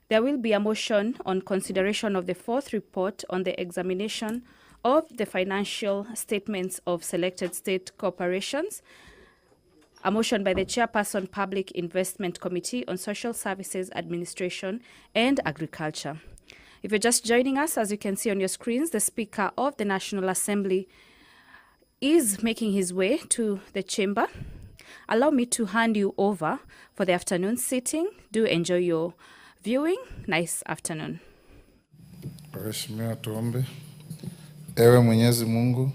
There will be a motion on consideration of the fourth report on the examination of the financial statements of selected state corporations. A motion by the Chairperson, Public Investment Committee on Social Services, Administration and Agriculture. If you're just joining us, as you can see on your screens, the Speaker of the National Assembly is making his way to the chamber. Allow me to hand you over for the afternoon sitting. Do enjoy your viewing. Nice afternoon. Mheshimiwa, tuombe. Ewe Mwenyezi Mungu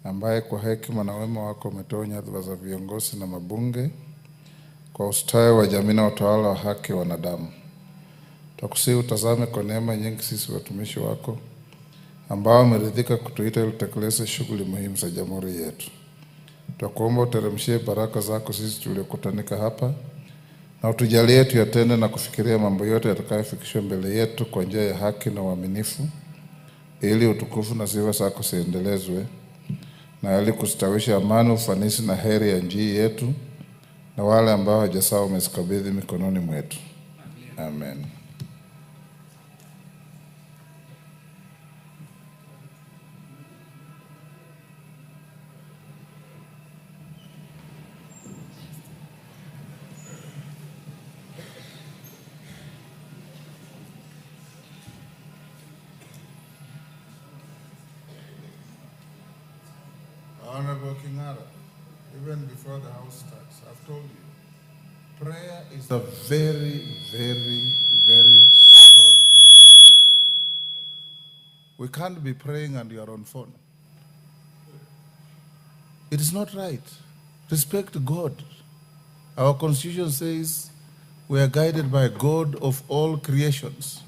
ambaye kwa hekima na wema wako umetoa nyadhifa za viongozi na mabunge kwa ustawi wa jamii na utawala wa haki wa wanadamu, tukusihi utazame kwa neema nyingi sisi watumishi wako ambao umeridhika kutuita ili tutekeleze shughuli muhimu za jamhuri yetu. Tunakuomba uteremshie baraka zako sisi tuliokutanika hapa na utujalie tuyatende na kufikiria mambo yote yatakayofikishwa mbele yetu kwa njia ya haki na uaminifu, ili utukufu na sifa zako ziendelezwe na ili kustawisha amani, ufanisi na heri ya nchi yetu na wale ambao hawajasahau umezikabidhi mikononi mwetu. Amen. Honorable Kingara, even before the house starts, I've told you, prayer is a very, very, very solemn matter. We can't be praying and you're on phone. It is not right. Respect God. Our Constitution says we are guided by God of all creations,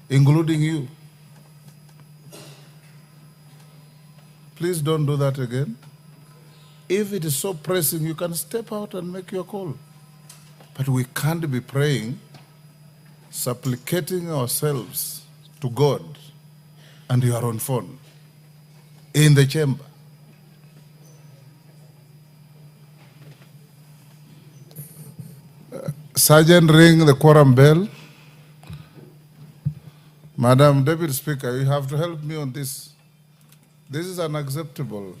including you. Please don't do that again. If it is so pressing, you can step out and make your call. But we can't be praying, supplicating ourselves to God, and you are on phone in the chamber. Sergeant, ring the quorum bell. Madam Deputy Speaker, you have to help me on this. This is unacceptable.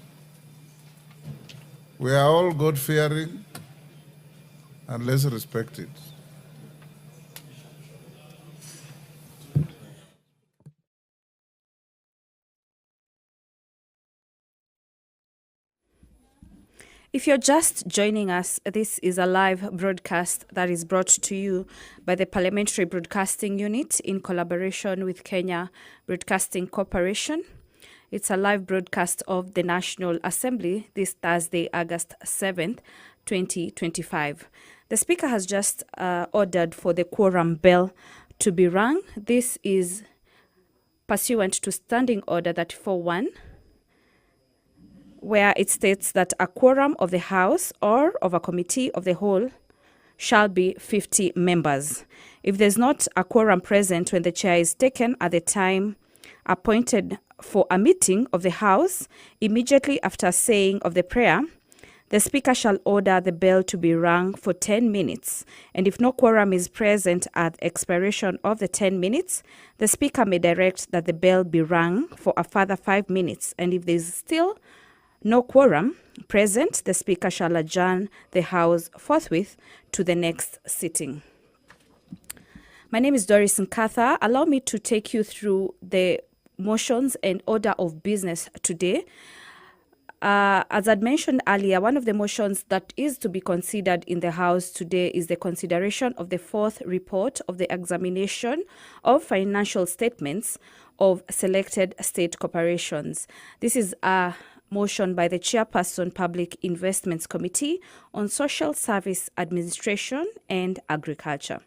We are all God-fearing, and let's respect it. If you're just joining us, this is a live broadcast that is brought to you by the Parliamentary Broadcasting Unit in collaboration with Kenya Broadcasting Corporation. It's a live broadcast of the National Assembly this Thursday, August 7th, 2025. The Speaker has just ordered for the quorum bell to be rung. This is pursuant to Standing Order 34.1, where it states that a quorum of the House or of a committee of the whole shall be 50 members. If there's not a quorum present when the chair is taken at the time appointed for a meeting of the House, immediately after saying of the prayer, the Speaker shall order the bell to be rung for 10 minutes. And if no quorum is present at the expiration of the 10 minutes, the Speaker may direct that the bell be rung for a further 5 minutes. And if there is still no quorum present, the Speaker shall adjourn the House forthwith to the next sitting. My name is Doris Nkatha. Allow me to take you through the motions and order of business today. As I'd mentioned earlier, one of the motions that is to be considered in the House today is the consideration of the fourth report of the examination of financial statements of selected state corporations. This is a motion by the Chairperson, Public Investments Committee on Social Service Administration and Agriculture,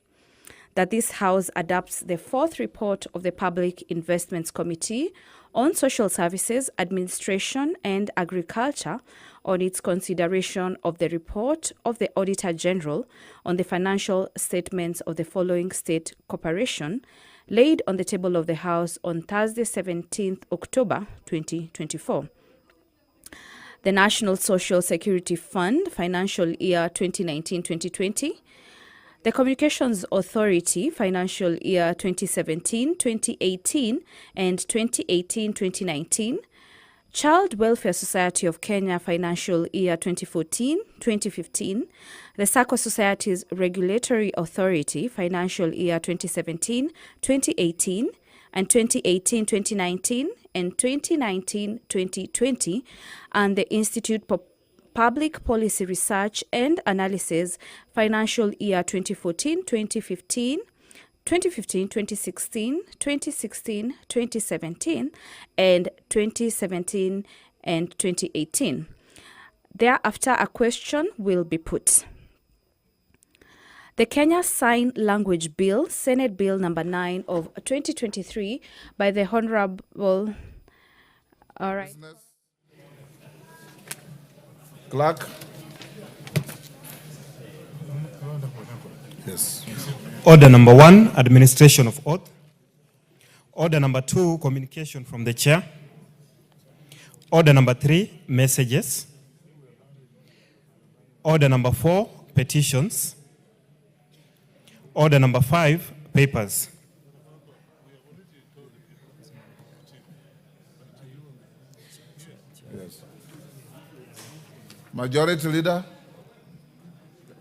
that this House adopts the fourth report of the Public Investments Committee on Social Services, Administration and Agriculture on its consideration of the report of the Auditor General on the financial statements of the following state corporation, laid on the table of the House on Thursday, 17th October 2024. The National Social Security Fund, financial year 2019-2020, The Communications Authority financial year 2017-2018 and 2018-2019, Child Welfare Society of Kenya financial year 2014-2015, the Sacco Societies Regulatory Authority financial year 2017-2018 and 2018-2019 and 2019-2020, and the Institute for Public Policy Research and Analysis financial year 2014-2015, 2015-2016, 2016-2017, and 2017 and 2018. Thereafter, a question will be put. The Kenya Sign Language Bill, Senate Bill number 9 of 2023 by the Honorable... All right. Clerk. Yes. Order number 1, administration of oath. Order number 2, communication from the chair. Order number 3, messages. Order number 4, petitions. Order number 5, papers. Yes. Majority Leader.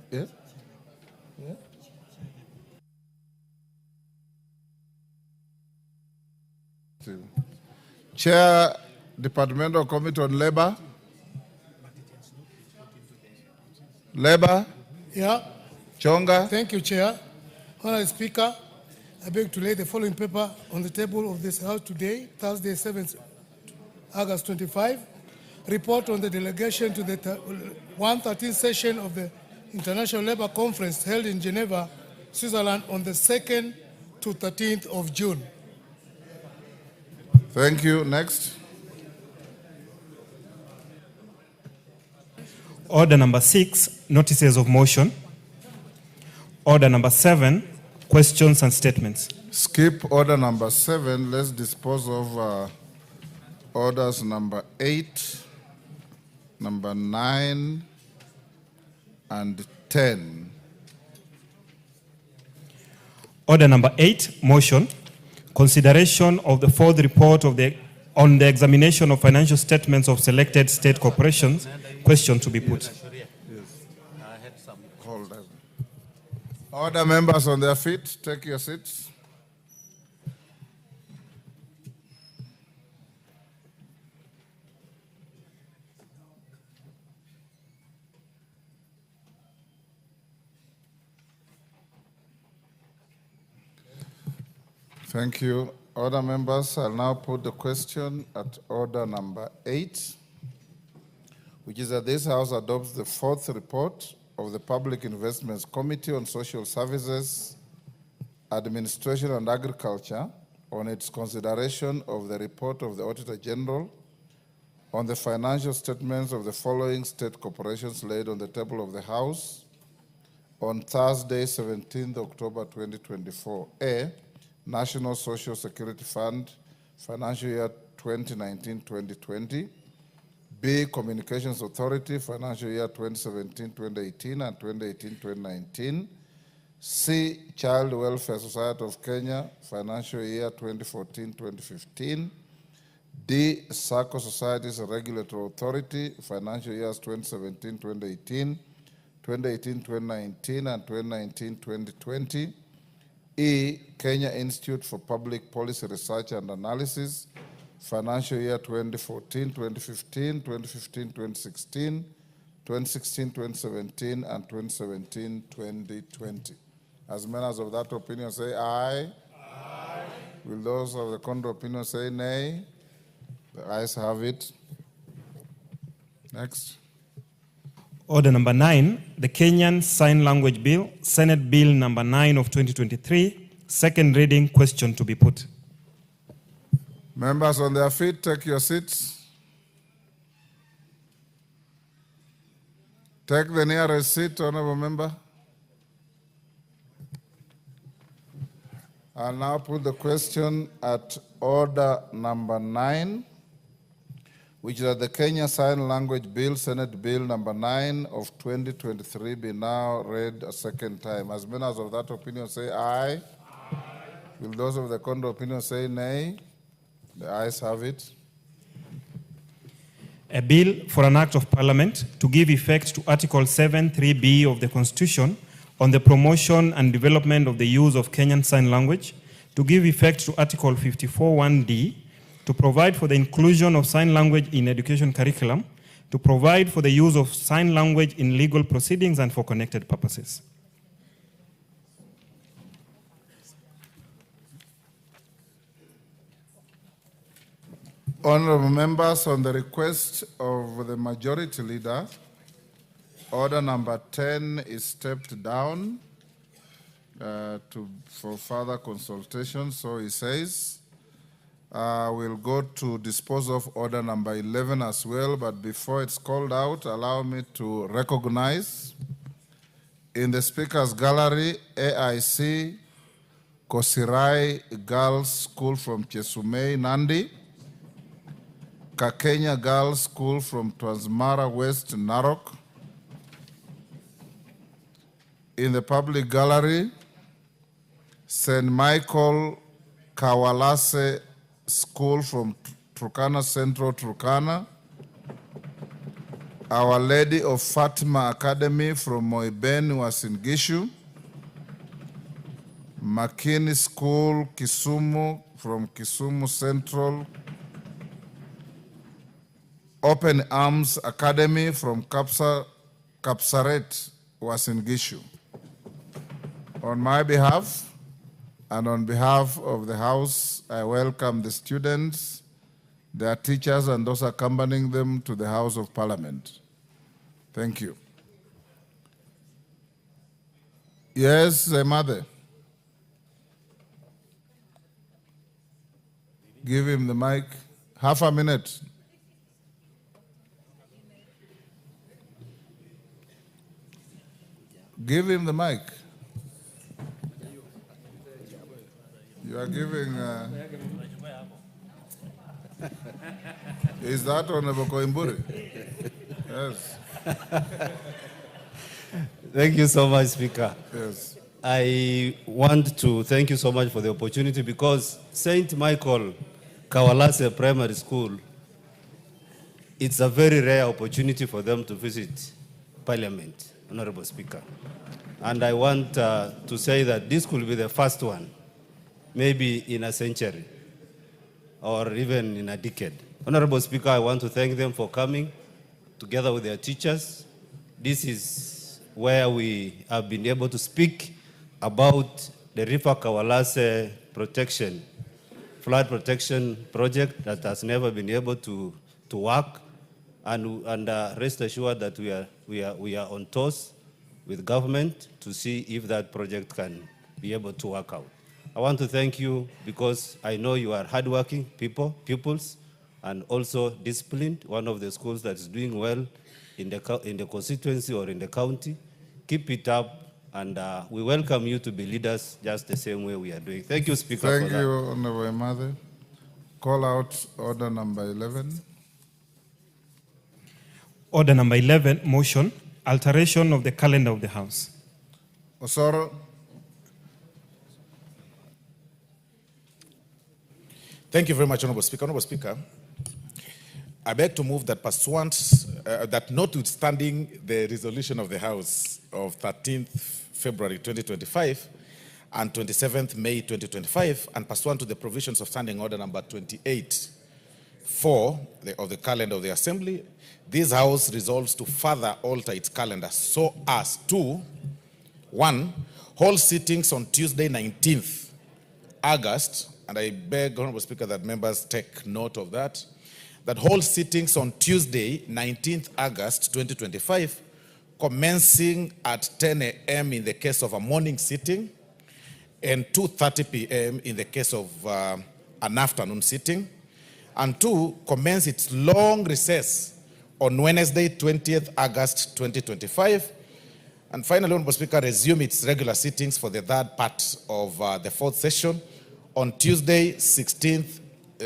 Yes. Yeah. Chair, Departmental Committee on Labor. Labor. Yeah. Chonga. Thank you, Chair. Honorable Speaker, I beg to lay the following paper on the table of this House today, Thursday, 7th August 25. Report on the delegation to the 113th session of the International Labour Conference held in Geneva, Switzerland on the 2nd to 13th of June. Thank you. Next. Order number 6, notices of motion. Order number 7, questions and statements. Skip order number 7. Let's dispose of orders number 8, number 9, and 10. Order number 8, motion. Consideration of the fourth report on the examination of financial statements of selected state corporations. Question to be put. Hold on. Order, members on their feet. Take your seats. Thank you. Order, members, I'll now put the question at order number 8, which is that this House adopts the fourth report of the Public Investments Committee on Social Services, Administration and Agriculture on its consideration of the report of the Auditor General on the financial statements of the following state corporations laid on the table of the House on Thursday, 17th October 2024. A, National Social Security Fund, financial year 2019-2020. B, Communications Authority, financial year 2017-2018 and 2018-2019. C, Child Welfare Society of Kenya, financial year 2014-2015. D, Sacco Societies Regulatory Authority, financial years 2017-2018, 2018-2019 and 2019-2020. E, Kenya Institute for Public Policy Research and Analysis, financial year 2014-2015, 2015-2016, 2016-2017, and 2017-2020. As members of that opinion say aye. Aye. Will those of the contrary opinion say nay? The ayes have it. Next. Order number 9, the Kenyan Sign Language Bill, Senate Bill number 9 of 2023, second reading, question to be put. Members on their feet, take your seats. Take the nearest seat, honorable member. I'll now put the question at order number 9, which is that the Kenya Sign Language Bill, Senate Bill number 9 of 2023, be now read a second time. As many as of that opinion say aye. Will those of the contrary opinion say nay? The ayes have it. A bill for an act of parliament to give effect to Article 7(3)(b) of the Constitution on the promotion and development of the use of Kenyan Sign Language, to give effect to Article 54(1)(d), to provide for the inclusion of sign language in education curriculum, to provide for the use of sign language in legal proceedings and for connected purposes. Honorable members, on the request of the majority leader, order number 10 is stepped down for further consultation. So he says, we'll go to dispose of order number 11 as well, but before it's called out, allow me to recognize in the Speaker's Gallery, AIC Kosirai Girls School from Chesumei, Nandi, Kakenya Girls School from Transmara West, Narok. In the public gallery, St. Michael Kawalase School from Turkana Central, Turkana. Our Lady of Fatima Academy from Moiben, Uasin Gishu. Makini School, Kisumu from Kisumu Central. Open Arms Academy from Kapsaret, Uasin Gishu. On my behalf and on behalf of the House, I welcome the students, their teachers, and those accompanying them to the House of Parliament. Thank you. Yes, mother. Give him the mic. Half a minute. Give him the mic. You are giving... Is that Honorable Koimburi? Yes. Thank you so much, Speaker. Yes. I want to thank you so much for the opportunity, because St. Michael Kawalase Primary School, it's a very rare opportunity for them to visit Parliament, Honorable Speaker. And I want to say that this could be the first one, maybe in a century or even in a decade. Honorable Speaker, I want to thank them for coming together with their teachers. This is where we have been able to speak about the River Kawalase protection, flood protection project that has never been able to work. And rest assured that we are on toes with government to see if that project can be able to work out. I want to thank you because I know you are hardworking pupils, and also disciplined. One of the schools that's doing well in the constituency or in the county. Keep it up, and we welcome you to be leaders just the same way we are doing. Thank you, Speaker. Thank you, Honorable Mother. Call out order number 11. Order number 11, motion, alteration of the calendar of the House. Osoro. Thank you very much, Honorable Speaker. Honorable Speaker, I beg to move that pursuant, that notwithstanding the resolution of the House of 13th February 2025 and 27th May 2025, and pursuant to the provisions of Standing Order number 28(4) of the calendar of the Assembly, this House resolves to further alter its calendar so as to, 1, hold sittings on Tuesday 19th August, and I beg, Honorable Speaker, that members take note of that, that hold sittings on Tuesday 19th August 2025, commencing at 10 a.m. in the case of a morning sitting, and 2:30 p.m. in the case of an afternoon sitting, and 2, commence its long recess on Wednesday 20th August 2025, and finally, Honorable Speaker, resume its regular sittings for the third part of the fourth session on Tuesday 16th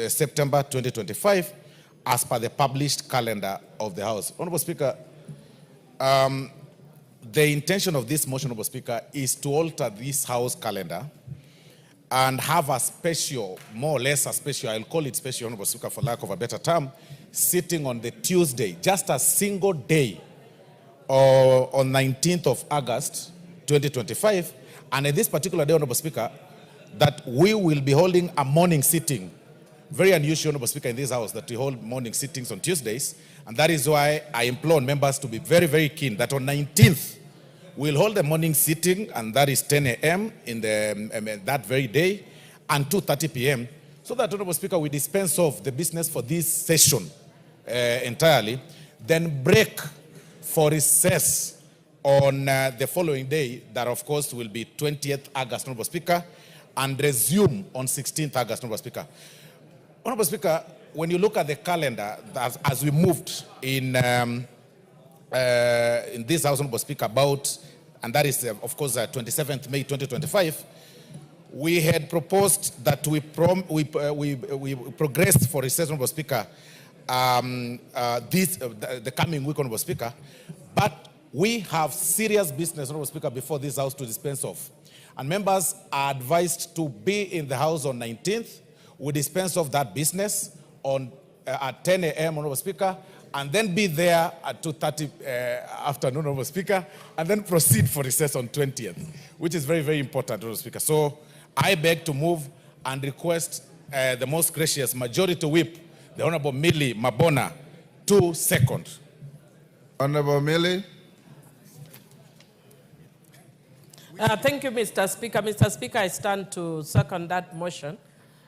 September 2025, as per the published calendar of the House. Honorable Speaker, the intention of this motion, Honorable Speaker, is to alter this House calendar and have a special, more or less a special, I'll call it special, Honorable Speaker, for lack of a better term, sitting on the Tuesday, just a single day, on 19th of August, 2025. And in this particular day, Honorable Speaker, that we will be holding a morning sitting. Very unusual, Honorable Speaker, in this House that we hold morning sittings on Tuesdays. And that is why I implore members to be very, very keen that on 19th, we'll hold a morning sitting, and that is 10 a.m. in that very day, and 2:30 p.m., so that, Honorable Speaker, we dispense off the business for this session entirely, then break for recess on the following day, that of course will be 20th August, Honorable Speaker, and resume on 16th August, Honorable Speaker. Honorable Speaker, when you look at the calendar, as we moved in this House, Honorable Speaker, about, and that is, of course, 27th May 2025, we had proposed that we progressed for recess, Honorable Speaker, the coming week, Honorable Speaker, but we have serious business, Honorable Speaker, before this House to dispense of. And members are advised to be in the House on 19th. We dispense of that business on at 10 a.m., Honorable Speaker, and then be there at 2:30 afternoon, Honorable Speaker, and then proceed for recess on 20th, which is very, very important, Honorable Speaker. So I beg to move and request the most gracious Majority Whip, the Honorable Millie Mabona, to second. Honorable Millie. Thank you, Mr. Speaker. Mr. Speaker, I stand to second that motion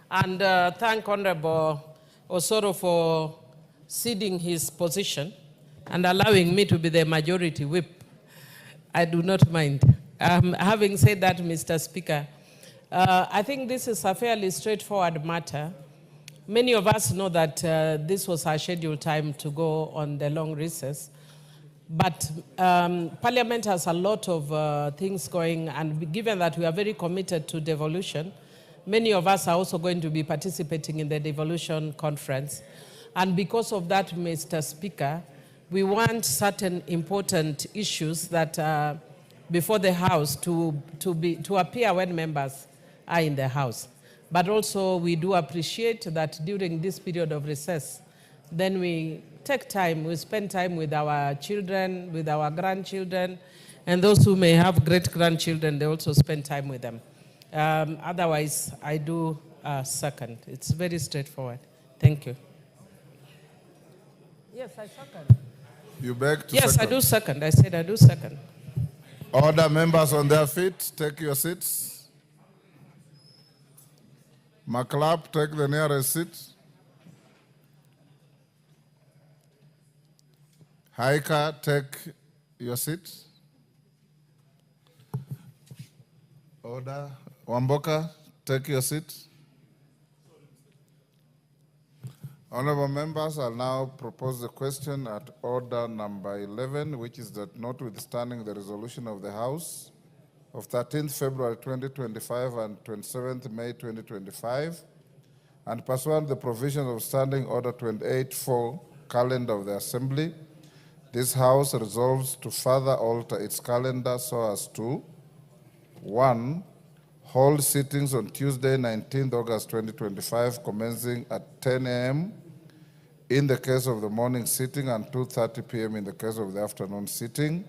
and thank Honorable Osoro for ceding his position and allowing me to be the Majority Whip. I do not mind. Having said that, Mr. Speaker, I think this is a fairly straightforward matter. Many of us know that this was our scheduled time to go on the long recess. But Parliament has a lot of things going, and given that we are very committed to devolution, many of us are also going to be participating in the devolution conference. And because of that, Mr. Speaker, we want certain important issues that are before the House to appear when members are in the House. But also we do appreciate that during this period of recess, then we take time, we spend time with our children, with our grandchildren, and those who may have great-grandchildren, they also spend time with them. Otherwise, I do second. It's very straightforward. Thank you. Yes, I second. You beg to Yes, second. I do second. I said I do second. Order members on their feet, take your seats. Maclap, take the nearest seat. Haika, take your seat. Order. Wamboka, take your seat. Honorable members, I'll now propose the question at order number 11, which is that notwithstanding the resolution of the House of 13th February 2025 and 27th May 2025, and pursuant to the provisions of Standing Order 28-4, calendar of the Assembly, this House resolves to further alter its calendar so as to 1. Hold sittings on Tuesday, 19th August 2025, commencing at 10 a.m. in the case of the morning sitting and 2:30 p.m. in the case of the afternoon sitting.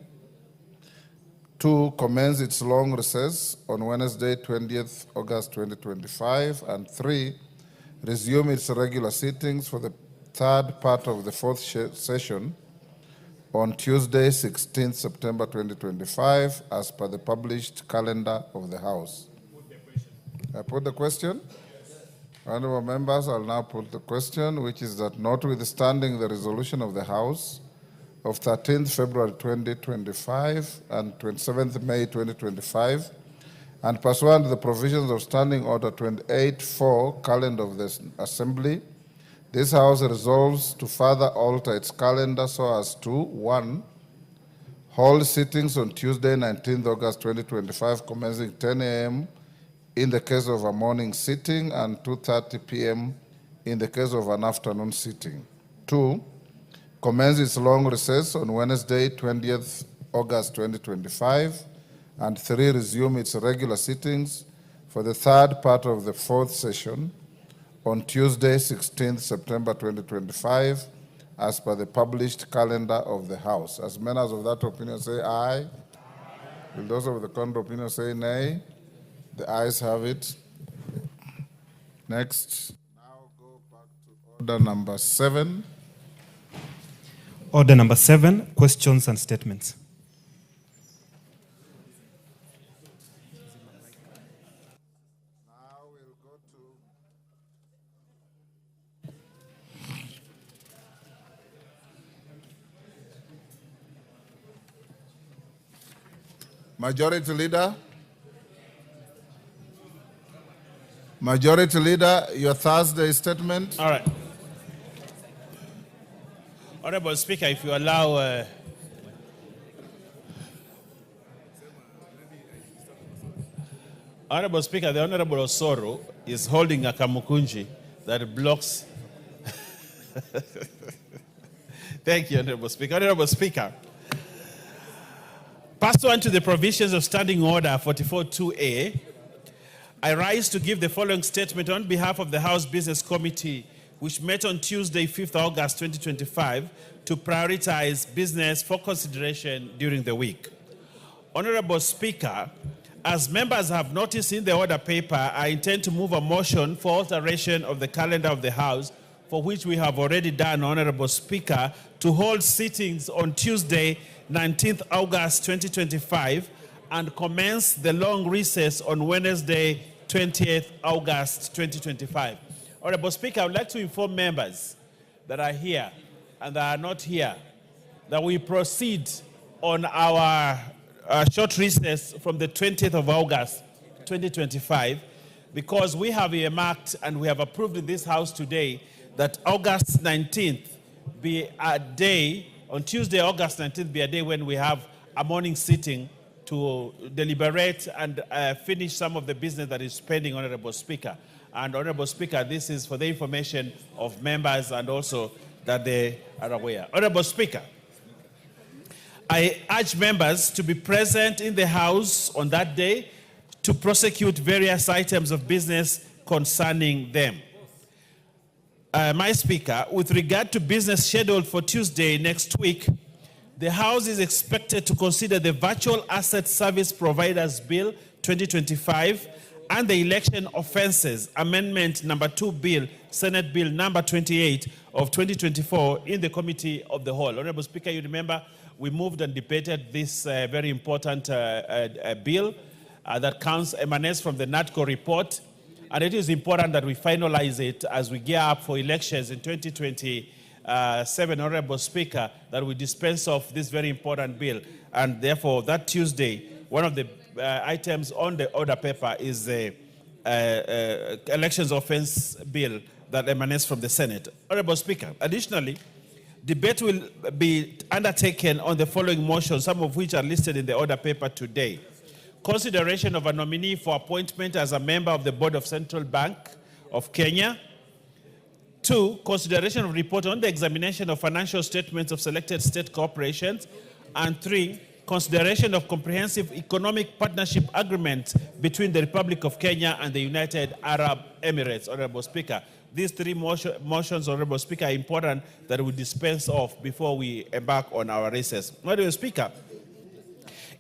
2. Commence its long recess on Wednesday, 20th August 2025. And 3. Resume its regular sittings for the third part of the fourth session on Tuesday, 16th September 2025, as per the published calendar of the House. I put the question. Yes. Honorable members, I'll now put the question, which is that notwithstanding the resolution of the House of 13th February 2025 and 27th May 2025, and pursuant to the provisions of Standing Order 28-4, calendar of the Assembly, this House resolves to further alter its calendar so as to 1. Hold sittings on Tuesday, 19th August 2025, commencing 10 a.m. in the case of a morning sitting and 2:30 p.m. in the case of an afternoon sitting. 2, commence its long recess on Wednesday, 20th August 2025, and 3, resume its regular sittings for the third part of the fourth session on Tuesday, 16th September 2025, as per the published calendar of the House. As members of that opinion say aye. Will those of the contrary opinion say nay? The ayes have it. Next. Now go back to order number 7. Order number 7, questions and statements. Now we'll go to Majority Leader. Majority Leader, your Thursday statement. All right. Honorable Speaker, if you allow, Honorable Speaker, the Honorable Osoro is holding a kamukunji that blocks. Thank you, Honorable Speaker. Honorable Speaker, pursuant to the provisions of Standing Order 44.2a, I rise to give the following statement on behalf of the House Business Committee, which met on Tuesday, 5th August 2025, to prioritize business for consideration during the week. Honorable Speaker, as members have noticed in the order paper, I intend to move a motion for alteration of the calendar of the House, for which we have already done, Honorable Speaker, to hold sittings on Tuesday, 19th August 2025, and commence the long recess on Wednesday, 20th August 2025. Honorable Speaker, I would like to inform members that are here and that are not here that we proceed on our short recess from the 20th of August 2025 because we have earmarked and we have approved in this House today that August 19th be a day, on Tuesday, August 19th be a day when we have a morning sitting to deliberate and finish some of the business that is pending, Honorable Speaker. And Honorable Speaker, this is for the information of members and also that they are aware. Honorable Speaker, I urge members to be present in the House on that day to prosecute various items of business concerning them. My Speaker, with regard to business scheduled for Tuesday next week, the House is expected to consider the Virtual Asset Service Providers Bill 2025 and the Election Offences Amendment number 2 Bill, Senate Bill number 28 of 2024 in the Committee of the Whole. Honorable Speaker, you remember we moved and debated this very important bill that emanates from the NATCO report, and it is important that we finalize it as we gear up for elections in 2027, Honorable Speaker, that we dispense of this very important bill. And therefore, that Tuesday, one of the items on the order paper is the elections offense bill that emanates from the Senate. Honorable Speaker, additionally, debate will be undertaken on the following motions, some of which are listed in the order paper today. Consideration of a nominee for appointment as a member of the Board of Central Bank of Kenya. 2, consideration of report on the examination of financial statements of selected state corporations. And 3, consideration of comprehensive economic partnership agreement between the Republic of Kenya and the United Arab Emirates. Honorable Speaker, these 3 motions, Honorable Speaker, are important that we dispense of before we embark on our recess. Honorable Speaker,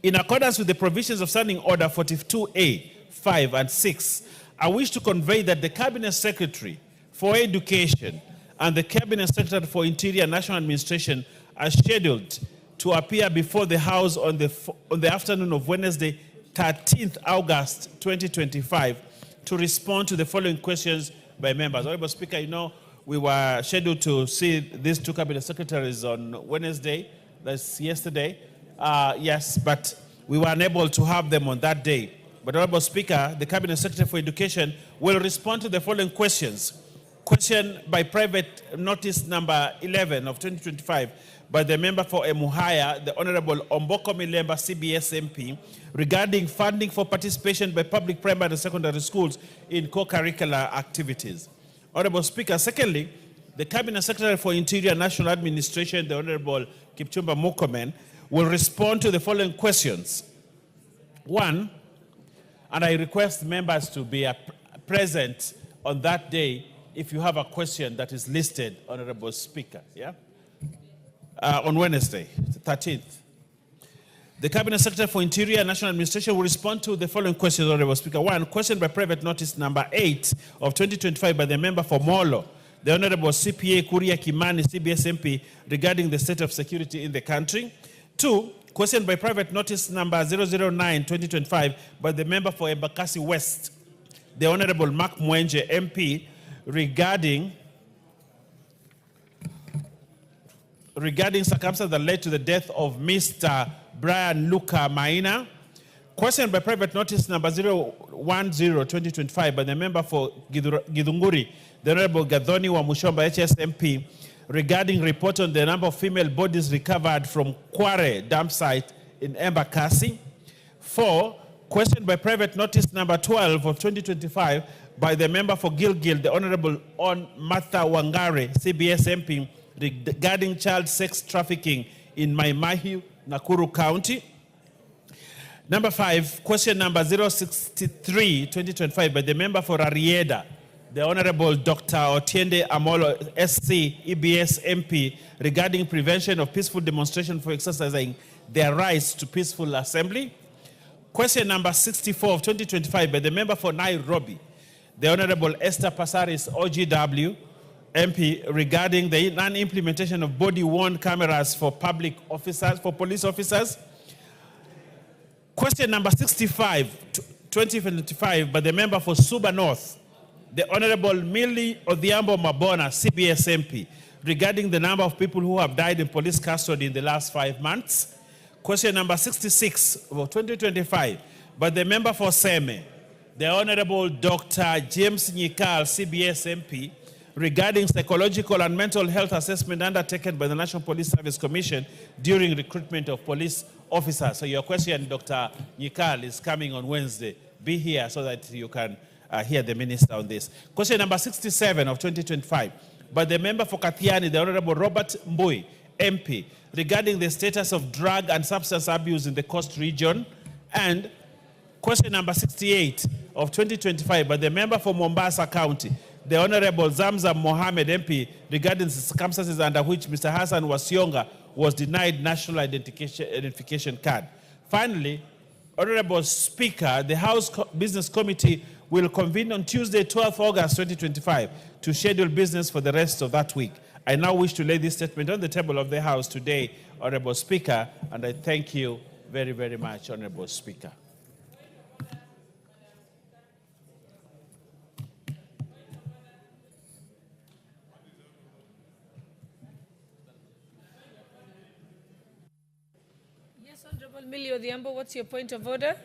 in accordance with the provisions of Standing Order 42A, 5 and 6, I wish to convey that the Cabinet Secretary for Education and the Cabinet Secretary for Interior and National Administration are scheduled to appear before the House on the afternoon of Wednesday, 13th August 2025, to respond to the following questions by members. Honorable Speaker, you know, we were scheduled to see these 2 Cabinet Secretaries on Wednesday, that's yesterday. Yes, but we were unable to have them on that day. But Honorable Speaker, the Cabinet Secretary for Education will respond to the following questions. Question by private notice number 11 of 2025 by the member for Emuhaya, the Honorable Omboko Milemba, CBS MP, regarding funding for participation by public primary and secondary schools in co-curricular activities. Honorable Speaker, secondly, The Cabinet Secretary for Interior and National Administration, the Honorable Kipchumba Murkomen, will respond to the following questions. One, and I request members to be present on that day if you have a question that is listed, Honorable Speaker, yeah? On Wednesday, the 13th. The Cabinet Secretary for Interior and National Administration will respond to the following questions, Honorable Speaker. One, question by private notice number 8 of 2025 by the member for Molo, the Honorable CPA Kuria Kimani, CBS MP, regarding the state of security in the country. Two, question by private notice number 009 2025 by the member for Embakasi West, the Honorable Mark Mwenje MP, regarding circumstances that led to the death of Mr. Brian Luka Maina. Question by private notice number 010 2025 by the member for Githunguri, the Honorable Gadhoni Wamushomba HSMP, regarding report on the number of female bodies recovered from Kware dump site in Embakasi. 4, question by private notice number 12 of 2025 by the member for Gilgil, the Honorable Martha Wangare, CBS MP, regarding child sex trafficking in Maimahiu, Nakuru County. Number 5, question number 063, 2025 by the member for Arieda, the Honorable Dr. Otiende Amolo, SC, EBS MP, regarding prevention of peaceful demonstration for exercising their rights to peaceful assembly. Question number 64 of 2025 by the member for Nairobi, the Honorable Esther Pasaris, OGW, MP, regarding the non-implementation of body-worn cameras for police officers. Question number 65, 2025, by the member for Suba North, the Honorable Millie Odhiambo Mabona, CBS MP, regarding the number of people who have died in police custody in the last 5 months. Question number 66 of 2025, by the member for Seme, the Honorable Dr. James Nyikal, CBS MP, regarding psychological and mental health assessment undertaken by the National Police Service Commission during recruitment of police officers. So your question, Dr. Nyikal, is coming on Wednesday. Be here so that you can hear the minister on this. Question number 67 of 2025 by the member for Kathiani, the Honorable Robert Mbui, MP, regarding the status of drug and substance abuse in the Coast region. And question number 68 of 2025 by the member for Mombasa County, the Honorable Zamzam Mohammed MP, regarding the circumstances under which Mr. Hassan Wasionga was denied national identification card. Finally, Honorable Speaker, the House Business Committee will convene on Tuesday, 12th August 2025 to schedule business for the rest of that week. I now wish to lay this statement on the table of the House today, Honorable Speaker, and I thank you very, very much, Honorable Speaker. Millie Odhiambo, what's your point of order?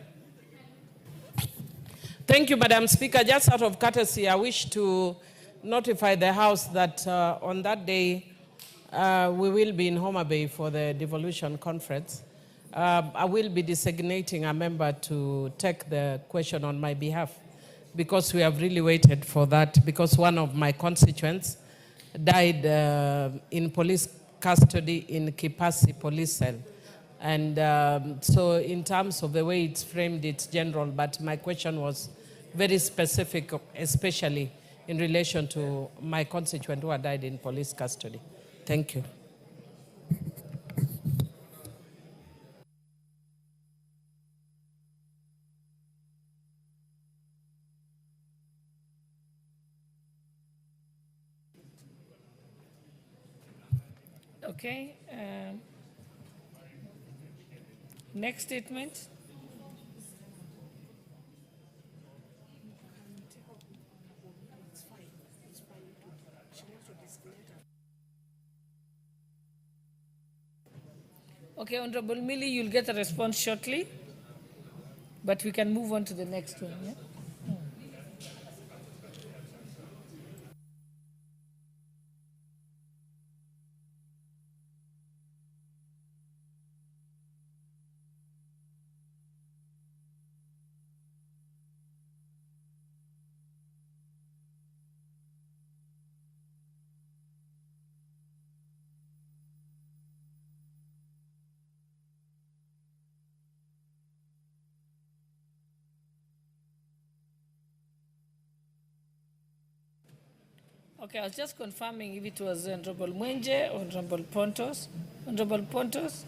Thank you, Madam Speaker. Just out of courtesy, I wish to notify the House that on that day, we will be in Homa Bay for the devolution conference. I will be designating a member to take the question on my behalf because we have really waited for that, because one of my constituents died in police custody in Kipasi police cell. And so in terms of the way it's framed, it's general, but my question was very specific, especially in relation to my constituent who had died in police custody. Thank you. Okay. Next statement. Okay, Honorable Millie, you'll get a response shortly, but we can move on to the next one. Yeah? Okay, I was just confirming if it was Honorable Mwenje or Honorable Pontos. Honorable Pontos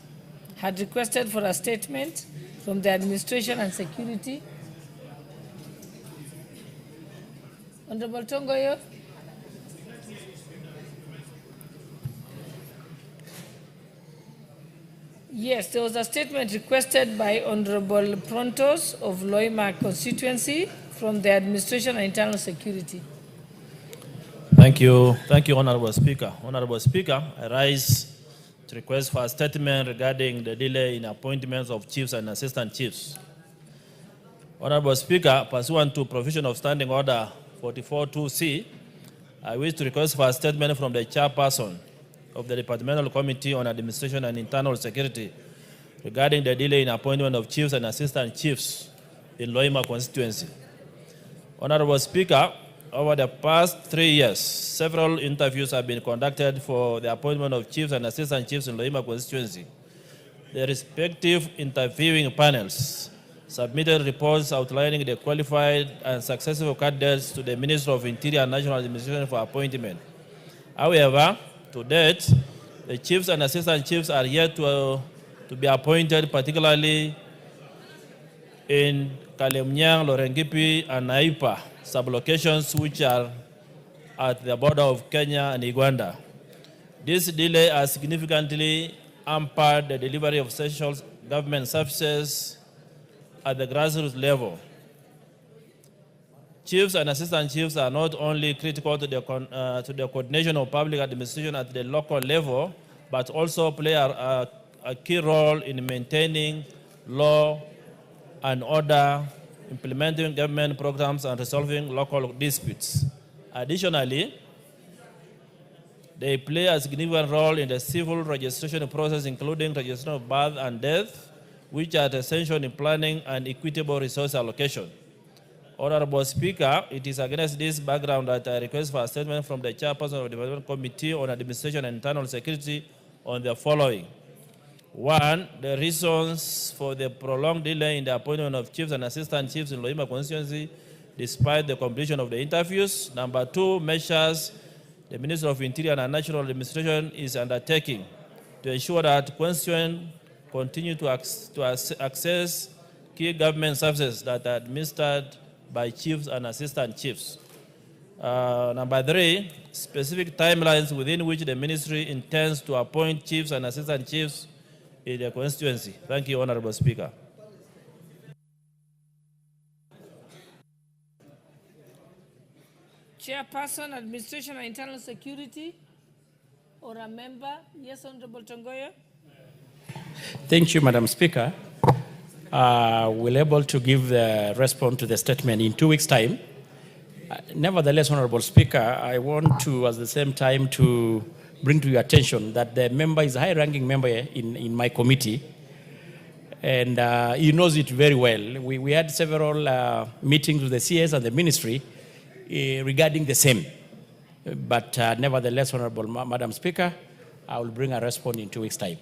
had requested for a statement from the Administration and Security. Honorable Tongoyo. Yes, there was a statement requested by Honorable Prontos of Loima Constituency from the Administration and Internal Security. Thank you, Honorable Speaker. Honorable Speaker, I rise to request for a statement regarding the delay in appointments of chiefs and assistant chiefs. Honorable Speaker, pursuant to provision of Standing Order 44.2c, I wish to request for a statement from the chairperson of the Departmental Committee on Administration and Internal Security regarding the delay in appointment of chiefs and assistant chiefs in Loima constituency. Honorable Speaker, over the past 3 years, several interviews have been conducted for the appointment of chiefs and assistant chiefs in Loima constituency. The respective interviewing panels submitted reports outlining the qualified and successful candidates to the Ministry of Interior and National Administration for appointment. However, to date, the chiefs and assistant chiefs are yet to be appointed, particularly in Kalemnyang, Lorengipi, and Naipa sublocations, which are at the border of Kenya and Uganda. This delay has significantly hampered the delivery of essential government services at the grassroots level. Chiefs and assistant chiefs are not only critical to the coordination of public administration at the local level, but also play a key role in maintaining law and order, implementing government programs, and resolving local disputes. Additionally, they play a significant role in the civil registration process, including registration of birth and death, which are essential in planning and equitable resource allocation. Honorable Speaker, it is against this background that I request for a statement from the chairperson of the Development Committee on Administration and Internal Security on the following. 1, the reasons for the prolonged delay in the appointment of chiefs and assistant chiefs in Loima constituency despite the completion of the interviews. Number 2, measures the Ministry of Interior and National Administration is undertaking to ensure that constituents continue to access key government services that are administered by chiefs and assistant chiefs. Number 3, specific timelines within which the ministry intends to appoint chiefs and assistant chiefs in the constituency. Thank you, Honorable Speaker. Chairperson, Administration and Internal Security, or a member? Yes, Honorable Tongoyo. Thank you, Madam Speaker. We're able to give the response to the statement in 2 weeks' time. Nevertheless, Honorable Speaker, I want to, at the same time, to bring to your attention that the member is a high-ranking member in my committee, and he knows it very well. We had several meetings with the CS and the ministry regarding the same. But nevertheless, Honorable Madam Speaker, I will bring a response in 2 weeks' time.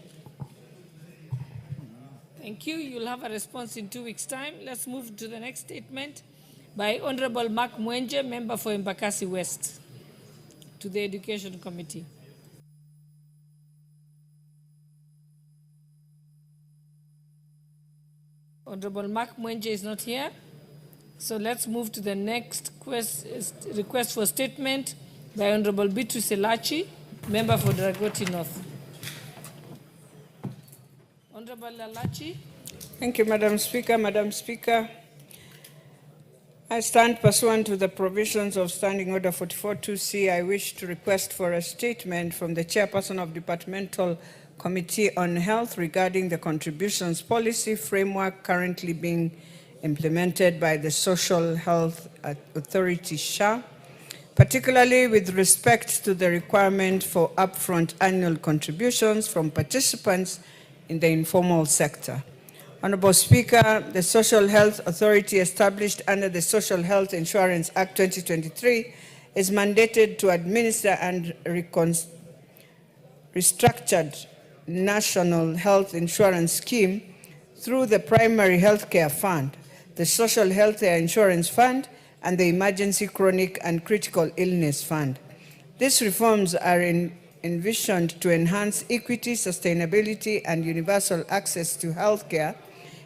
Thank you. You'll have a response in 2 weeks' time. Let's move to the next statement by Honorable Mark Mwenje, member for Embakasi West, to the Education Committee. Honorable Mark Mwenje is not here. So let's move to the next request for statement by Honorable Beatrice Elachi, member for Dragoti North. Honorable Elachi. Thank you, Madam Speaker. Madam Speaker, I stand pursuant to the provisions of Standing Order 44.2c. I wish to request for a statement from the Chairperson of Departmental Committee on Health regarding the contributions policy framework currently being implemented by the Social Health Authority, SHA, particularly with respect to the requirement for upfront annual contributions from participants in the informal sector. Honorable Speaker, the Social Health Authority, established under the Social Health Insurance Act 2023, is mandated to administer and restructured National Health Insurance Scheme through the Primary Healthcare Fund, the Social Health Insurance Fund, and the Emergency Chronic and Critical Illness Fund. These reforms are envisioned to enhance equity, sustainability, and universal access to healthcare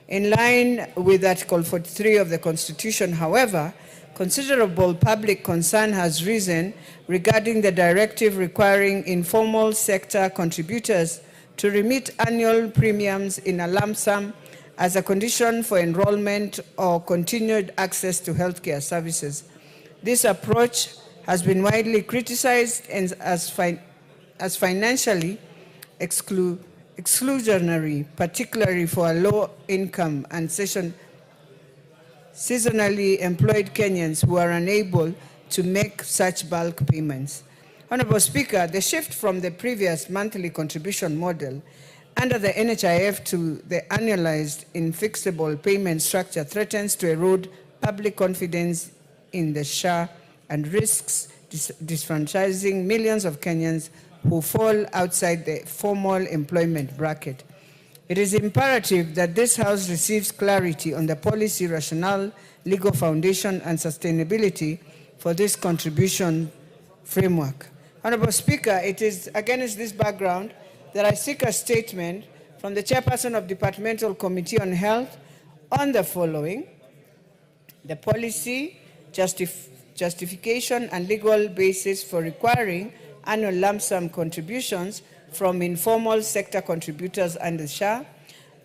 in line with Article 43 of the Constitution. However, considerable public concern has risen regarding the directive requiring informal sector contributors to remit annual premiums in a lump sum as a condition for enrollment or continued access to healthcare services. This approach has been widely criticized as financially exclusionary, particularly for low-income and seasonally employed Kenyans who are unable to make such bulk payments. Honorable Speaker, the shift from the previous monthly contribution model under the NHIF to the annualized infixable payment structure threatens to erode public confidence in the SHA and risks disfranchising millions of Kenyans who fall outside the formal employment bracket. It is imperative that this House receives clarity on the policy rationale, legal foundation, and sustainability for this contribution framework. Honorable Speaker, it is against this background that I seek a statement from the Chairperson of Departmental Committee on Health on the following: the policy, justification, and legal basis for requiring annual lump sum contributions from informal sector contributors under SHA,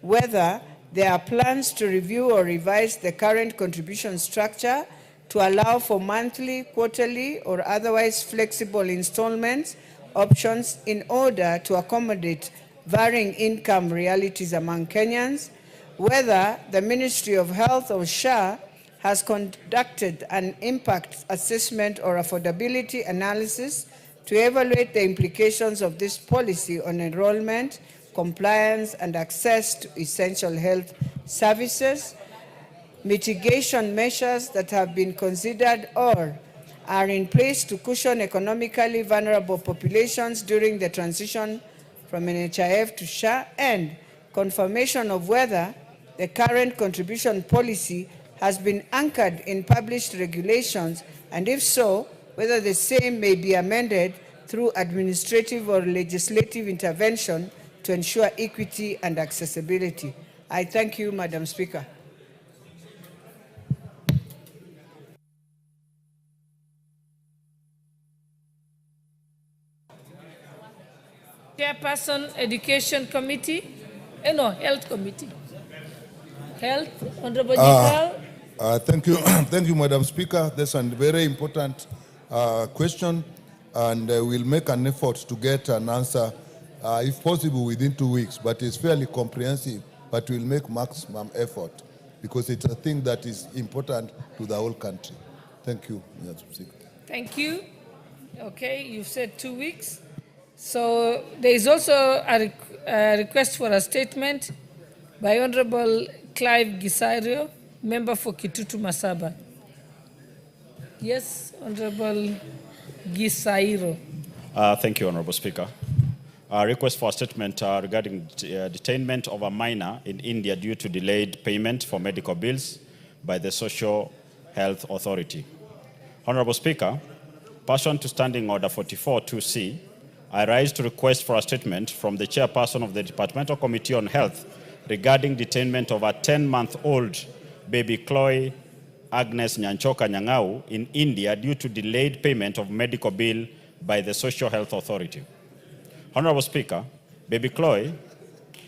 whether there are plans to review or revise the current contribution structure to allow for monthly, quarterly, or otherwise flexible installments options in order to accommodate varying income realities among Kenyans, whether the Ministry of Health or SHA has conducted an impact assessment or affordability analysis to evaluate the implications of this policy on enrollment, compliance, and access to essential health services, mitigation measures that have been considered or are in place to cushion economically vulnerable populations during the transition from NHIF to SHA, and confirmation of whether the current contribution policy has been anchored in published regulations, and if so, whether the same may be amended through administrative or legislative intervention to ensure equity and accessibility. I thank you, Madam Speaker. Chairperson, Education Committee, Health Committee. Health, Honorable Nicole. Thank you, thank you, Madam Speaker. That's a very important question, and we'll make an effort to get an answer, if possible, within 2 weeks. But it's fairly comprehensive, but we'll make maximum effort because it's a thing that is important to the whole country. Thank you, Madam Speaker. Thank you. Okay, you've said 2 weeks. So there is also a request for a statement by Honorable Clive Gisario, member for Kitutu Masaba. Yes, Honorable Gisairo. Thank you, Honorable Speaker. A request for a statement regarding detainment of a minor in India due to delayed payment for medical bills by the Social Health Authority. Honorable Speaker, pursuant to Standing Order 44-2C, I rise to request for a statement from the Chairperson of the Departmental Committee on Health regarding detainment of a 10-month-old baby Chloe Agnes Nyanchoka Nyang'au in India due to delayed payment of medical bill by the Social Health Authority. Honorable Speaker, baby Chloe,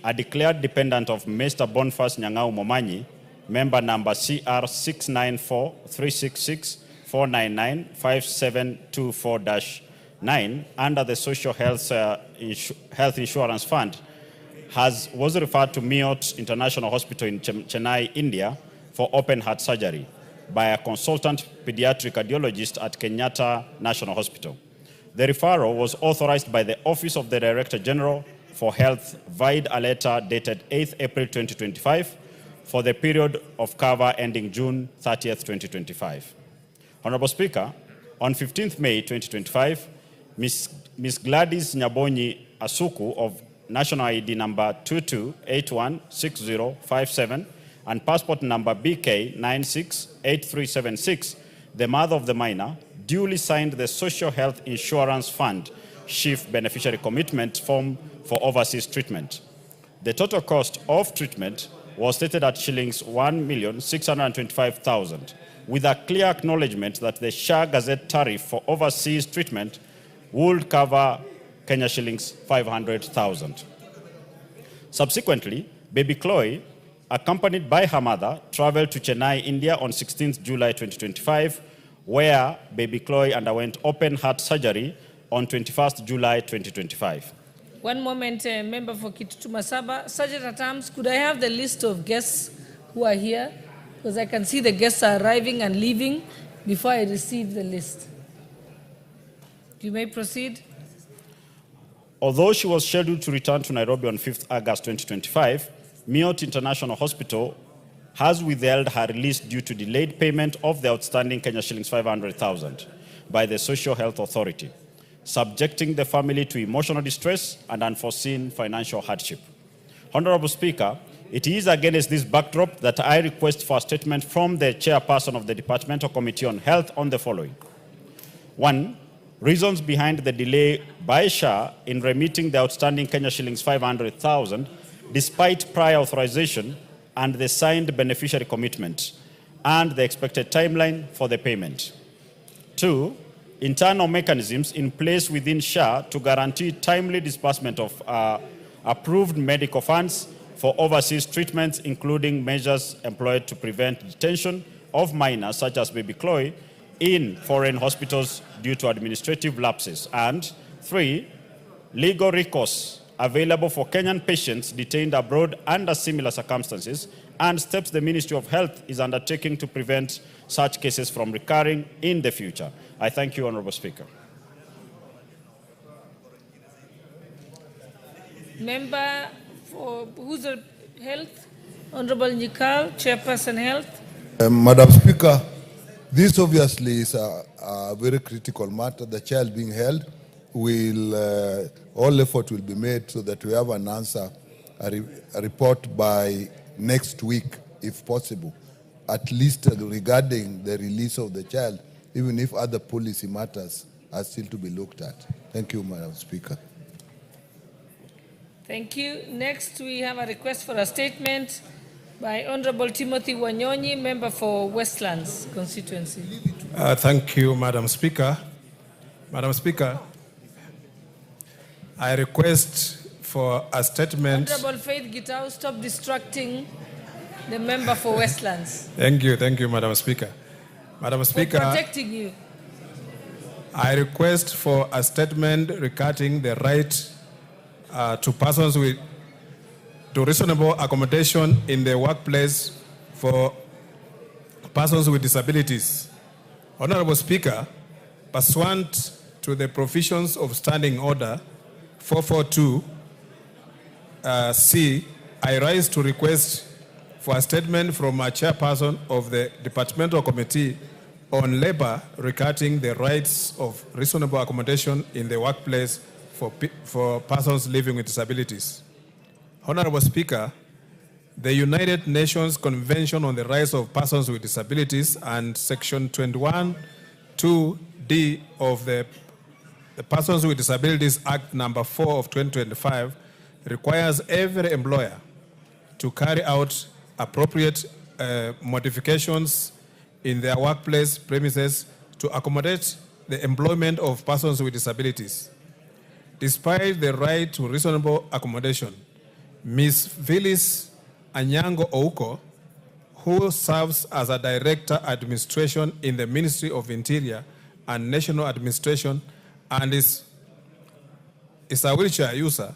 a declared dependent of Mr. Boniface Nyang'au Momanyi, member number CR 694-366-499-5724-9 under the Social Health Insurance Fund was referred to Miot International Hospital in Chennai, India for open heart surgery by a consultant pediatric cardiologist at Kenyatta National Hospital. The referral was authorized by the Office of the Director General for Health via a letter dated 8th April 2025 for the period of cover ending June 30th, 2025. Honorable Speaker, on 15th May 2025, Ms. Gladys Nyabonyi Asuku of National ID number 22816057 and passport number BK968376, the mother of the minor, duly signed the Social Health Insurance Fund SHIF beneficiary commitment form for overseas treatment. The total cost of treatment was stated at shillings 1,625,000, with a clear acknowledgement that the SHA Gazette tariff for overseas treatment would cover Kenya shillings 500,000. Subsequently, baby Chloe, accompanied by her mother, traveled to Chennai, India on 16th July 2025, where baby Chloe underwent open heart surgery on 21st July 2025. One moment, member for Kitutu Masaba. Sergeant at Arms, could I have the list of guests who are here? Because I can see the guests are arriving and leaving before I receive the list. You may proceed. Although she was scheduled to return to Nairobi on 5th August 2025, Miot International Hospital has withheld her release due to delayed payment of the outstanding Kenya shillings 500,000 by the Social Health Authority, subjecting the family to emotional distress and unforeseen financial hardship. Honorable Speaker, it is against this backdrop that I request for a statement from the chairperson of the Departmental Committee on Health on the following. 1. Reasons behind the delay by SHA in remitting the outstanding Kenya shillings 500,000 despite prior authorization and the signed beneficiary commitment and the expected timeline for the payment. 2. Internal mechanisms in place within SHA to guarantee timely disbursement of approved medical funds for overseas treatments, including measures employed to prevent detention of minors such as baby Chloe in foreign hospitals due to administrative lapses. And 3, legal recourse available for Kenyan patients detained abroad under similar circumstances and steps the Ministry of Health is undertaking to prevent such cases from recurring in the future. I thank you, Honorable Speaker. Member for who's the Health? Honorable Nyikal, Chairperson Health. Madam Speaker, this obviously is a very critical matter. The child being held all effort will be made so that we have an answer, a report by next week, if possible, at least regarding the release of the child, even if other policy matters are still to be looked at. Thank you, Madam Speaker. Thank you. Next, we have a request for a statement by Honorable Timothy Wanyonyi, member for Westlands Constituency. Thank you, Madam Speaker. Madam Speaker, I request for a statement. Honorable Faith Gitau, stop distracting the member for Westlands. Thank you, Madam Speaker. Madam Speaker, we're protecting you. I request for a statement regarding the right to persons to reasonable accommodation in the workplace for persons with disabilities. Honorable Speaker, pursuant to the provisions of Standing Order 442C, I rise to request for a statement from a chairperson of the Departmental Committee on Labor regarding the rights of reasonable accommodation in the workplace for persons living with disabilities. Honorable Speaker, the United Nations Convention on the Rights of Persons with Disabilities and Section 21(2)(d) of the Persons with Disabilities Act number 4 of 2025 requires every employer to carry out appropriate modifications in their workplace premises to accommodate the employment of persons with disabilities. Despite the right to reasonable accommodation, Ms. Phyllis Anyango Ouko, who serves as a Director Administration in the Ministry of Interior and National Administration and is a wheelchair user,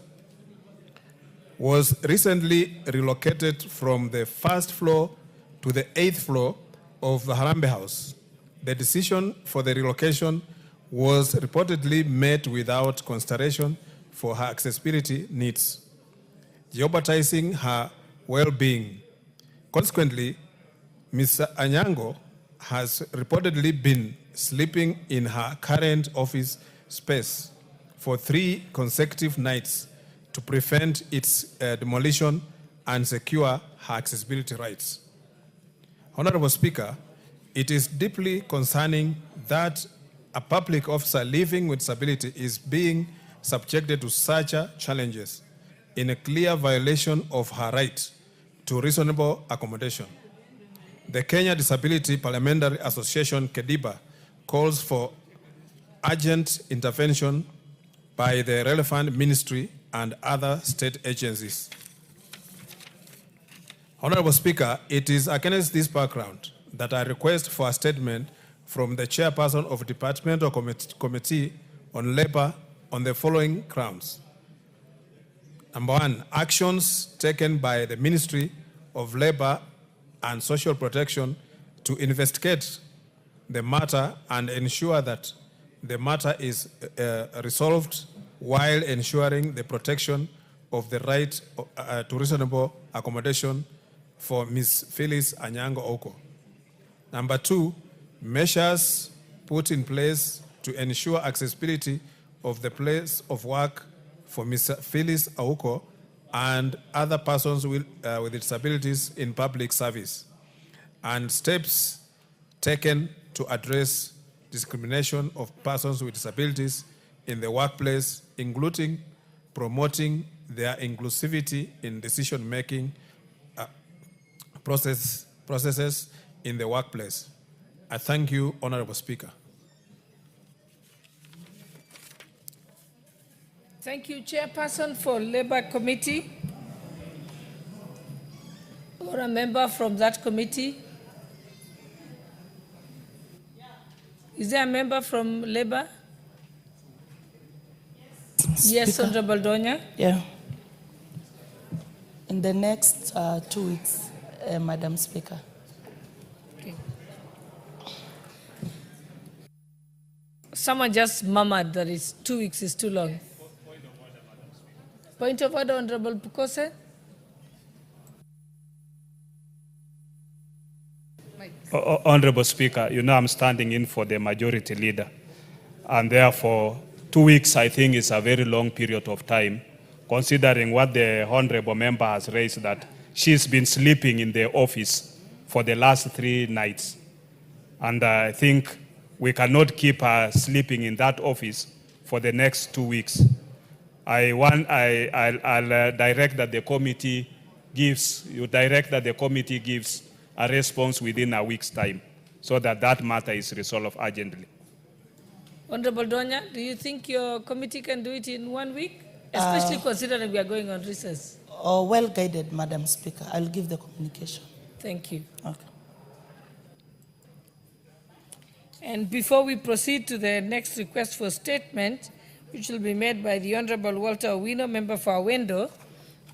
was recently relocated from the first floor to the 8th floor of the Harambee House. The decision for the relocation was reportedly made without consideration for her accessibility needs, jeopardizing her well-being. Consequently, Ms. Anyango has reportedly been sleeping in her current office space for 3 consecutive nights to prevent its demolition and secure her accessibility rights. Honorable Speaker, it is deeply concerning that a public officer living with disability is being subjected to such challenges in a clear violation of her right to reasonable accommodation. The Kenya Disability Parliamentary Association, KEDIPA, calls for urgent intervention by the relevant ministry and other state agencies. Honorable Speaker, it is against this background that I request for a statement from the chairperson of Departmental Committee on Labor on the following grounds. Number one, actions taken by the Ministry of Labor and Social Protection to investigate the matter and ensure that the matter is resolved while ensuring the protection of the right to reasonable accommodation for Ms. Phyllis Anyango Oko. Number two, measures put in place to ensure accessibility of the place of work for Ms. Phyllis Oko and other persons with disabilities in public service, and steps taken to address discrimination of persons with disabilities in the workplace, including promoting their inclusivity in decision-making processes in the workplace. I thank you, Honorable Speaker. Thank you, Chairperson for Labour Committee, or a member from that committee. Is there a member from Labour? Yes, Speaker. Honorable Donya. Yeah. In the next 2 weeks, Madam Speaker. Okay. Someone just murmured that 2 weeks is too long. Point of order, Honorable Pukose. Honorable Speaker, you know I'm standing in for the majority leader, and therefore 2 weeks I think is a very long period of time, considering what the honorable member has raised, that she's been sleeping in the office for the last 3 nights. And I think we cannot keep her sleeping in that office for the next 2 weeks. I'll direct that the committee gives a response within a week's time so that that matter is resolved urgently. Honorable Donya, do you think your committee can do it in 1 week? Especially considering we are going on recess. Oh, well guided, Madam Speaker. I'll give the communication. Thank you. Okay. And before we proceed to the next request for statement, which will be made by the Honorable Walter Owino, member for Awendo,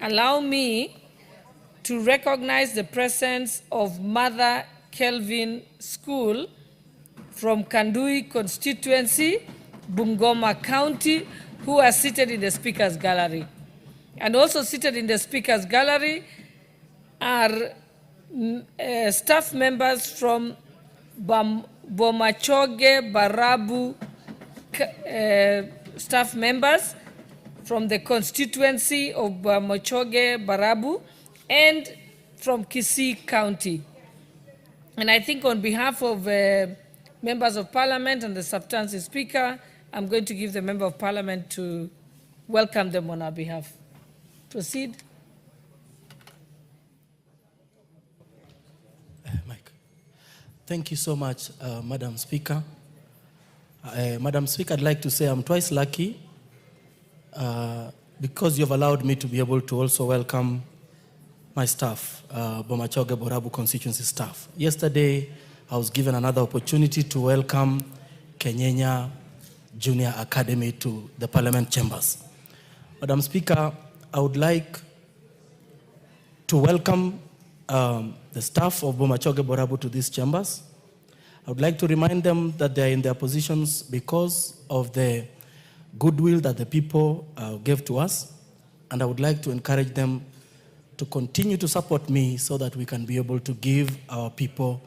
allow me to recognize the presence of Mother Kelvin School from Kandui Constituency, Bungoma County, who are seated in the Speaker's Gallery. And also seated in the Speaker's Gallery are staff members from Bomachoge Barabu, staff members from the constituency of Bomachoge Barabu, and from Kisii County. And I think on behalf of members of Parliament and the substantive Speaker, I'm going to give the Member of Parliament to welcome them on our behalf. Proceed. Mike. Thank you so much, Madam Speaker. Madam Speaker, I'd like to say I'm twice lucky because you've allowed me to be able to also welcome my staff, Bomachoge Borabu constituency staff. Yesterday, I was given another opportunity to welcome Kenyenya Junior Academy to the Parliament chambers. Madam Speaker, I would like to welcome the staff of Bomachoge Borabu to these chambers. I would like to remind them that they are in their positions because of the goodwill that the people gave to us, and I would like to encourage them to continue to support me so that we can be able to give our people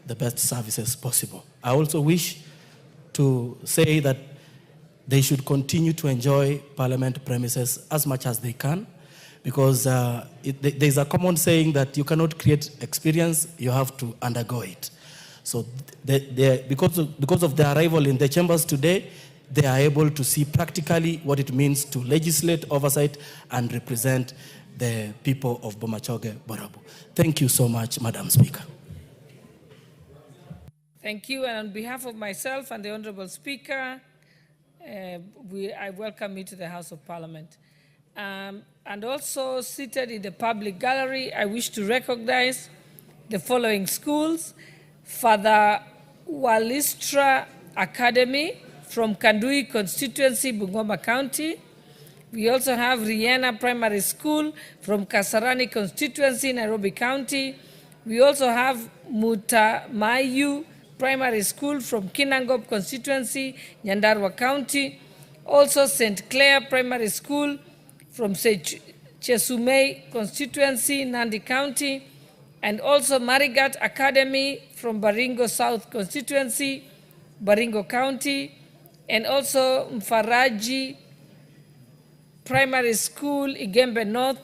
the best services possible. I also wish to say that they should continue to enjoy Parliament premises as much as they can, because there's a common saying that you cannot create experience, you have to undergo it. So because of their arrival in the chambers today, they are able to see practically what it means to legislate, oversight, and represent the people of Bomachoge, Borabu. Thank you so much, Madam Speaker. Thank you. And on behalf of myself and the Honorable Speaker, I welcome you to the House of Parliament. And also seated in the public gallery, I wish to recognize the following schools: Father Walistra Academy from Kandui Constituency, Bungoma County. We also have Rihanna Primary School from Kasarani Constituency, Nairobi County. We also have Mutamayu Primary School from Kinangop Constituency, Nyandarua County. Also St. Clair Primary School from Chesumei Constituency, Nandi County. And also Marigat Academy from Baringo South Constituency, Baringo County. And also Mfaraji Primary School, Igembe North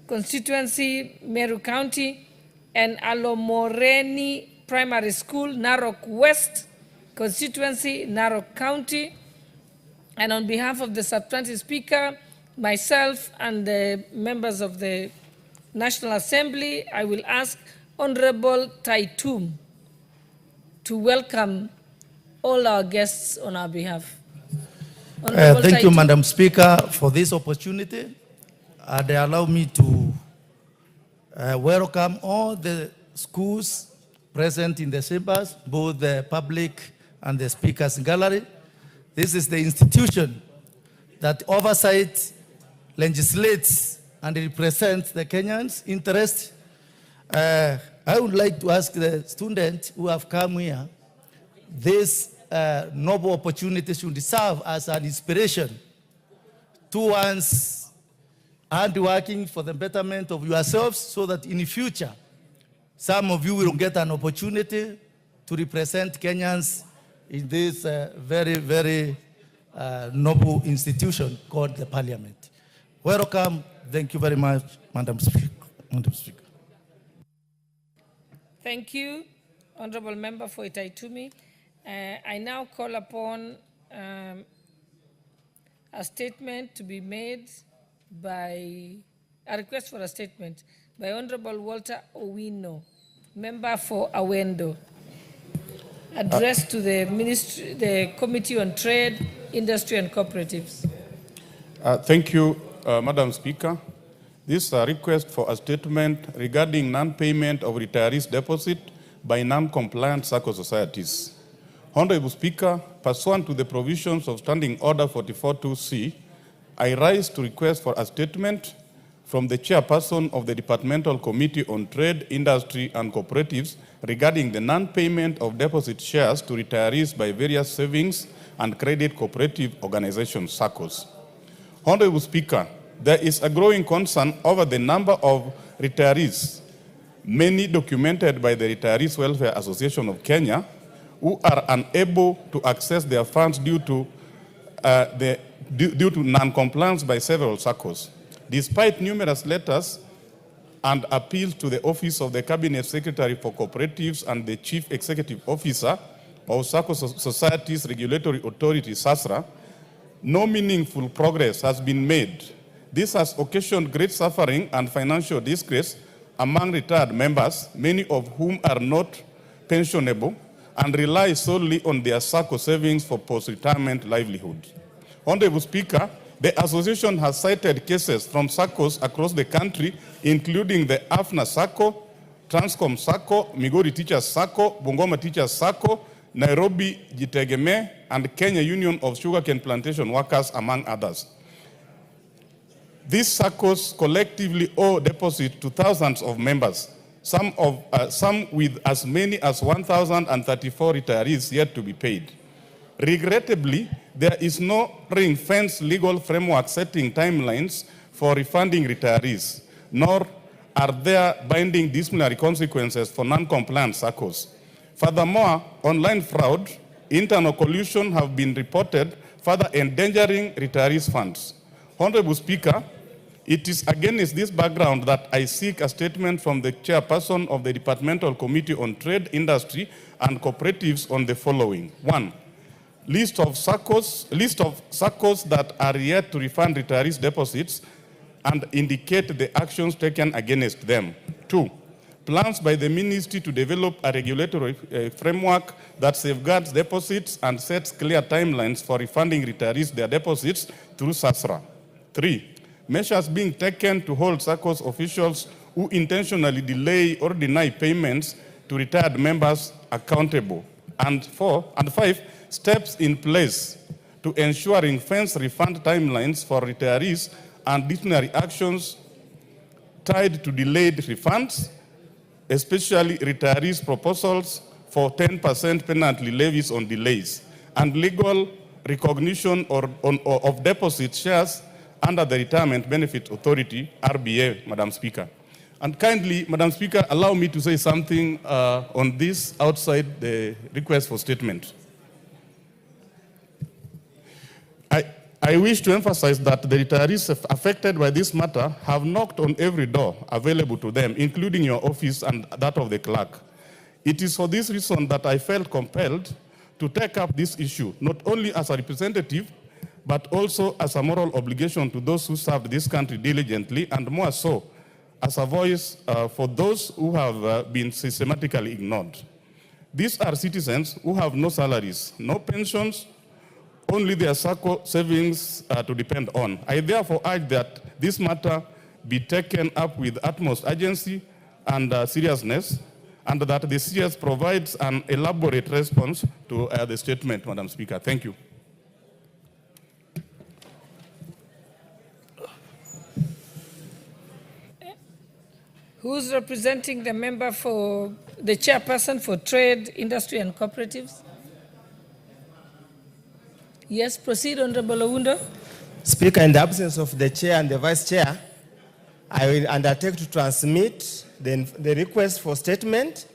Constituency, Meru County. And Alomoreni Primary School, Narok West Constituency, Narok County. And on behalf of the substantive Speaker, myself and the members of the National Assembly, I will ask Honorable Taitum to welcome all our guests on our behalf. Thank you, Madam Speaker, for this opportunity. They allow me to welcome all the schools present in the chambers, both the public and the Speaker's gallery. This is the institution that oversights, legislates, and represents the Kenyans' interest. I would like to ask the students who have come here, this noble opportunity should serve as an inspiration towards and working for the betterment of yourselves, so that in the future, some of you will get an opportunity to represent Kenyans in this very, very noble institution called the Parliament. Welcome. Thank you very much, Madam Speaker. Thank you, Honorable Member for Itaitumi. I now call upon a statement to be made by, a request for a statement by Honorable Walter Owino, Member for Awendo, addressed to the Ministry, the Committee on Trade, Industry and Cooperatives. Thank you, Madam Speaker. This is a request for a statement regarding non-payment of retirees' deposit by non-compliant SACCO societies. Honorable Speaker, pursuant to the provisions of Standing Order 44.2c, I rise to request for a statement from the chairperson of the Departmental Committee on Trade, Industry and Cooperatives regarding the non-payment of deposit shares to retirees by various savings and credit cooperative organizations, SACCOs. Honorable Speaker, there is a growing concern over the number of retirees, many documented by the Retirees Welfare Association of Kenya, who are unable to access their funds due to non-compliance by several SACCOs. Despite numerous letters and appeals to the Office of the Cabinet Secretary for Cooperatives and the Chief Executive Officer of SACCO Societies Regulatory Authority, SASRA, no meaningful progress has been made. This has occasioned great suffering and financial disgrace among retired members, many of whom are not pensionable and rely solely on their SACCO savings for post-retirement livelihood. Honorable Speaker, the association has cited cases from SACCOs across the country, including the AFNA SACCO, Transcom SACCO, Migori Teachers SACCO, Bungoma Teachers SACCO, Nairobi Jitegeme, and Kenya Union of Sugarcane Plantation Workers, among others. These SACCOs collectively owe deposit to thousands of members, some with as many as 1,034 retirees yet to be paid. Regrettably, there is no ring-fence legal framework setting timelines for refunding retirees, nor are there binding disciplinary consequences for non-compliant SACCOs. Furthermore, online fraud, internal collusion have been reported, further endangering retirees' funds. Honorable Speaker, It is against this background that I seek a statement from the chairperson of the Departmental Committee on Trade, Industry, and Cooperatives on the following. 1. List of SACCOs that are yet to refund retirees' deposits and indicate the actions taken against them. 2. Plans by the ministry to develop a regulatory framework that safeguards deposits and sets clear timelines for refunding retirees their deposits through SASRA. 3. Measures being taken to hold SACCOs officials who intentionally delay or deny payments to retired members accountable. And 5, steps in place to ensuring fence refund timelines for retirees and disciplinary actions tied to delayed refunds, especially retirees' proposals for 10% penalty levies on delays, and legal recognition of deposit shares under the Retirement Benefit Authority, RBA, Madam Speaker. And kindly, Madam Speaker, allow me to say something on this outside the request for statement. I wish to emphasize that the retirees affected by this matter have knocked on every door available to them, including your office and that of the clerk. It is for this reason that I felt compelled to take up this issue, not only as a representative, but also as a moral obligation to those who served this country diligently, and more so, as a voice for those who have been systematically ignored. These are citizens who have no salaries, no pensions, only their SACCO savings to depend on. I therefore urge that this matter be taken up with utmost urgency and seriousness, and that the CS provides an elaborate response to the statement, Madam Speaker. Thank you. Who's representing the member for the chairperson for Trade, Industry and Cooperatives? Yes, proceed, Honorable Owundo. Speaker, in the absence of the chair and the vice chair, I will undertake to transmit the request for statement,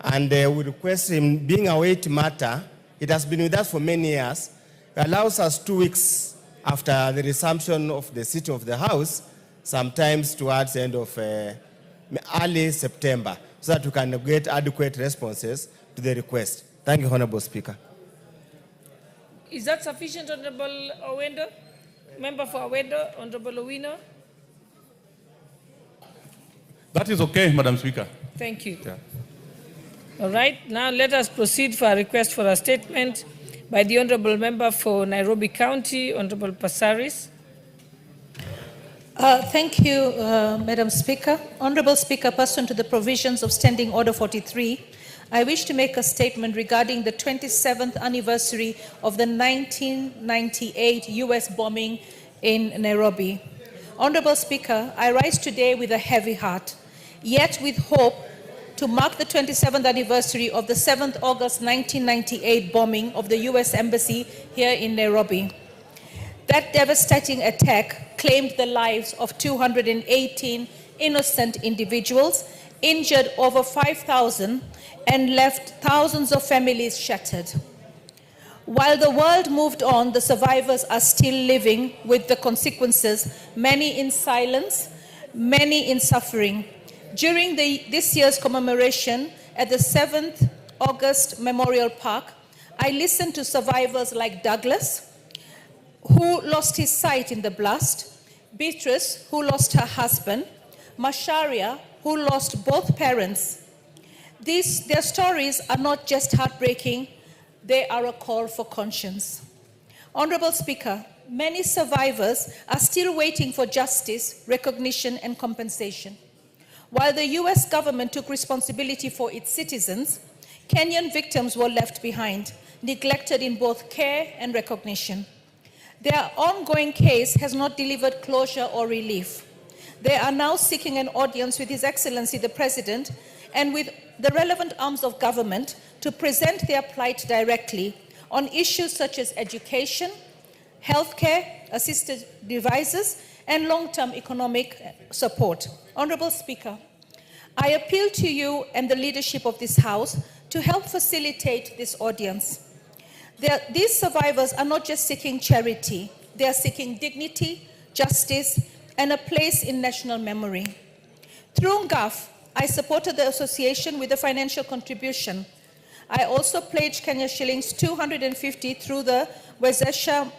and we request him, being a weight matter, it has been with us for many years, it allows us 2 weeks after the resumption of the sitting of the House, sometimes towards the end of early September, so that we can get adequate responses to the request. Thank you, Honorable Speaker. Is that sufficient, Honorable Owendo? Member for Owendo, Honorable Owino? That is okay, Madam Speaker. Thank you. Yeah. All right, now let us proceed for a request for a statement by the Honorable Member for Nairobi County, Honorable Passaris. Thank you, Madam Speaker. Honorable Speaker, pursuant to the provisions of Standing Order 43, I wish to make a statement regarding the 27th anniversary of the 1998 US bombing in Nairobi. Honorable Speaker, I rise today with a heavy heart, yet with hope to mark the 27th anniversary of the 7th August 1998 bombing of the US Embassy here in Nairobi. That devastating attack claimed the lives of 218 innocent individuals, injured over 5,000, and left thousands of families shattered. While the world moved on, the survivors are still living with the consequences, many in silence, many in suffering. During this year's commemoration at the 7th August Memorial Park, I listened to survivors like Douglas, who lost his sight in the blast, Beatrice, who lost her husband, Masharia, who lost both parents. Their stories are not just heartbreaking, they are a call for conscience. Honorable Speaker, many survivors are still waiting for justice, recognition, and compensation. While the US government took responsibility for its citizens, Kenyan victims were left behind, neglected in both care and recognition. Their ongoing case has not delivered closure or relief. They are now seeking an audience with His Excellency the President and with the relevant arms of government to present their plight directly on issues such as education, healthcare, assisted devices, and long-term economic support. Honorable Speaker, I appeal to you and the leadership of this House to help facilitate this audience. These survivors are not just seeking charity, they are seeking dignity, justice, and a place in national memory. Through GAF, I supported the association with a financial contribution. I also pledged Kenya shillings 250 through the Wezesha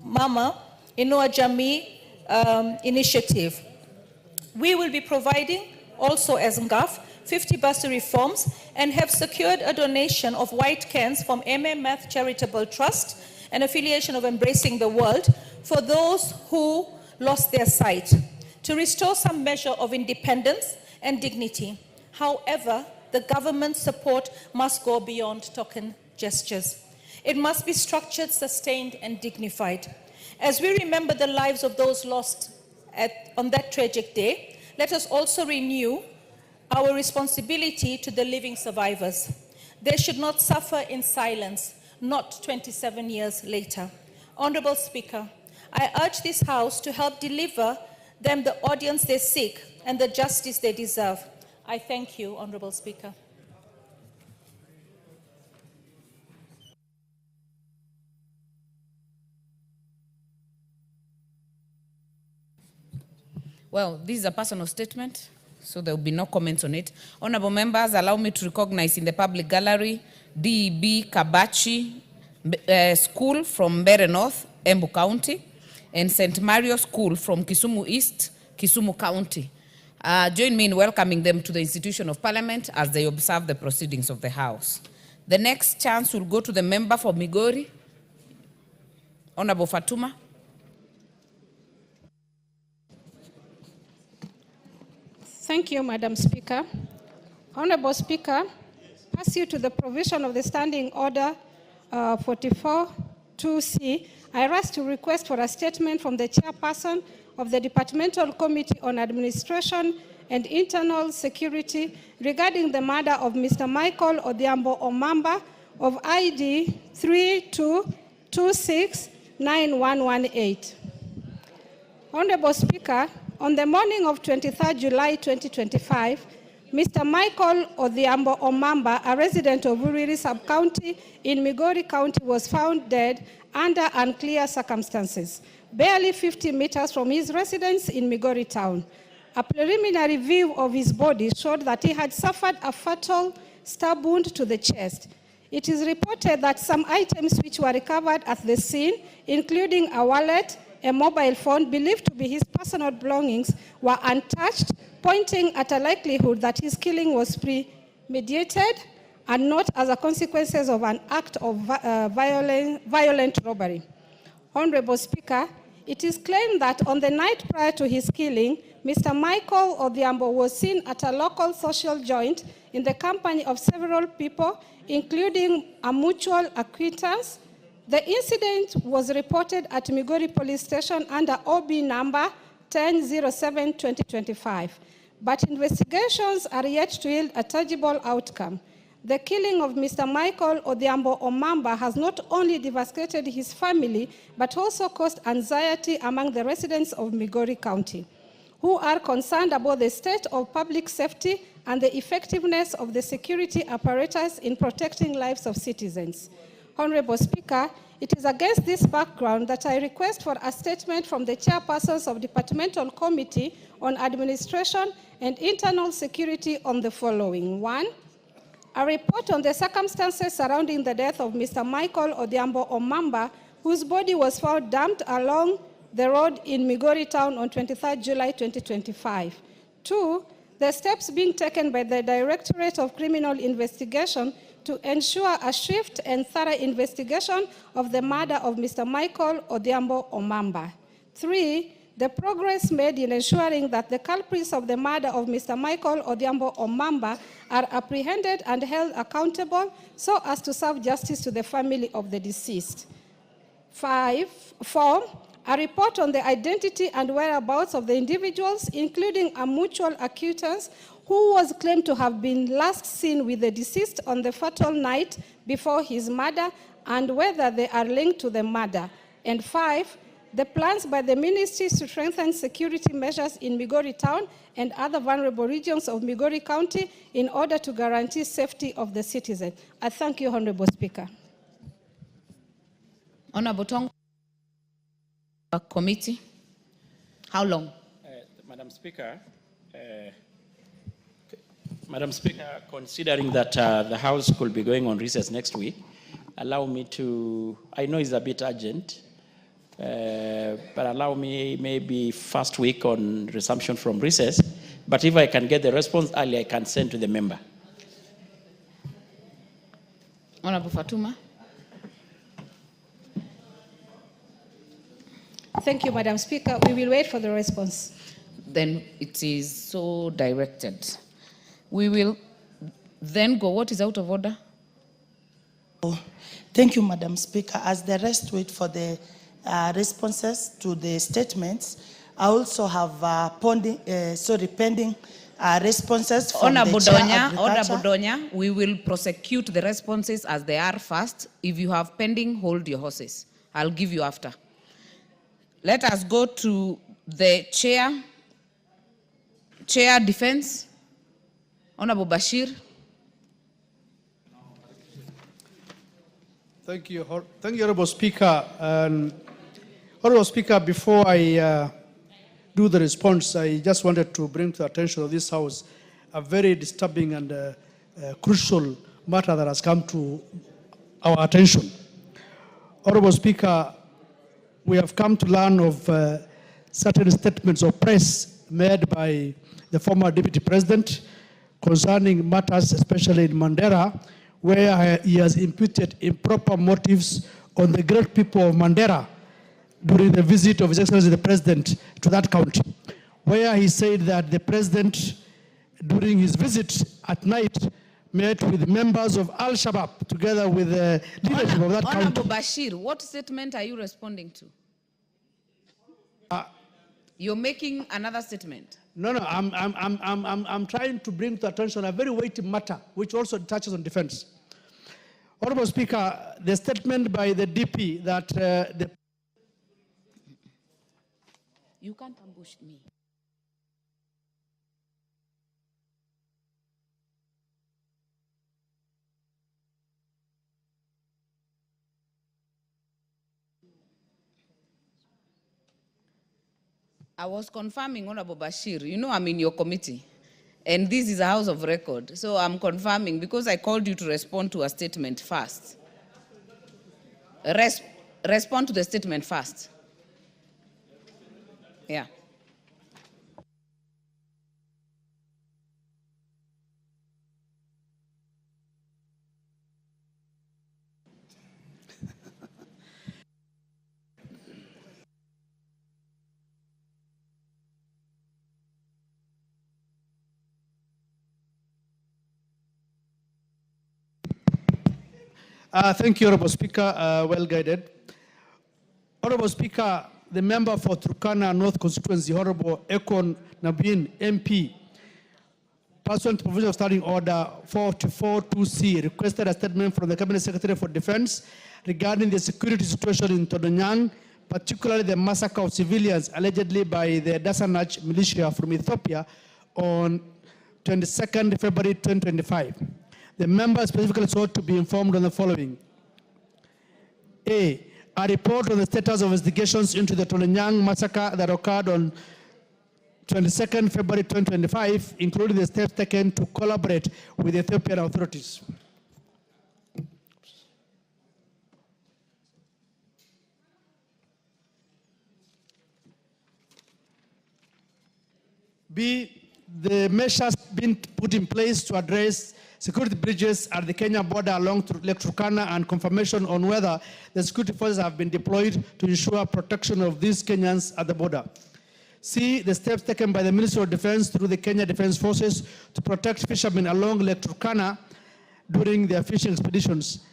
Mama Inua Jamii initiative. We will be providing also as GAF 50 bursary forms and have secured a donation of white cans from Math Charitable Trust, an affiliation of Embracing the World, for those who lost their sight, to restore some measure of independence and dignity. However, the government support must go beyond token gestures. It must be structured, sustained, and dignified. As we remember the lives of those lost on that tragic day, let us also renew our responsibility to the living survivors. They should not suffer in silence, not 27 years later. Honorable Speaker, I urge this House to help deliver them the audience they seek and the justice they deserve. I thank you, Honorable Speaker. Well, this is a personal statement, so there will be no comments on it. Honorable members, allow me to recognize in the public gallery DEB Kabachi School from Mbeere North, Embu County, and St. Mario School from Kisumu East, Kisumu County. Join me in welcoming them to the institution of Parliament as they observe the proceedings of the House. The next chance will go to the member for Migori, Honorable Fatuma. Thank you, Madam Speaker. Honorable Speaker, pursuant to the provision of the Standing Order 44-2C, I rise to request for a statement from the chairperson of the Departmental Committee on Administration and Internal Security regarding the murder of Mr. Michael Odhiambo Omamba of ID 32269118. Honorable Speaker, on the morning of 23rd July 2025, Mr. Michael Odhiambo Omamba, a resident of Uriri Sub-County in Migori County, was found dead under unclear circumstances, barely 50 meters from his residence in Migori Town. A preliminary view of his body showed that he had suffered a fatal stab wound to the chest. It is reported that some items which were recovered at the scene, including a wallet, a mobile phone believed to be his personal belongings, were untouched, pointing at a likelihood that his killing was premeditated and not as a consequence of an act of violent robbery. Honorable Speaker, it is claimed that on the night prior to his killing, Mr. Michael Odhiambo was seen at a local social joint in the company of several people, including a mutual acquaintance. The incident was reported at Migori Police Station under OB number 1007-2025, but investigations are yet to yield a tangible outcome. The killing of Mr. Michael Odhiambo Omamba has not only devastated his family, but also caused anxiety among the residents of Migori County, who are concerned about the state of public safety and the effectiveness of the security apparatus in protecting lives of citizens. Honorable Speaker, it is against this background that I request for a statement from the chairpersons of Departmental Committee on Administration and Internal Security on the following. 1, a report on the circumstances surrounding the death of Mr. Michael Odhiambo Omamba, whose body was found dumped along the road in Migori Town on 23rd July 2025. 2, the steps being taken by the Directorate of Criminal Investigation to ensure a swift and thorough investigation of the murder of Mr. Michael Odhiambo Omamba. 3, the progress made in ensuring that the culprits of the murder of Mr. Michael Odhiambo Omamba are apprehended and held accountable so as to serve justice to the family of the deceased. 4, a report on the identity and whereabouts of the individuals, including a mutual acquaintance who was claimed to have been last seen with the deceased on the fatal night before his murder, and whether they are linked to the murder. And 5, the plans by the ministry to strengthen security measures in Migori Town and other vulnerable regions of Migori County in order to guarantee safety of the citizen. I thank you, Honorable Speaker. Honorable Tong, Committee. How long? Madam Speaker, considering that the House could be going on recess next week, allow me to, I know it's a bit urgent, but allow me maybe first week on resumption from recess, but if I can get the response early, I can send to the member. Honorable Fatuma. Thank you, Madam Speaker. We will wait for the response. Then it is so directed. We will then go. What is out of order? Thank you, Madam Speaker. As the rest wait for the responses to the statements, I also have pending responses from Honorable the Chair Honorable Agriculture. Donya, we will prosecute the responses as they are first. If you have pending, hold your horses. I'll give you after. Let us go to the Chair Defense. Honorable Bashir. Thank you, Honorable Speaker. Honorable Speaker, before I do the response, I just wanted to bring to the attention of this House a very disturbing and crucial matter that has come to our attention. Honorable Speaker, we have come to learn of certain statements of press made by the former Deputy President concerning matters, especially in Mandera, where he has imputed improper motives on the great people of Mandera during the visit of His Excellency the President to that county, where he said that the President, during his visit at night, met with members of Al-Shabaab together with the leadership of that county. Honorable Bashir, what statement are you responding to? You're making another statement. No, I'm trying to bring to attention a very weighty matter, which also touches on defense. Honorable Speaker, the statement by the DP that You can't ambush me. I was confirming, Honorable Bashir, you know I'm in your committee, and this is a house of record, so I'm confirming because I called you to respond to a statement first. Respond to the statement first. Yeah. Thank you, Honorable Speaker. Well guided. Honorable Speaker, the member for Turkana North Constituency, Honorable Ekon Nabin, MP, pursuant to provision of Standing Order 442C, requested a statement from the Cabinet Secretary for Defense regarding the security situation in Todonyang, particularly the massacre of civilians allegedly by the Dasanach militia from Ethiopia on 22nd February 2025. The member specifically sought to be informed on the following. A report on the status of investigations into the Todonyang massacre that occurred on 22nd February 2025, including the steps taken to collaborate with the Ethiopian authorities. B, the measures being put in place to address security breaches at the Kenya border along Lake Turkana and confirmation on whether the security forces have been deployed to ensure protection of these Kenyans at the border. C, the steps taken by the Ministry of Defense through the Kenya Defense Forces to protect fishermen along Lake Turkana during their fishing expeditions.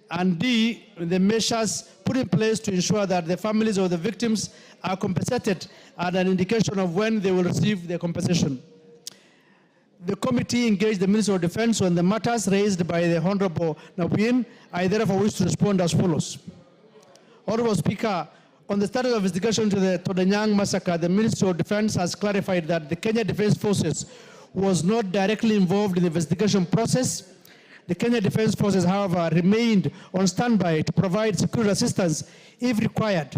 And D, the measures put in place to ensure that the families of the victims are compensated and an indication of when they will receive their compensation. The committee engaged the Minister of Defense on the matters raised by the Honorable Nawin. I therefore wish to respond as follows. Honorable Speaker, on the status of investigation to the Todonyang massacre, the Minister of Defense has clarified that the Kenya Defense Forces was not directly involved in the investigation process. The Kenya Defense Forces, however, remained on standby to provide security assistance if required.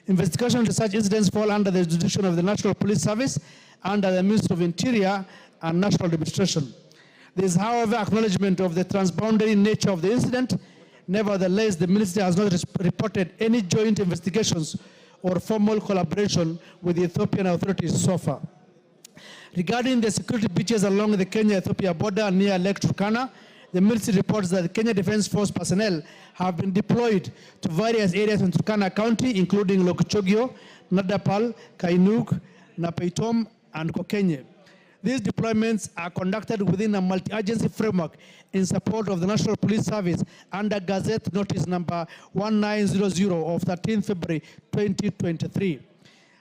Investigation into such incidents fall under the jurisdiction of the National Police Service, under the Ministry of Interior and National Administration. There is, however, acknowledgement of the transboundary nature of the incident. Nevertheless, the Ministry has not reported any joint investigations or formal collaboration with the Ethiopian authorities so far. Regarding the security breaches along the Kenya-Ethiopia border near Lake Turkana, the Ministry reports that the Kenya Defence Force personnel have been deployed to various areas in Turkana County, including Lokchogio, Nadapal, Kainuk, Napaitom, and Kokenye. These deployments are conducted within a multi-agency framework in support of the National Police Service under Gazette Notice number 1900 of 13 February 2023.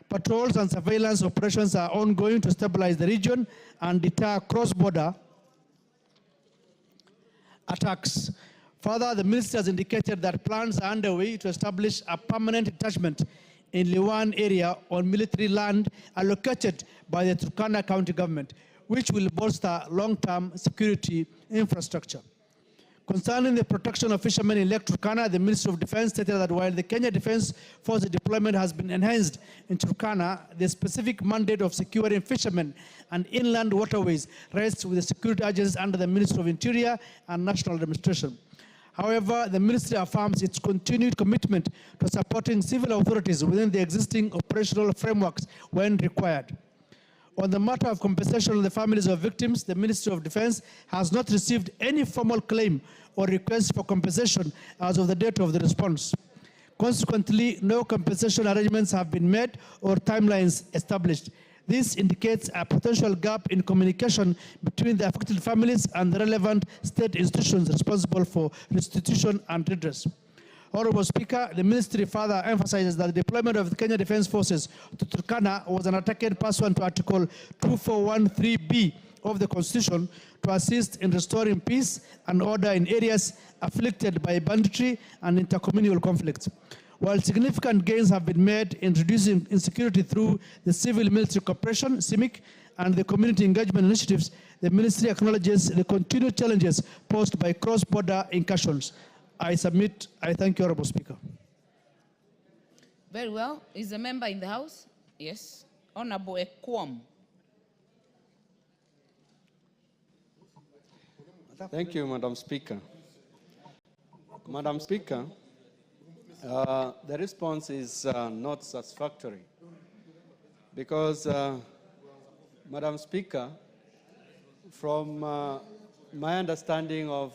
Patrols and surveillance operations are ongoing to stabilize the region and deter cross-border attacks. Further, the Ministry has indicated that plans are underway to establish a permanent detachment in Liwan area on military land allocated by the Turkana County government, which will bolster long-term security infrastructure. Concerning the protection of fishermen in Lake Turkana, the Ministry of Defense stated that while the Kenya Defense Force deployment has been enhanced in Turkana, the specific mandate of securing fishermen and inland waterways rests with the security agencies under the Ministry of Interior and National Administration. However, the Ministry affirms its continued commitment to supporting civil authorities within the existing operational frameworks when required. On the matter of compensation to the families of victims, the Ministry of Defense has not received any formal claim or request for compensation as of the date of the response. Consequently, no compensation arrangements have been made or timelines established. This indicates a potential gap in communication between the affected families and the relevant state institutions responsible for restitution and redress. Honorable Speaker, the Ministry further emphasizes that the deployment of the Kenya Defence Forces to Turkana was undertaken pursuant to Article 2413B of the Constitution to assist in restoring peace and order in areas afflicted by banditry and intercommunal conflicts. While significant gains have been made in reducing insecurity through the civil-military cooperation, CIMIC, and the community engagement initiatives, the Ministry acknowledges the continued challenges posed by cross-border incursions. I submit. I thank you, Honorable Speaker. Very well. Is a member in the House? Yes. Honorable Quorum. Thank you, Madam Speaker. Madam Speaker, the response is not satisfactory because, Madam Speaker, from my understanding of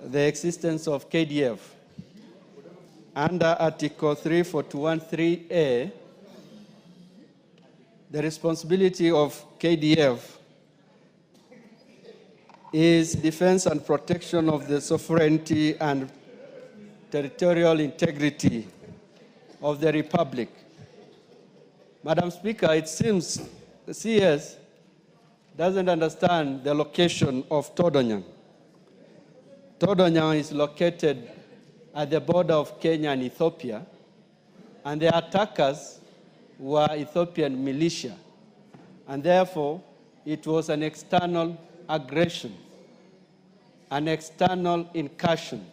the existence of KDF, under Article 3421(3)(a), the responsibility of KDF is defense and protection of the sovereignty and territorial integrity of the Republic. Madam Speaker, it seems the CS doesn't understand the location of Todonyang. Todonyang is located at the border of Kenya and Ethiopia, and the attackers were Ethiopian militia, and therefore it was an external aggression, an external incursion.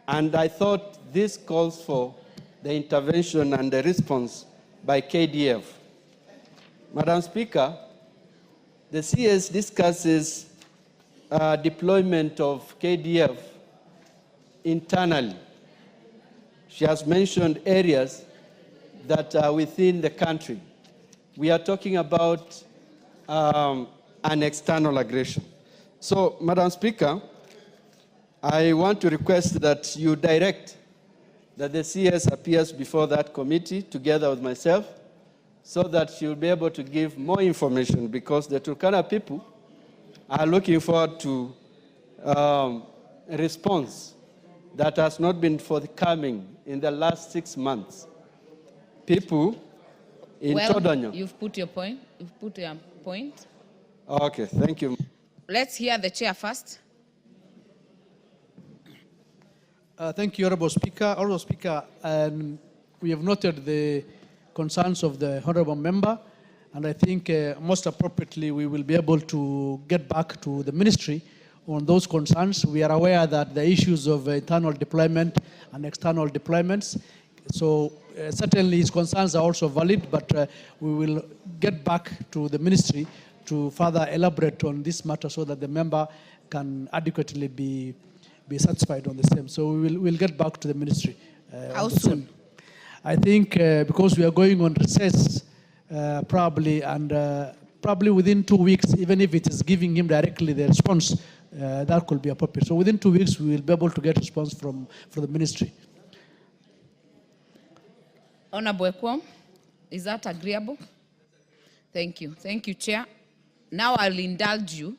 And I thought this calls for the intervention and the response by KDF. Madam Speaker, the CS discusses deployment of KDF internally. She has mentioned areas that are within the country. We are talking about an external aggression. So, Madam Speaker, I want to request that you direct that the CS appears before that committee together with myself so that she will be able to give more information, because the Turkana people are looking forward to a response that has not been forthcoming in the last 6 months. People in Todonyang. You've put your point. You've put your point. Okay, thank you. Let's hear the chair first. Thank you, Honorable Speaker. Honorable Speaker, we have noted the concerns of the Honorable Member, and I think most appropriately we will be able to get back to the Ministry on those concerns. We are aware that the issues of internal deployment and external deployments So certainly his concerns are also valid, but we will get back to the ministry to further elaborate on this matter so that the member can adequately be satisfied on the same. So we'll get back to the ministry. How soon? I think because we are going on recess probably, and probably within 2 weeks, even if it is giving him directly the response, that could be appropriate. So within 2 weeks, we will be able to get response from the ministry. Honorable Quorum, is that agreeable? Thank you. Thank you, Chair. Now I'll indulge you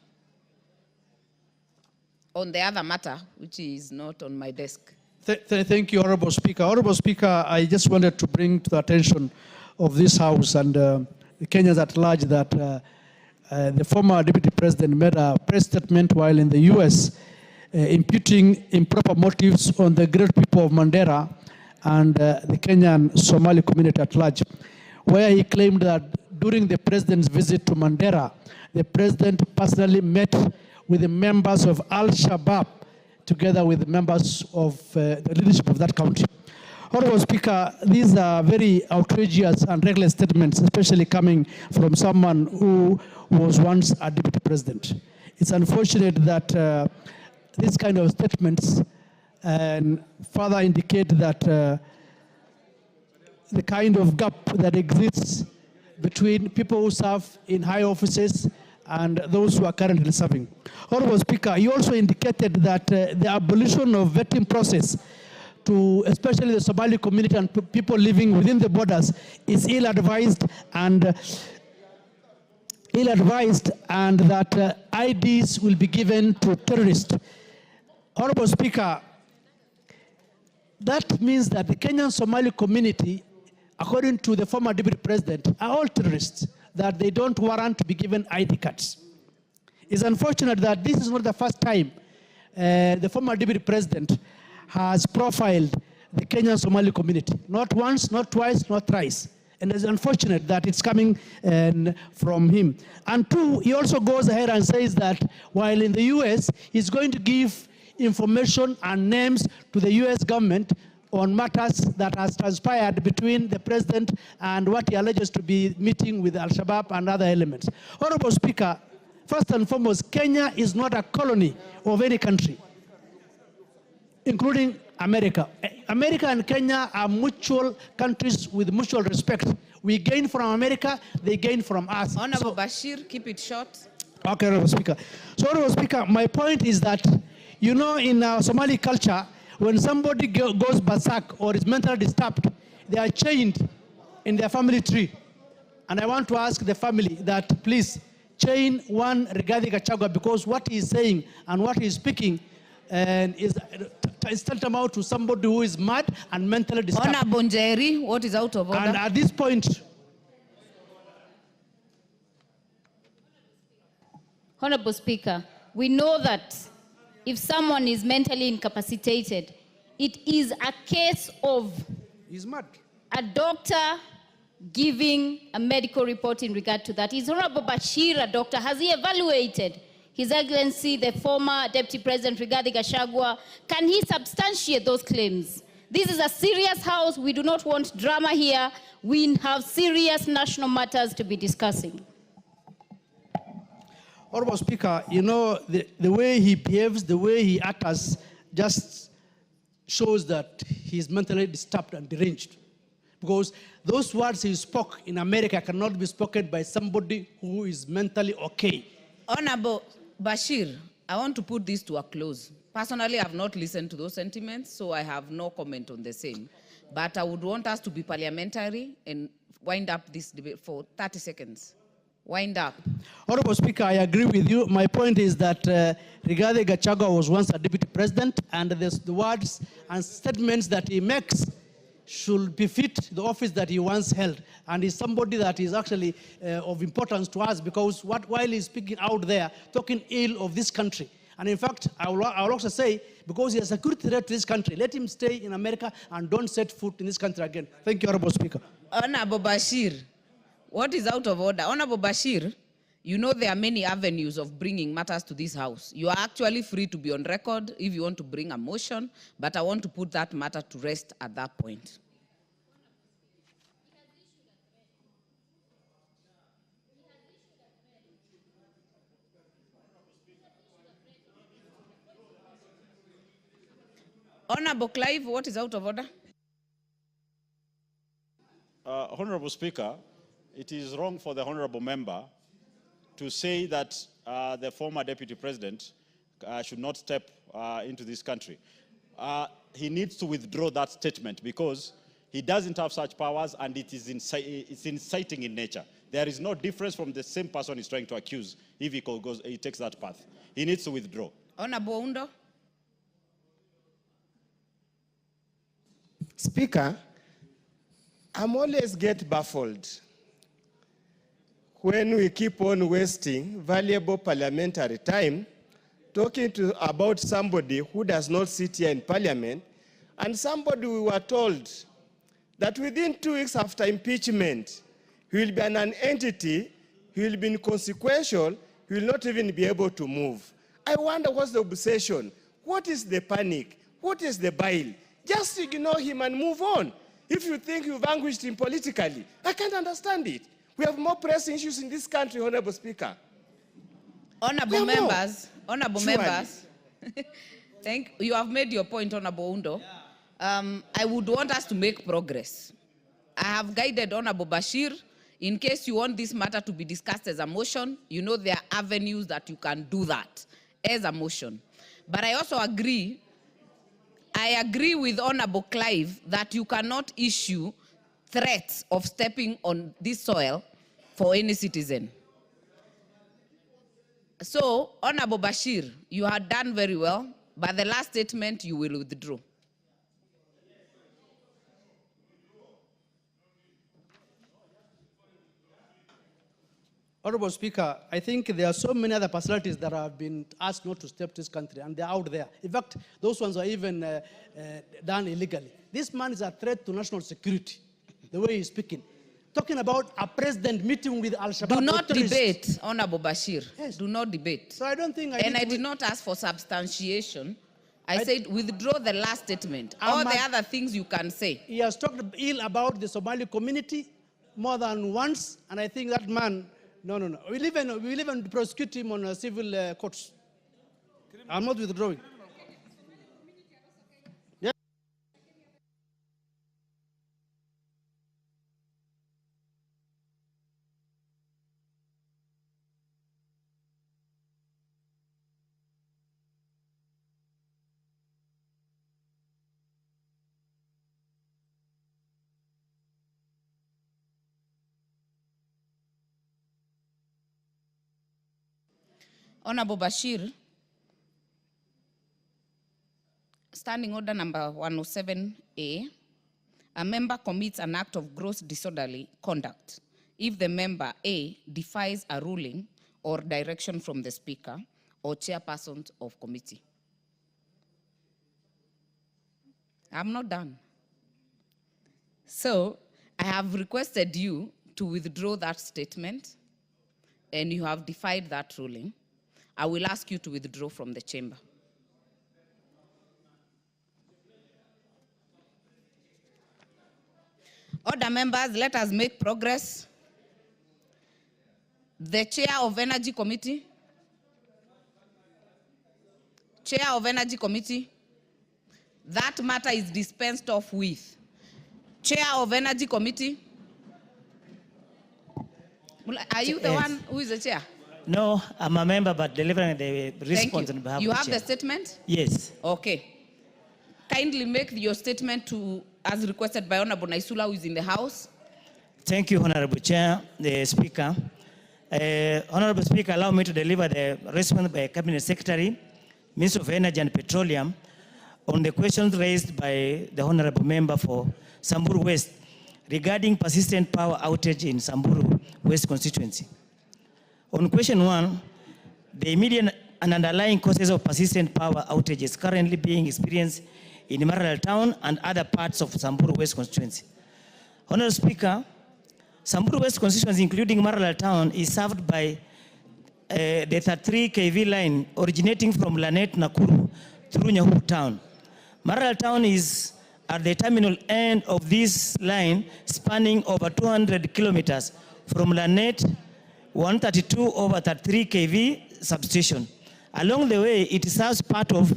on the other matter, which is not on my desk. Thank you, Honorable Speaker. Honorable Speaker, I just wanted to bring to the attention of this House and the Kenyans at large that the former Deputy President made a press statement while in the U.S. Imputing improper motives on the great people of Mandera and the Kenyan Somali community at large, where he claimed that during the President's visit to Mandera, the President personally met with the members of Al-Shabaab together with the members of the leadership of that country. Honorable Speaker, these are very outrageous and reckless statements, especially coming from someone who was once a Deputy President. It's unfortunate that these kind of statements further indicate that the kind of gap that exists between people who serve in high offices and those who are currently serving. Honorable Speaker, he also indicated that the abolition of vetting process to especially the Somali community and people living within the borders is ill-advised and that IDs will be given to terrorists. Honorable Speaker, that means that the Kenyan Somali community, according to the former Deputy President, are all terrorists, that they don't warrant to be given ID cards. It's unfortunate that this is not the first time the former Deputy President has profiled the Kenyan Somali community. Not once, not twice, not thrice. And it's unfortunate that it's coming from him. And two, he also goes ahead and says that while in the US, he's going to give information and names to the US government on matters that has transpired between the President and what he alleges to be meeting with Al-Shabaab and other elements. Honorable Speaker, first and foremost, Kenya is not a colony of any country, including America. America and Kenya are mutual countries with mutual respect. We gain from America, they gain from us. Honorable Bashir, keep it short. Okay, Honorable Speaker. So, Honorable Speaker, my point is that, you know, in our Somali culture, when somebody goes berserk or is mentally disturbed, they are chained in their family tree. And I want to ask the family that please chain one regarding Gachagua, because what he is saying and what he is speaking is tantamount to somebody who is mad and mentally disturbed. Honorable Njeri, what is out of order? And at this point, Honorable Speaker, we know that if someone is mentally incapacitated, it is a case of he's mad. A doctor giving a medical report in regard to that. Is Honorable Bashir a doctor? Has he evaluated His Excellency, the former Deputy President Rigathi Gachagua? Can he substantiate those claims? This is a serious house. We do not want drama here. We have serious national matters to be discussing. Honorable Speaker, you know, the way he behaves, the way he acts, just shows that he's mentally disturbed and deranged. Because those words he spoke in America cannot be spoken by somebody who is mentally okay. Honorable Bashir, I want to put this to a close. Personally, I have not listened to those sentiments, so I have no comment on the same. But I would want us to be parliamentary and wind up this debate for 30 seconds. Wind up. Honorable Speaker, I agree with you. My point is that Rigathi Gachagua was once a deputy president, and the words and statements that he makes should befit the office that he once held. And he's somebody that is actually of importance to us, because while he's speaking out there, talking ill of this country, and in fact, I will also say, because he is a security threat to this country, let him stay in America and don't set foot in this country again. Thank you, Honorable Speaker. Honorable Bashir, what is out of order? Honorable Bashir, you know there are many avenues of bringing matters to this house. You are actually free to be on record if you want to bring a motion, but I want to put that matter to rest at that point. Honorable Clive, what is out of order? Honorable Speaker, it is wrong for the honorable member to say that the former deputy president should not step into this country. He needs to withdraw that statement because he doesn't have such powers and it's inciting in nature. There is no difference from the same person he's trying to accuse if he takes that path. He needs to withdraw. Honorable Undo. Speaker, I'm always get baffled when we keep on wasting valuable parliamentary time talking about somebody who does not sit here in parliament, and somebody we were told that within 2 weeks after impeachment, he will be an entity, he will be inconsequential, he will not even be able to move. I wonder what's the obsession? What is the panic? What is the bile? Just ignore him and move on. If you think you've vanquished him politically, I can't understand it. We have more pressing issues in this country, Honorable Speaker. Honorable members, you have made your point, Honorable Undo. I would want us to make progress. I have guided Honorable Bashir. In case you want this matter to be discussed as a motion, you know there are avenues that you can do that as a motion. But I also agree with Honorable Clive that you cannot issue threats of stepping on this soil for any citizen. So, Honorable Bashir, you had done very well, but the last statement you will withdraw. Honorable Speaker, I think there are so many other personalities that have been asked not to step to this country, and they're out there. In fact, those ones are even done illegally. This man is a threat to national security, the way he's speaking. Talking about a president meeting with Al-Shabaab. Do not debate, Honorable Bashir. Yes. Do not debate. So I don't think I did not ask for substantiation. I said withdraw the last statement. All the other things you can say. He has talked ill about the Somali community more than once, and I think that man, no. We'll even prosecute him on civil courts. I'm not withdrawing. Yeah. Honorable Bashir, standing order number 107A, a member commits an act of gross disorderly conduct if the member A defies a ruling or direction from the speaker or chairperson of committee. I'm not done. So I have requested you to withdraw that statement, and you have defied that ruling. I will ask you to withdraw from the chamber. Order members, let us make progress. The chair of Energy Committee. Chair of Energy Committee. That matter is dispensed off with. Chair of Energy Committee. Are you the one who is the chair? No, I'm a member, but delivering the response on behalf of the chair. You have the statement? Yes. Okay. Kindly make your statement as requested by Honorable Naisula, who is in the House. Thank you, Honorable Chair, the Speaker. Honorable Speaker, allow me to deliver the response by Cabinet Secretary, Minister of Energy and Petroleum, on the questions raised by the Honorable Member for Samburu West regarding persistent power outage in Samburu West constituency. On question 1, the immediate and underlying causes of persistent power outages currently being experienced in Maralal Town and other parts of Samburu West constituency. Honorable Speaker, Samburu West constituency, including Maralal Town, is served by the 33 kV line originating from Lanet Nakuru through Nyahu Town. Maralal Town is at the terminal end of this line, spanning over 200 kilometers from Lanet 132 over 33 kV substation. Along the way, it serves part of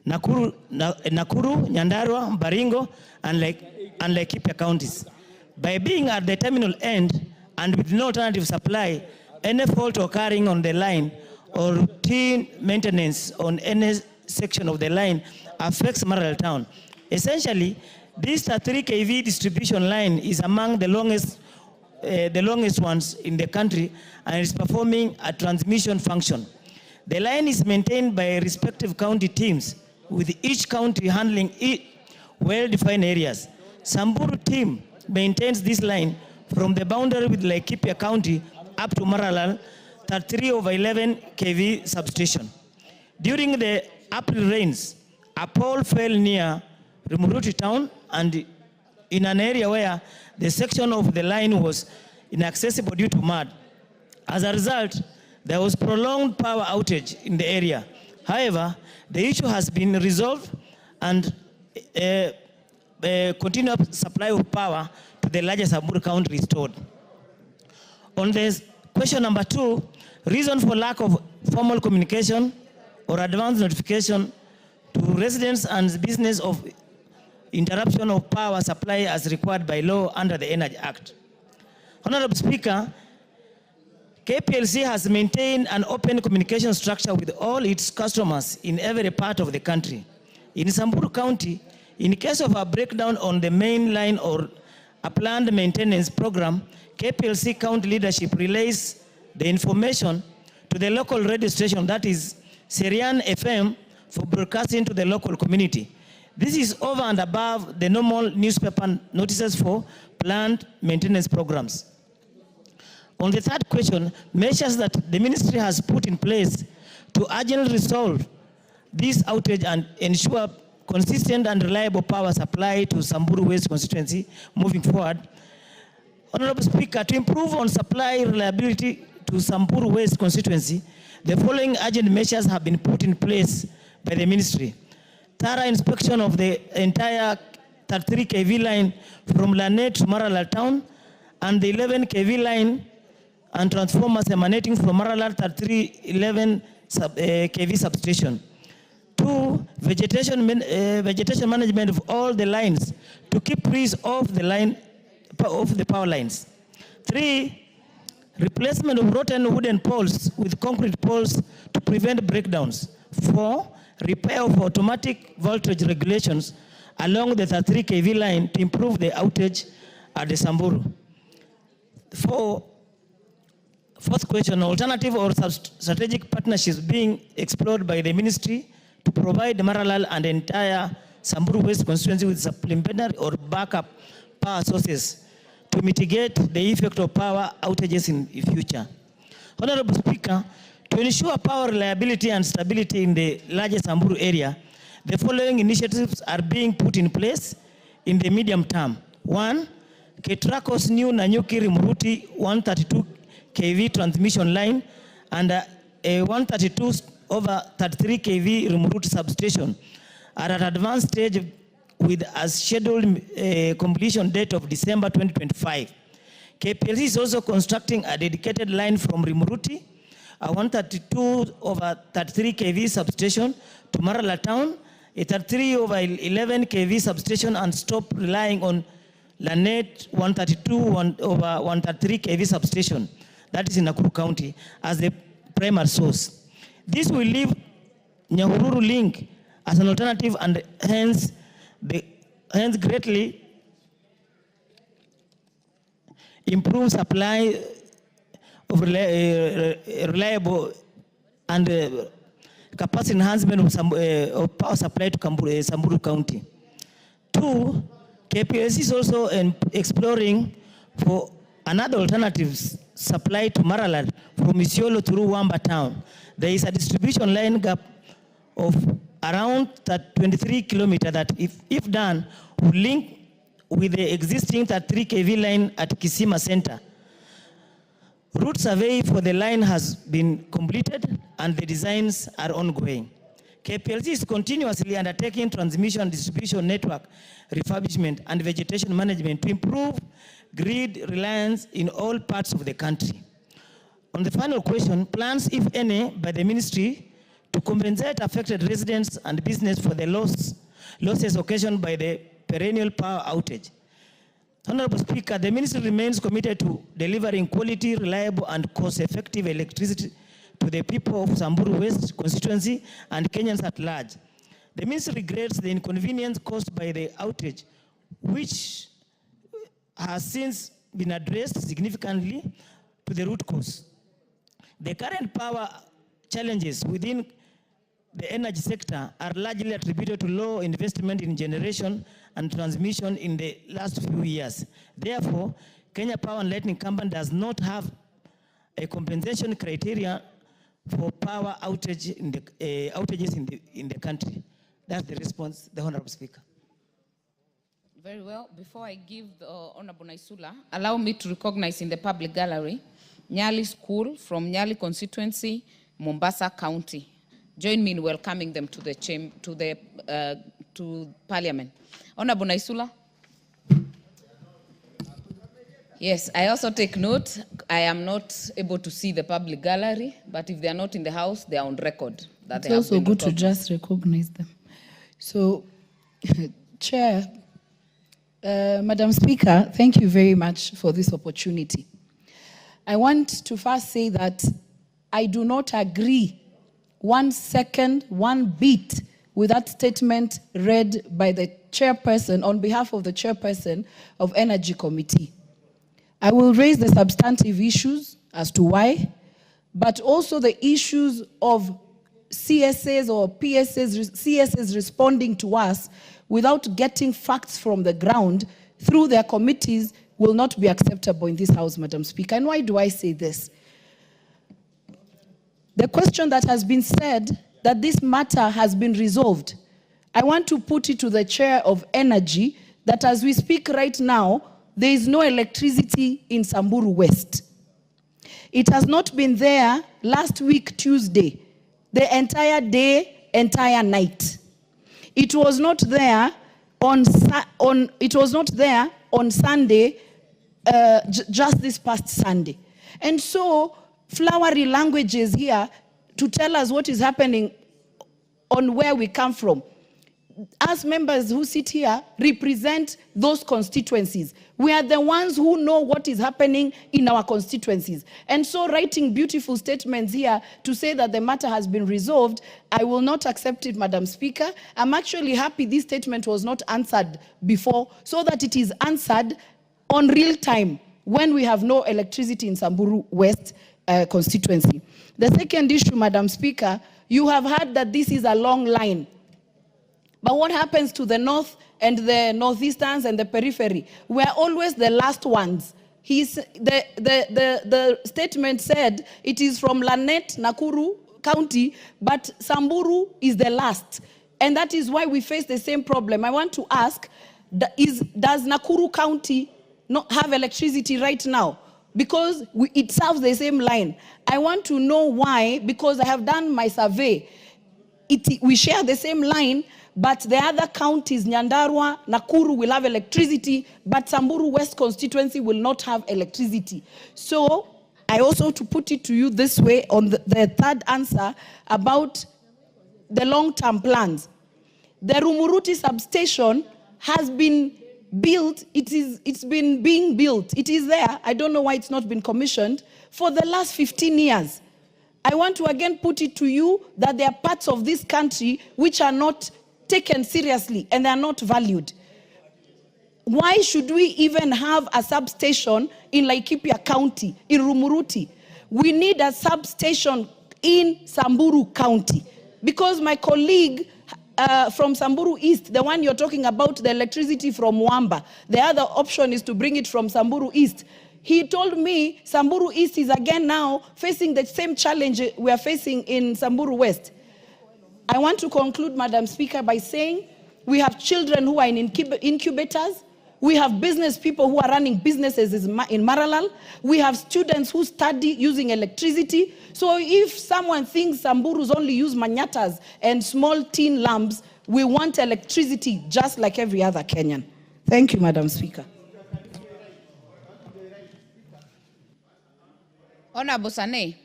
Nakuru, Nyandarua, Baringo, and Laikipia counties. By being at the terminal end and with no alternative supply, any fault occurring on the line or routine maintenance on any section of the line affects Maralal town. Essentially, this 33 kV distribution line is among the longest ones in the country and is performing a transmission function. The line is maintained by respective county teams, with each county handling well-defined areas. Samburu team maintains this line from the boundary with Laikipia County up to Maralal 33/11 kV substation. During the April rains, a pole fell near Rumuruti town and in an area where the section of the line was inaccessible due to mud. As a result, there was prolonged power outage in the area. However, the issue has been resolved and continuous supply of power to the larger Samburu county restored. On this question number 2, reason for lack of formal communication or advance notification to residents and business of interruption of power supply as required by law under the Energy Act. Honorable Speaker, KPLC has maintained an open communication structure with all its customers in every part of the country. In Samburu County, in case of a breakdown on the main line or a planned maintenance program, KPLC county leadership relays the information to the local radio station, that is Serian FM, for broadcasting to the local community. This is over and above the normal newspaper notices for planned maintenance programs. On the third question, measures that the ministry has put in place to urgently resolve this outage and ensure consistent and reliable power supply to Samburu West constituency moving forward. Honorable Speaker, to improve on supply reliability to Samburu West constituency, the following urgent measures have been put in place by the ministry. Thorough inspection of the entire 33 kV line from Lanet to Maralal town and the 11 kV line and transformers emanating from Maralal 3311 kV substation. 2, vegetation management of all the lines to keep trees off the power lines. 3, replacement of rotten wooden poles with concrete poles to prevent breakdowns. 4, repair of automatic voltage regulations along the 33 kV line to improve the outage at the Samburu. 4th question, alternative or strategic partnerships being explored by the ministry to provide Maralal and the entire Samburu West constituency with supplementary or backup power sources to mitigate the effect of power outages in the future. Honorable Speaker, to ensure power reliability and stability in the larger Samburu area, the following initiatives are being put in place in the medium term. 1, Ketraco's new Nanyuki Rimuruti 132 kV transmission line and a 132/33 kV Rimuruti substation are at advanced stage with a scheduled completion date of December 2025. KPLC is also constructing a dedicated line from Rimuruti, a 132/33 kV substation to Maralal town, a 33/11 kV substation, and stop relying on Lanet 132/133 kV substation, that is in Nakuru County, as the primary source. This will leave Nyahururu link as an alternative and hence greatly improve supply of reliable and capacity enhancement of power supply to Samburu County. 2, KPLC is also exploring for another alternative supply to Maralal from Isiolo through Wamba town. There is a distribution line gap of around 23 kilometers that, if done, will link with the existing 33 kV line at Kisima Center. Route survey for the line has been completed and the designs are ongoing. KPLC is continuously undertaking transmission and distribution network refurbishment and vegetation management to improve grid reliance in all parts of the country. On the final question, plans, if any, by the ministry to compensate affected residents and business for the losses occasioned by the perennial power outage. Honorable Speaker, the Ministry remains committed to delivering quality, reliable, and cost-effective electricity to the people of Samburu West constituency and Kenyans at large. The Ministry regrets the inconvenience caused by the outage, which has since been addressed significantly to the root cause. The current power challenges within the energy sector are largely attributed to low investment in generation and transmission in the last few years. Therefore, Kenya Power and Lighting Company does not have a compensation criteria for power outage in the, outages in the country. That's the response, the Honorable Speaker. Very well. Before I give the Honorable Naisula, allow me to recognize in the public gallery Nyali School from Nyali Constituency, Mombasa County. Join me in welcoming them to the to Parliament. Honorable Naisula. Yes, I also take note. I am not able to see the public gallery, but if they are not in the house, they are on record. It's also good to just recognize them. So, Chair, Madam Speaker, thank you very much for this opportunity. I want to first say that I do not agree 1 second, 1 bit with that statement read by the chairperson on behalf of the chairperson of Energy Committee. I will raise the substantive issues as to why, but also the issues of CSAs or PSAs, CSAs responding to us without getting facts from the ground through their committees will not be acceptable in this House, Madam Speaker. And why do I say this? The question that has been said that this matter has been resolved, I want to put it to the Chair of Energy that as we speak right now, there is no electricity in Samburu West. It has not been there last week, Tuesday, the entire day, entire night. It was not there on Sunday, just this past Sunday. And so, flowery languages here to tell us what is happening on where we come from. Us members who sit here represent those constituencies. We are the ones who know what is happening in our constituencies. And so writing beautiful statements here to say that the matter has been resolved, I will not accept it, Madam Speaker. I'm actually happy this statement was not answered before, so that it is answered on real time when we have no electricity in Samburu West constituency. The second issue, Madam Speaker, you have heard that this is a long line. But what happens to the north and the northeasterns and the periphery? We are always the last ones. The statement said it is from Lanet, Nakuru County, but Samburu is the last. And that is why we face the same problem. I want to ask, does Nakuru County not have electricity right now? Because it serves the same line. I want to know why, because I have done my survey. We share the same line, but the other counties, Nyandarua, Nakuru, will have electricity, but Samburu West constituency will not have electricity. So I also to put it to you this way on the third answer about the long-term plans. The Rumuruti substation has been built, it's been being built. It is there. I don't know why it's not been commissioned for the last 15 years. I want to again put it to you that there are parts of this country which are not taken seriously and they are not valued. Why should we even have a substation in Laikipia County, in Rumuruti? We need a substation in Samburu County, because my colleague from Samburu East, the one you're talking about, the electricity from Wamba, the other option is to bring it from Samburu East. He told me Samburu East is again now facing the same challenge we are facing in Samburu West. I want to conclude, Madam Speaker, by saying we have children who are in incubators. We have business people who are running businesses in Maralal. We have students who study using electricity. So if someone thinks Samburus only use manyatas and small tin lamps, we want electricity just like every other Kenyan. Thank you, Madam Speaker. Honorable Sane.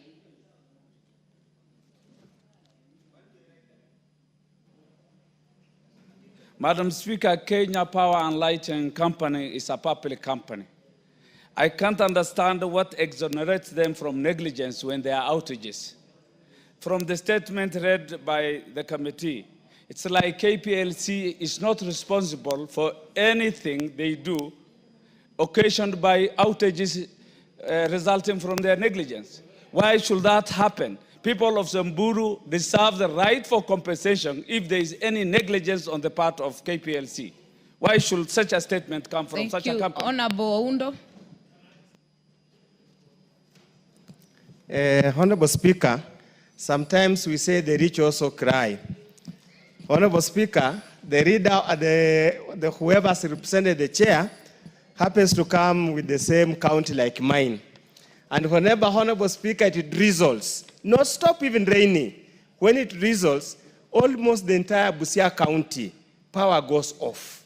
Madam Speaker, Kenya Power and Lighting Company is a public company. I can't understand what exonerates them from negligence when there are outages. From the statement read by the committee, it's like KPLC is not responsible for anything they do occasioned by outages resulting from their negligence. Why should that happen? People of Samburu deserve the right for compensation if there is any negligence on the part of KPLC. Why should such a statement come from such a company? Honorable Oundo. Honorable Speaker, sometimes we say the rich also cry. Honorable Speaker, the reader, whoever has represented the chair happens to come with the same county like mine. And whenever, Honorable Speaker, it drizzles, not stop even raining, when it drizzles, almost the entire Busia County, power goes off.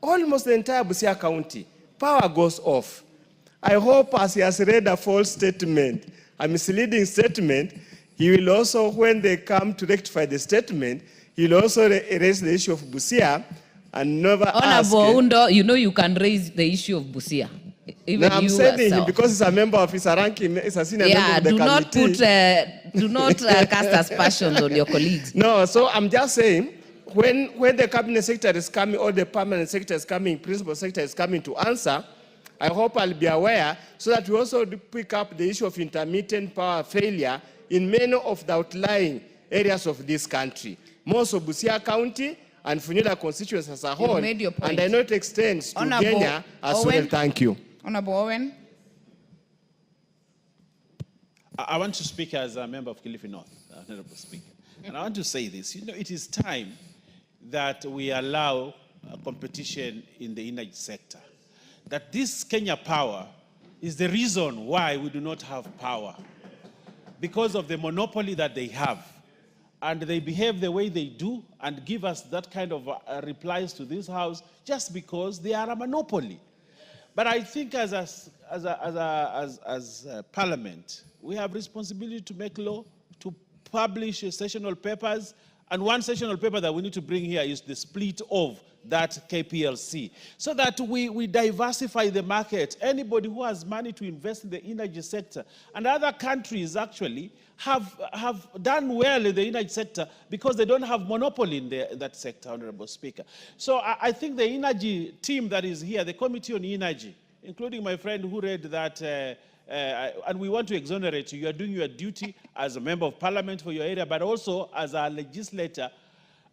Almost the entire Busia County, power goes off. I hope as he has read a false statement, a misleading statement, he will also, when they come to rectify the statement, he will also raise the issue of Busia and never ask. Honorable Oundo, you know you can raise the issue of Busia. Even no, I'm sending him because he's a member of his ranking, he's a senior member of the committee. Do not cast aspersions on your colleagues. No, so I'm just saying, when the cabinet secretary is coming or the permanent secretary is coming, principal secretary is coming to answer, I hope I'll be aware so that we also pick up the issue of intermittent power failure in many of the outlying areas of this country. Most of Busia County and Funyula constituency as a whole, and I know it extends to Kenya as well. Thank you. Honorable Owen. I want to speak as a member of Kilifi North, Honorable Speaker. And I want to say this, you know, it is time that we allow competition in the energy sector. That this Kenya Power is the reason why we do not have power. Because of the monopoly that they have. And they behave the way they do and give us that kind of replies to this House just because they are a monopoly. But I think as Parliament, we have responsibility to make law, to publish sessional papers, and one sessional paper that we need to bring here is the split of that KPLC, so that we diversify the market. Anybody who has money to invest in the energy sector, and other countries actually have done well in the energy sector because they don't have monopoly in that sector, Honorable Speaker. So I think the energy team that is here, the Committee on Energy, including my friend who read that, and we want to exonerate you. You are doing your duty as a member of Parliament for your area, but also as a legislator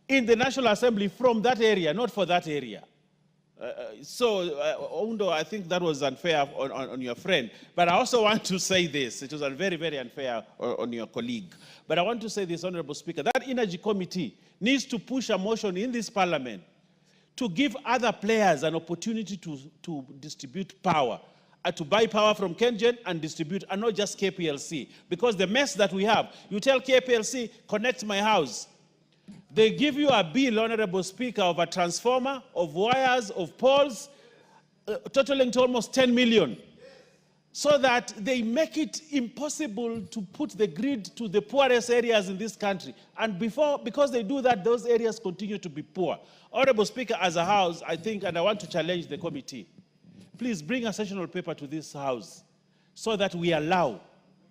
in the National Assembly from that area, not for that area. Oundo, I think that was unfair on your friend. But I also want to say this. It was very, very unfair on your colleague. But I want to say this, Honorable Speaker. That Energy Committee needs to push a motion in this Parliament to give other players an opportunity to distribute power, to buy power from KenGen and distribute, and not just KPLC. Because the mess that we have, you tell KPLC, connect my house. They give you a bill, Honorable Speaker, of a transformer, of wires, of poles, totaling to almost 10 million. So that they make it impossible to put the grid to the poorest areas in this country. And because they do that, those areas continue to be poor. Honorable Speaker, as a House, I think, and I want to challenge the committee, please bring a sessional paper to this House so that we allow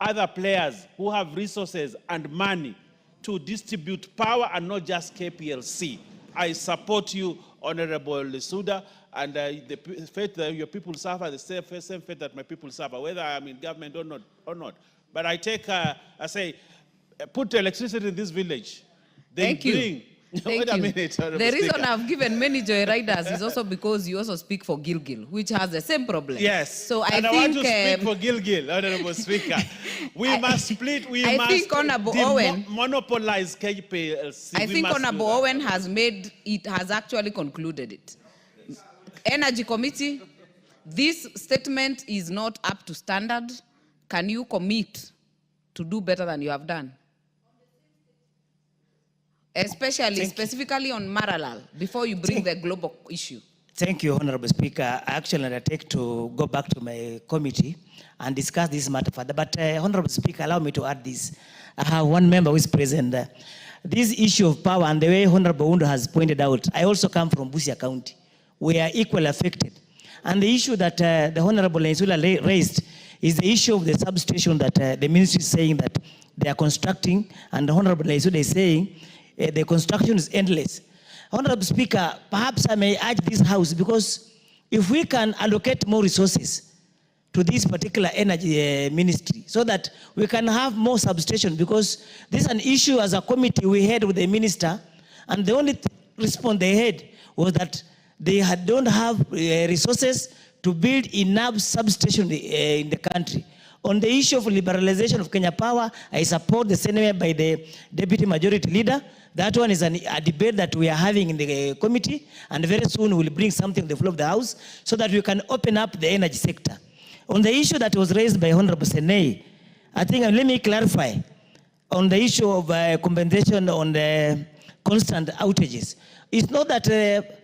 other players who have resources and money to distribute power and not just KPLC. I support you, Honorable Suda, and the faith that your people suffer, the same faith that my people suffer, whether I'm in government or not. But I say, put electricity in this village. Thank you. Wait a minute, the reason I've given many joyriders is also because you also speak for Gilgil, which has the same problem. Yes. So I want to speak for Gilgil, Honorable Speaker. We must split. We must monopolize KPLC. I think Honorable Owen has actually concluded it. Energy Committee, this statement is not up to standard. Can you commit to do better than you have done? Specifically on Maralal, before you bring the global issue. Thank you, Honorable Speaker. I actually undertake to go back to my committee and discuss this matter further. But Honorable Speaker, allow me to add this. I have one member who is present. this issue of power and the way Honorable Undo has pointed out, I also come from Busia County. We are equally affected. And the issue that the Honorable Insula raised is the issue of the substation that the ministry is saying that they are constructing, and the Honorable Insula is saying the construction is endless. Honorable Speaker, perhaps I may urge this House, because if we can allocate more resources to this particular energy ministry so that we can have more substation, because this is an issue as a committee we had with the minister, and the only response they had was that they don't have resources to build enough substation in the country. On the issue of liberalization of Kenya Power, I support the sentiment by the Deputy Majority Leader. That one is a debate that we are having in the committee, and very soon we'll bring something to the floor of the House so that we can open up the energy sector. On the issue that was raised by Honorable Senei, I think, let me clarify, on the issue of compensation on the constant outages. It's not that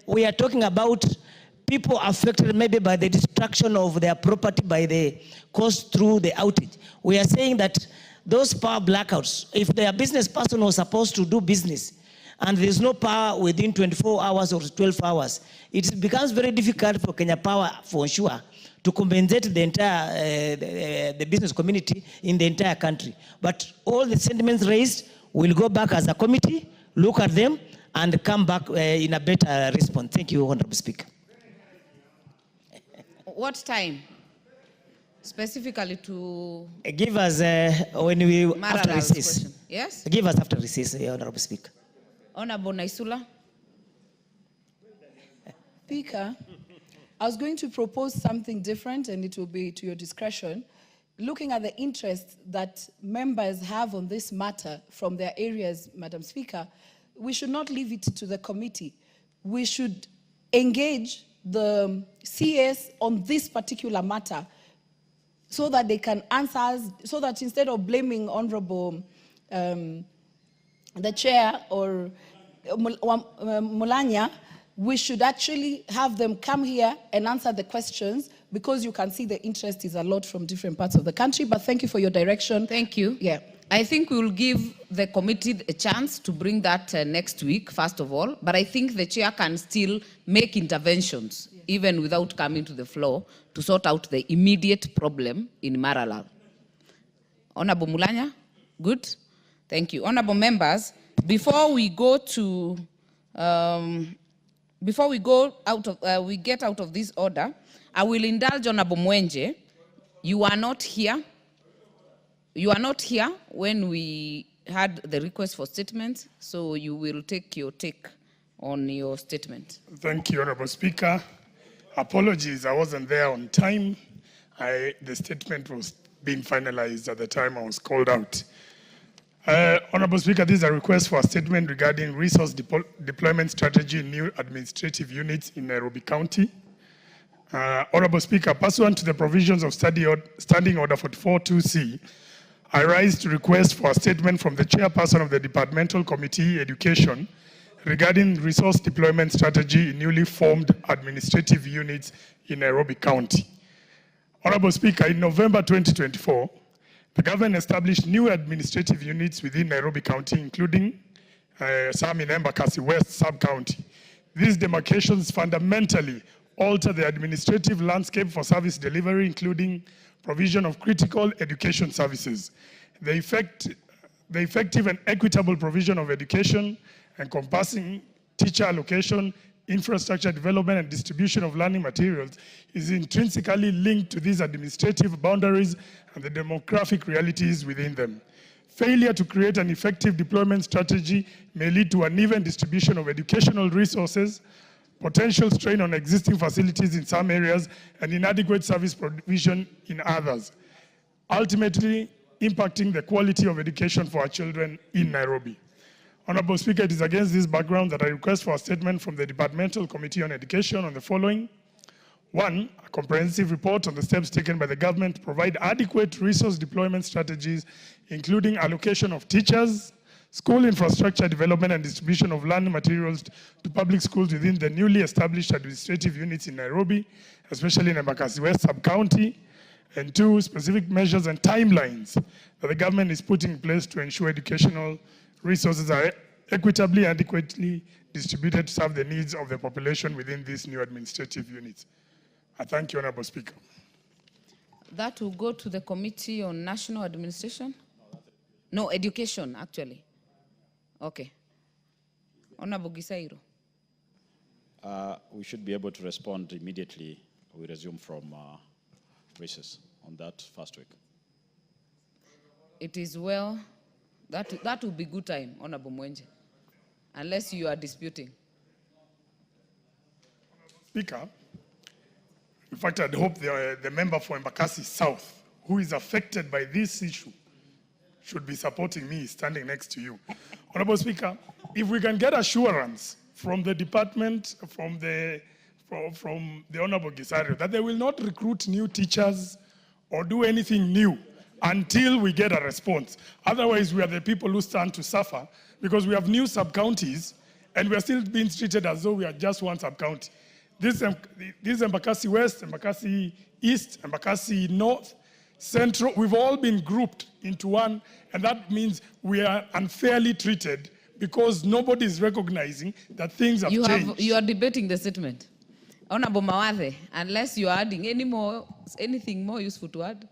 we are talking about people affected maybe by the destruction of their property by the cost through the outage. We are saying that those power blackouts, if their business person was supposed to do business and there's no power within 24 hours or 12 hours, it becomes very difficult for Kenya Power, for sure, to compensate the entire the business community in the entire country. But all the sentiments raised will go back as a committee, look at them, and come back in a better response. Thank you, Honorable Speaker. What time? Specifically to... Give us when we, after recess. Question. Yes? Give us after recess, Honorable Speaker. Honorable Naisula. Speaker, I was going to propose something different, and it will be to your discretion. Looking at the interest that members have on this matter from their areas, Madam Speaker, we should not leave it to the committee. We should engage the CS on this particular matter so that they can answer us, so that instead of blaming Honorable the Chair or Mulanya, we should actually have them come here and answer the questions, because you can see the interest is a lot from different parts of the country. But thank you for your direction. Thank you. Yeah. I think we will give the committee a chance to bring that next week, first of all. But I think the chair can still make interventions, even without coming to the floor, to sort out the immediate problem in Maralal. Honorable Mulanya, good. Thank you. Honorable members, before we go to, before we go out of, we get out of this order, I will indulge Honorable Mwenje. You are not here. You are not here when we had the request for statements, so you will take your take on your statement. Thank you, Honorable Speaker. Apologies, I wasn't there on time. The statement was being finalized at the time I was called out. Honorable Speaker, this is a request for a statement regarding resource deployment strategy in new administrative units in Nairobi County. Honorable Speaker, pursuant to the provisions of Standing Order 44-2C, I rise to request for a statement from the chairperson of the Departmental Committee, Education, regarding resource deployment strategy in newly formed administrative units in Nairobi County. Honorable Speaker, in November 2024, the government established new administrative units within Nairobi County, including some in Embakasi West Sub-County. These demarcations fundamentally alter the administrative landscape for service delivery, including provision of critical education services. The effective and equitable provision of education encompassing teacher allocation, infrastructure development, and distribution of learning materials is intrinsically linked to these administrative boundaries and the demographic realities within them. Failure to create an effective deployment strategy may lead to uneven distribution of educational resources, potential strain on existing facilities in some areas, and inadequate service provision in others, ultimately impacting the quality of education for our children in Nairobi. Honorable Speaker, it is against this background that I request for a statement from the Departmental Committee on Education on the following. 1, a comprehensive report on the steps taken by the government to provide adequate resource deployment strategies, including allocation of teachers, school infrastructure development, and distribution of learning materials to public schools within the newly established administrative units in Nairobi, especially in Embakasi West Sub-County. And 2, specific measures and timelines that the government is putting in place to ensure educational resources are equitably and adequately distributed to serve the needs of the population within these new administrative units. I thank you, Honorable Speaker. That will go to the Committee on National Administration? No, Education, actually. Okay. Honorable Gisairo. We should be able to respond immediately. We resume from recess on that first week. It is well. That will be good time, Honorable Mwenje, unless you are disputing. Speaker, in fact, I'd hope the member for Embakasi South, who is affected by this issue, should be supporting me standing next to you. Honorable Speaker, if we can get assurance from the department, from the Honorable Gisario, that they will not recruit new teachers or do anything new until we get a response. Otherwise, we are the people who stand to suffer because we have new sub-counties and we are still being treated as though we are just one sub-county. This Embakasi West, Embakasi East, Embakasi North, Central, we've all been grouped into one, and that means we are unfairly treated because nobody is recognizing that things have changed. You are debating the statement. Honorable Mawathe, unless you are adding anything more useful to add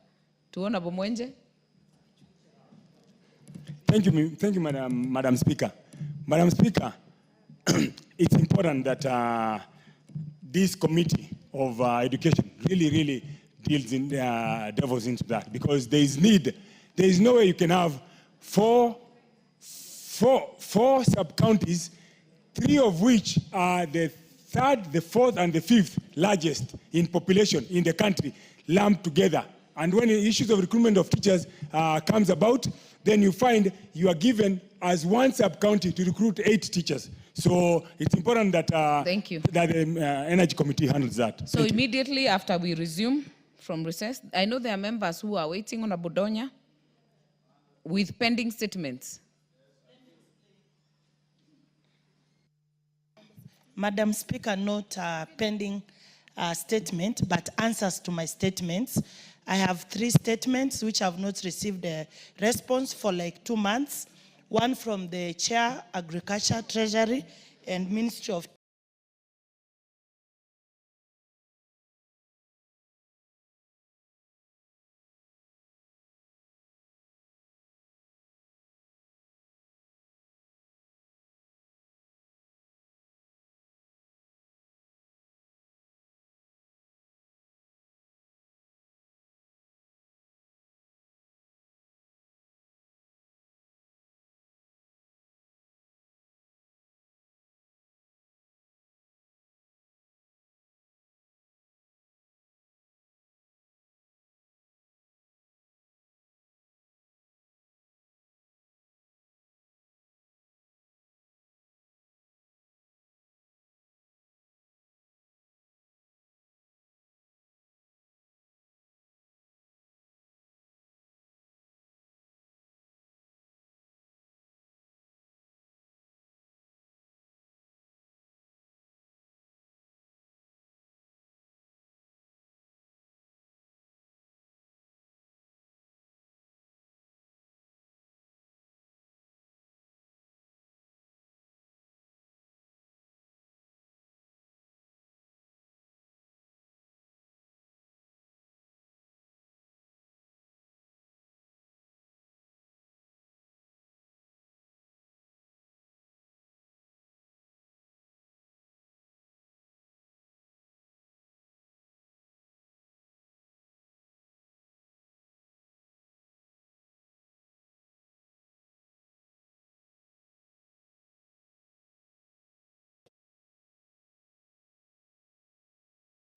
to Honorable Mwenje. Thank you, Madam Speaker. Madam Speaker, it's important that this committee of education really deals in devils into that, because there is need. There is no way you can have four sub-counties, 3 of which are the 3rd, the 4th, and the 5th largest in population in the country, lumped together. And when the issues of recruitment of teachers comes about, then you find you are given as one sub-county to recruit 8 teachers. So it's important that, Thank you. that the Energy Committee handles that. So immediately after we resume from recess, I know there are members who are waiting on Abudonya with pending statements. Madam Speaker, not pending statement, but answers to my statements. I have 3 statements which have not received a response for like 2 months. One from the Chair, Agriculture, Treasury, and Ministry of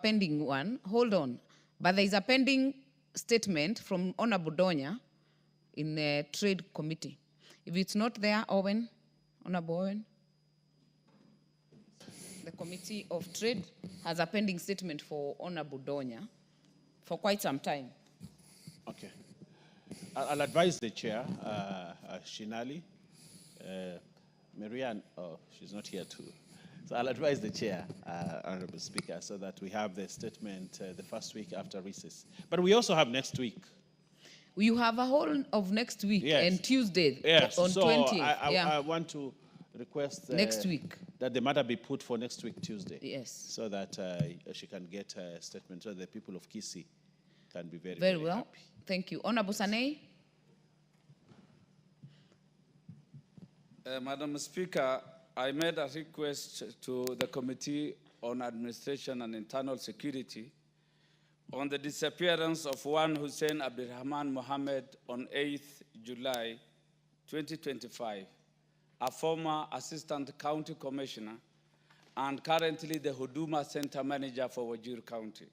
Pending one, hold on. But there is a pending statement from Honorable Donya in the Trade Committee. If it's not there, Owen, Honorable Owen, the Committee of Trade has a pending statement for Honorable Donya for quite some time. Okay. I'll advise the chair, Shinali, Marianne, oh, she's not here too. So I'll advise the chair, Honorable Speaker, so that we have the statement the first week after recess. But we also have next week. You have a whole of next week and Tuesday on so 20th. I want to request Next week. that the matter be put for next week, Tuesday. Yes. So that she can get a statement so the people of Kisii can be very, Very well. happy. Thank you. Honorable Sanei. Madam Speaker, I made a request to the Committee on Administration and Internal Security on the disappearance of one Hussein Abdurrahman Mohammed on 8th July 2025, a former Assistant County Commissioner and currently the Huduma Center Manager for Wajir County.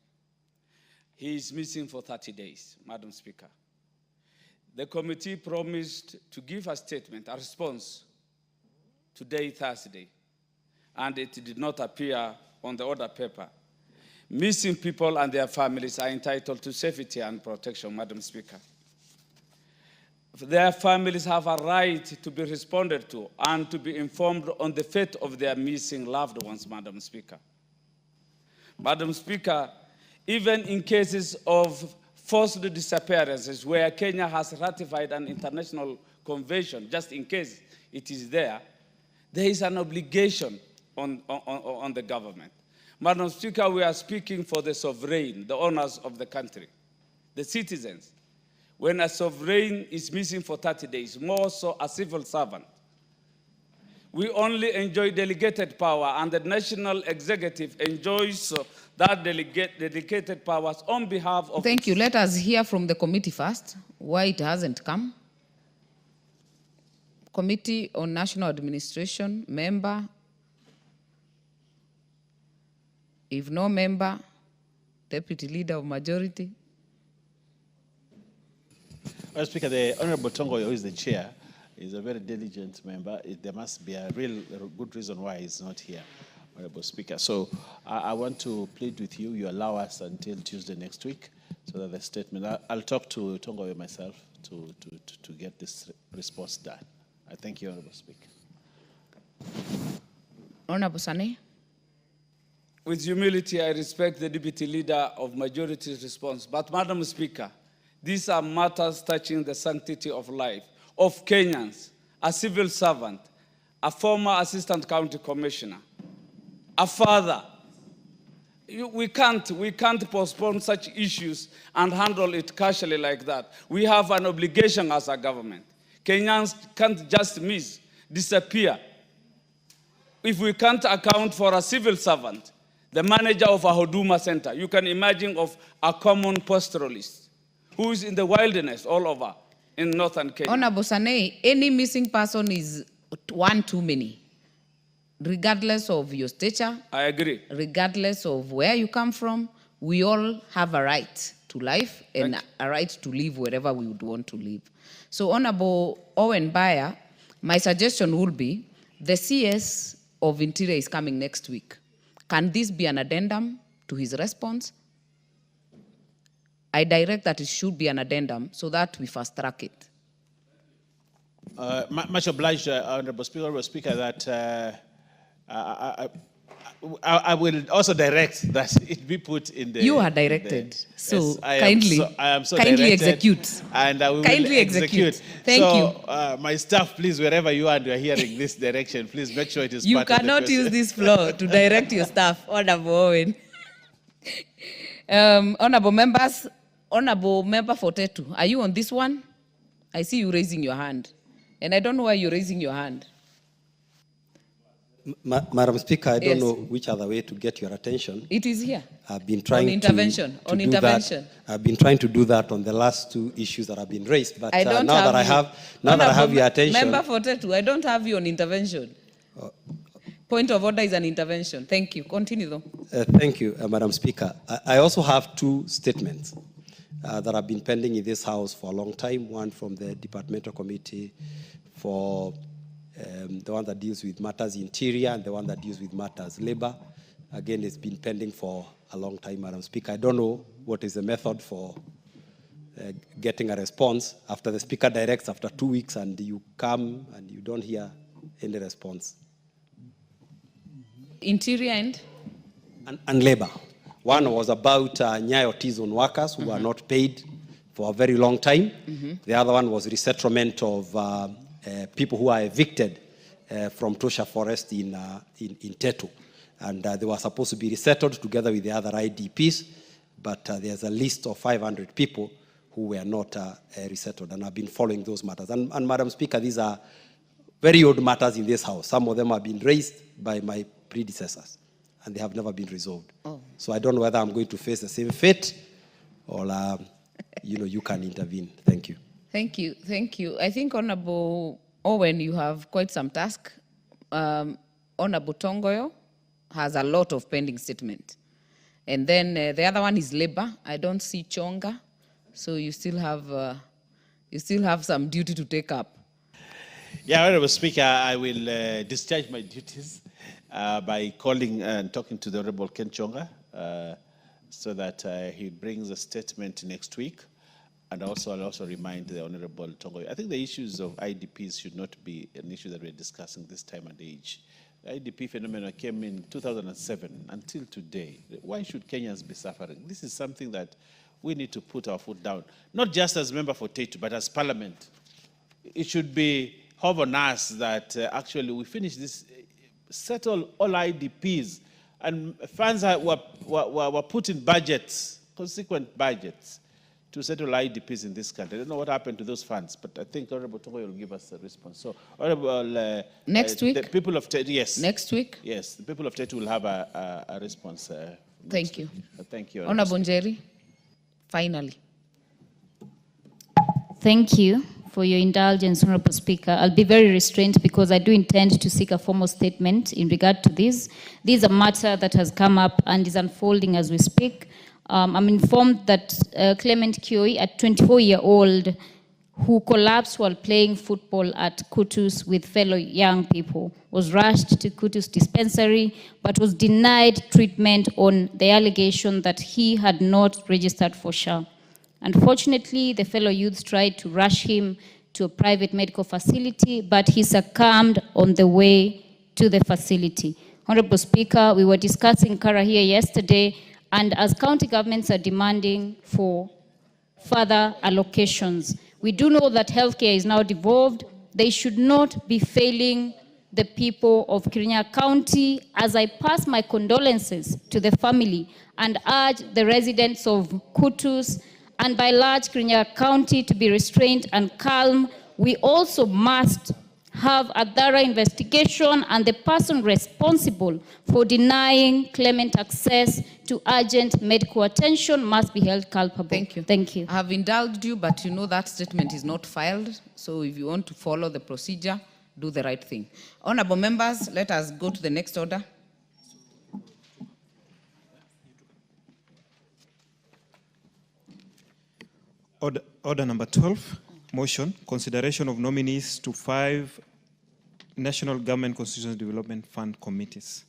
He is missing for 30 days, Madam Speaker. The committee promised to give a statement, a response, today, Thursday, and it did not appear on the order paper. Missing people and their families are entitled to safety and protection, Madam Speaker. Their families have a right to be responded to and to be informed on the fate of their missing loved ones, Madam Speaker. Madam Speaker, even in cases of forced disappearances where Kenya has ratified an international convention, just in case it is there is an obligation on the government. Madam Speaker, we are speaking for the sovereign, the owners of the country, the citizens. When a sovereign is missing for 30 days, more so a civil servant, we only enjoy delegated power, and the national executive enjoys that delegated powers on behalf of... Thank you. Let us hear from the committee first, why it hasn't come. Committee on National Administration, member. If no member, Deputy Leader of Majority. Well, Speaker, the Honorable Tongoyo, who is the chair, is a very diligent member. There must be a real good reason why he's not here, Honorable Speaker. So I want to plead with you, you allow us until Tuesday next week so that the statement, I'll talk to Tongoyo myself to get this response done. I thank you, Honorable Speaker. Honorable Sane. With humility, I respect the Deputy Leader of Majority's response. But, Madam Speaker, these are matters touching the sanctity of life, of Kenyans, a civil servant, a former Assistant County Commissioner, a father. We can't postpone such issues and handle it casually like that. We have an obligation as a government. Kenyans can't just disappear. If we can't account for a civil servant, the manager of a Huduma Center, you can imagine of a common pastoralist who is in the wilderness all over in northern Kenya. Honorable Sane, any missing person is one too many. Regardless of your stature. I agree. Regardless of where you come from, we all have a right to life and a right to live wherever we would want to live. So, Honorable Owen Bayer, my suggestion would be the CS of Interior is coming next week. Can this be an addendum to his response? I direct that it should be an addendum so that we fast track it. Much obliged, Honorable Speaker, that I will also direct that it be put in the... You are directed, so yes, I am so directed, execute. And I will execute. Thank you. My staff, please, wherever you are and you are hearing this direction, please make sure it is part of the You cannot use this floor to direct your staff, Honorable Owen. Honorable members, Honorable Member Fortetu, are you on this one? I see you raising your hand. And I don't know why you're raising your hand. Madam Speaker, I don't know which other way to get your attention. It is here. I've been trying on intervention. to do that. I've been trying to do that on the last two issues that have been raised. But now that I have your attention. Member Fortetu, I don't have you on intervention. Point of order is an intervention. Thank you. Continue though. Thank you, Madam Speaker. I also have two statements that have been pending in this House for a long time. One from the Departmental Committee for the one that deals with matters interior and the one that deals with matters labor. Again, it's been pending for a long time, Madam Speaker. I don't know what is the method for getting a response after the Speaker directs after 2 weeks and you come and you don't hear any response. Interior and labor. One was about Nyayo T-zone workers who are not paid for a very long time. The other one was resettlement of people who are evicted from Tosha Forest in Tetu. And they were supposed to be resettled together with the other IDPs, but there's a list of 500 people who were not resettled, and I've been following those matters. And Madam Speaker, these are very old matters in this House. Some of them have been raised by my predecessors, and they have never been resolved. So I don't know whether I'm going to face the same fate, or you can intervene. Thank you. Thank you. Thank you. I think, Honorable Owen, you have quite some task. Honorable Tongoyo has a lot of pending statement. And then the other one is labor. I don't see Chonga. So you still have some duty to take up. Yeah, Honorable Speaker, I will discharge my duties by calling and talking to the Honorable Ken Chonga so that he brings a statement next week. And also, I'll also remind the Honorable Tongo. I think the issues of IDPs should not be an issue that we're discussing this time and age. The IDP phenomenon came in 2007 until today. Why should Kenyans be suffering? This is something that we need to put our foot down, not just as member for Tiaty, but as Parliament. It should be hover on us that actually we finish this, settle all IDPs, and funds were put in budgets, consequent budgets, to settle IDPs in this country. I don't know what happened to those funds, but I think Honorable Tongo will give us a response. So, Honorable... next week? The people of Tiaty, yes. Next week? Yes, the people of Tiaty will have a response. Thank you. Thank you. Honorable Njeri, finally. Thank you for your indulgence, Honorable Speaker. I'll be very restrained because I do intend to seek a formal statement in regard to this. This is a matter that has come up and is unfolding as we speak. I'm informed that Clement Kioi, a 24-year-old who collapsed while playing football at Kutus with fellow young people, was rushed to Kutus dispensary, but was denied treatment on the allegation that he had not registered for SHA. Unfortunately, the fellow youths tried to rush him to a private medical facility, but he succumbed on the way to the facility. Honorable Speaker, we were discussing Kara here yesterday, and as county governments are demanding for further allocations, we do know that healthcare is now devolved. They should not be failing the people of Kirinyaga County. As I pass my condolences to the family and urge the residents of Kutus and by large Kirinyaga County to be restrained and calm, we also must have a thorough investigation, and the person responsible for denying Clement access to urgent medical attention must be held culpable. Thank you. Thank you. I have indulged you, but you know that statement is not filed. So if you want to follow the procedure, do the right thing. Honorable members, let us go to the next order. Order number 12, motion, consideration of nominees to 5 National Government Constituency Development Fund committees.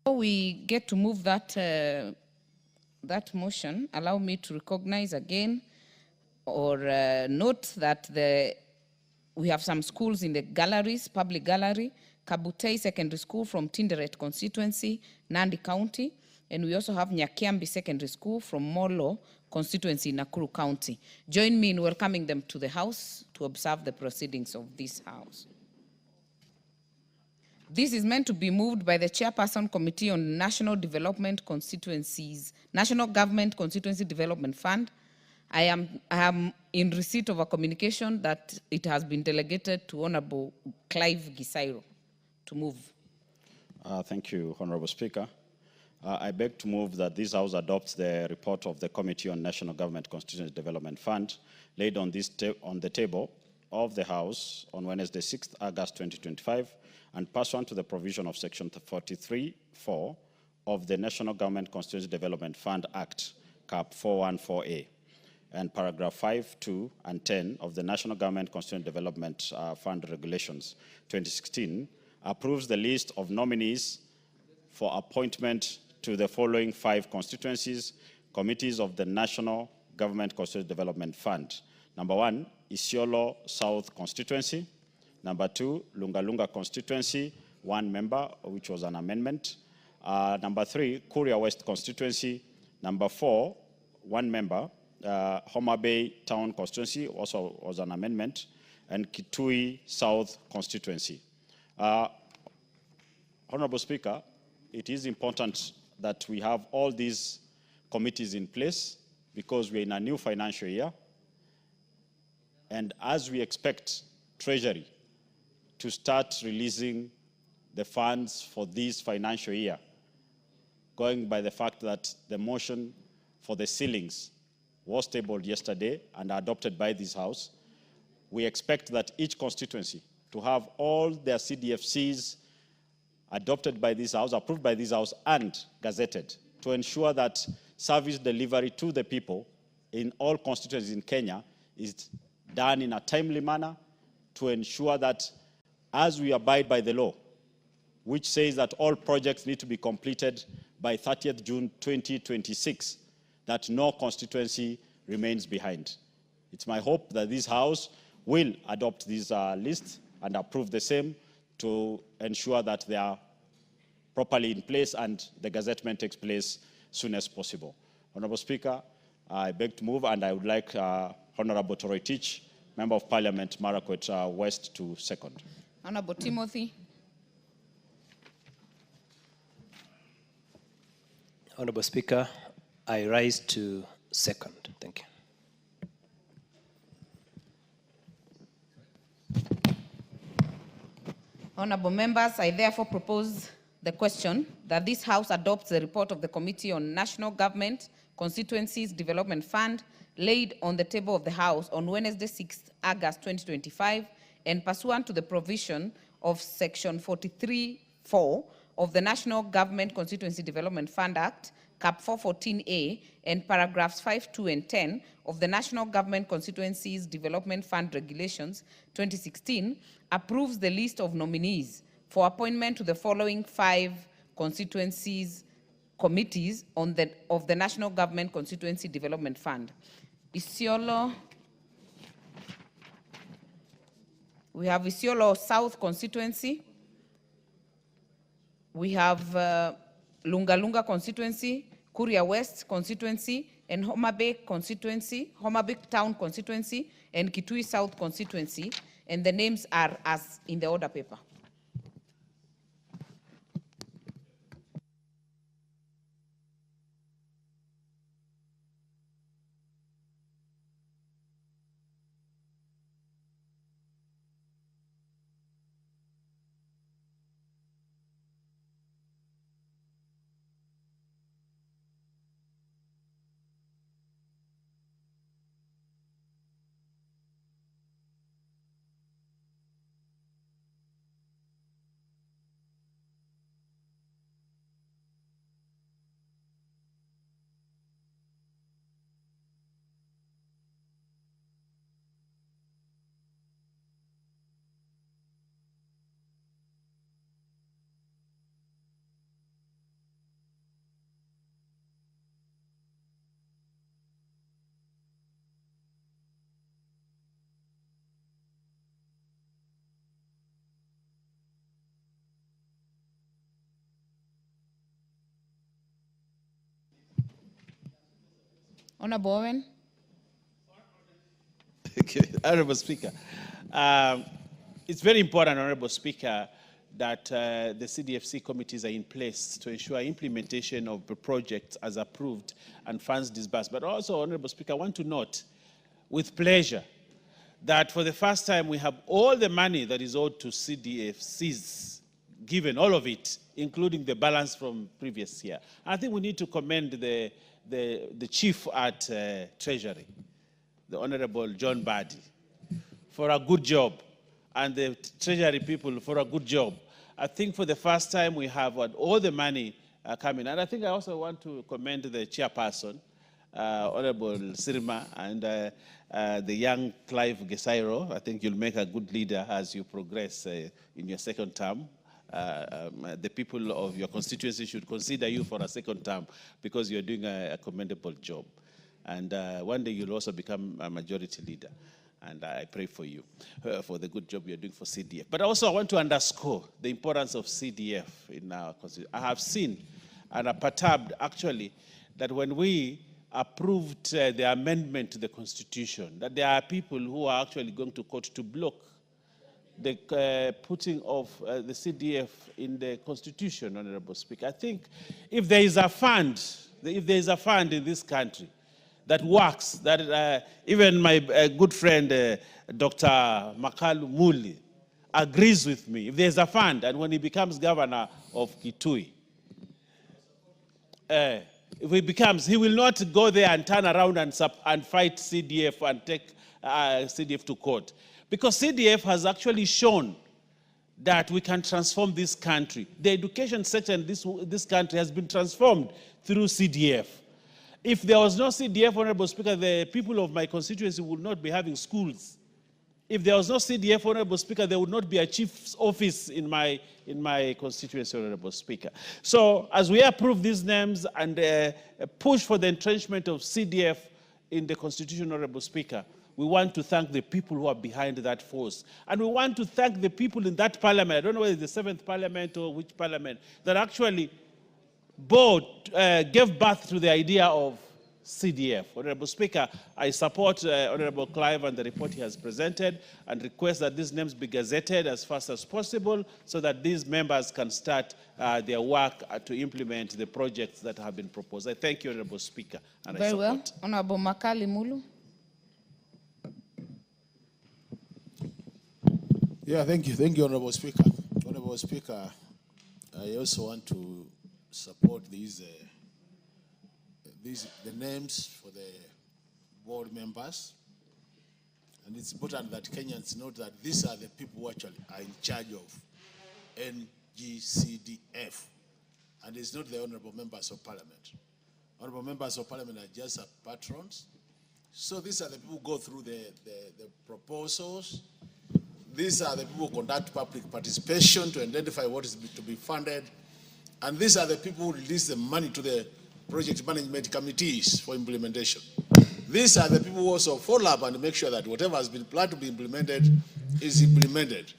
Before we get to move that, that motion, allow me to recognize again or note that we have some schools in the galleries, public gallery, Kabutei Secondary School from Tinderet constituency, Nandi County, and we also have Nyakiambi Secondary School from Molo constituency, Nakuru County. Join me in welcoming them to the House to observe the proceedings of this House. This is meant to be moved by the Chairperson Committee on National Development Constituencies, National Government Constituency Development Fund. I am in receipt of a communication that it has been delegated to Honorable Clive Gisairo to move. Thank you, Honorable Speaker. I beg to move that this House adopts the report of the Committee on National Government Constituency Development Fund laid on the table of the House on Wednesday, 6th August 2025, and pursuant to the provision of Section 43(4) of the National Government Constituency Development Fund Act, Cap 414A. and paragraph 5, 2, and 10 of the National Government Constituent Development Fund Regulations 2016 approves the list of nominees for appointment to the following 5 constituencies, committees of the National Government Constituent Development Fund. Number 1, Isiolo South Constituency. Number 2, Lunga Constituency, 1 member, which was an amendment. Number 3, Kuria West Constituency. Number 4, 1 member, Homa Bay Town Constituency, also was an amendment, and Kitui South Constituency. Honorable Speaker, it is important that we have all these committees in place because we're in a new financial year. And as we expect Treasury to start releasing the funds for this financial year, going by the fact that the motion for the ceilings was tabled yesterday and adopted by this House, we expect that each constituency to have all their CDFCs adopted by this House, approved by this House, and gazetted to ensure that service delivery to the people in all constituencies in Kenya is done in a timely manner to ensure that as we abide by the law, which says that all projects need to be completed by 30th June 2026, that no constituency remains behind. It's my hope that this House will adopt this list and approve the same to ensure that they are properly in place and the gazettement takes place soon as possible. Honorable Speaker, I beg to move, and I would like Honorable Toroitich, Member of Parliament, Marakwet West, to second. Honorable Timothy. Honorable Speaker, I rise to second. Thank you. Honorable members, I therefore propose the question that this House adopts the report of the Committee on National Government Constituencies Development Fund laid on the table of the House on Wednesday, 6th August 2025, and pursuant to the provision of Section 43(4) of the National Government Constituency Development Fund Act, Cap 414A, and paragraphs 5, 2, and 10 of the National Government Constituencies Development Fund Regulations 2016, approves the list of nominees for appointment to the following 5 constituencies committees of the National Government Constituency Development Fund. Isiolo, we have Isiolo South Constituency, we have Lunga Constituency, Kuria West Constituency, and Homa Bay Constituency, Homa Bay Town Constituency, and Kitui South Constituency, and the names are as in the order paper. Honorable Owen. Honorable Speaker, it's very important, Honorable Speaker, that the CDFC committees are in place to ensure implementation of the projects as approved and funds disbursed. But also, Honorable Speaker, I want to note with pleasure that for the first time we have all the money that is owed to CDFCs given, all of it, including the balance from previous year. I think we need to commend the chief at Treasury, the Honorable John Badi, for a good job, and the Treasury people for a good job. I think for the first time we have all the money coming. And I think I also want to commend the chairperson Honorable Sirma and the young Clive Gesairo. I think you'll make a good leader as you progress in your second term. The people of your constituency should consider you for a second term because you're doing a commendable job. And one day you'll also become a majority leader. And I pray for you for the good job you're doing for CDF. But also I want to underscore the importance of CDF in our constituency. I have seen and are perturbed actually that when we approved the amendment to the Constitution, that there are people who are actually going to court to block the putting of the CDF in the Constitution, Honorable Speaker. I think if there is a fund, in this country that works, that even my good friend, Dr. Makalu Muli, agrees with me. If there's a fund, and when he becomes governor of Kitui, if he becomes, he will not go there and turn around and fight CDF and take CDF to court. Because CDF has actually shown that we can transform this country. The education sector in this country has been transformed through CDF. If there was no CDF, Honorable Speaker, the people of my constituency would not be having schools. If there was no CDF, Honorable Speaker, there would not be a chief's office in my constituency, Honorable Speaker. So as we approve these names and push for the entrenchment of CDF in the Constitution, Honorable Speaker, we want to thank the people who are behind that force. And we want to thank the people in that parliament, I don't know whether it's the 7th parliament or which parliament, that actually gave birth to the idea of CDF. Honorable Speaker, I support Honorable Clive and the report he has presented and request that these names be gazetted as fast as possible so that these members can start their work to implement the projects that have been proposed. I thank you, Honorable Speaker. And Very I support. well. Honorable Makali Mulu. Yeah, thank you, Honorable Speaker. Honorable Speaker, I also want to support the names for the board members. And it's important that Kenyans note that these are the people who actually are in charge of NGCDF. And it's not the honorable members of parliament. Honorable members of parliament are just patrons. So these are the people who go through the proposals. These are the people who conduct public participation to identify what is to be funded. And these are the people who release the money to the project management committees for implementation. These are the people who also follow up and make sure that whatever has been planned to be implemented is implemented.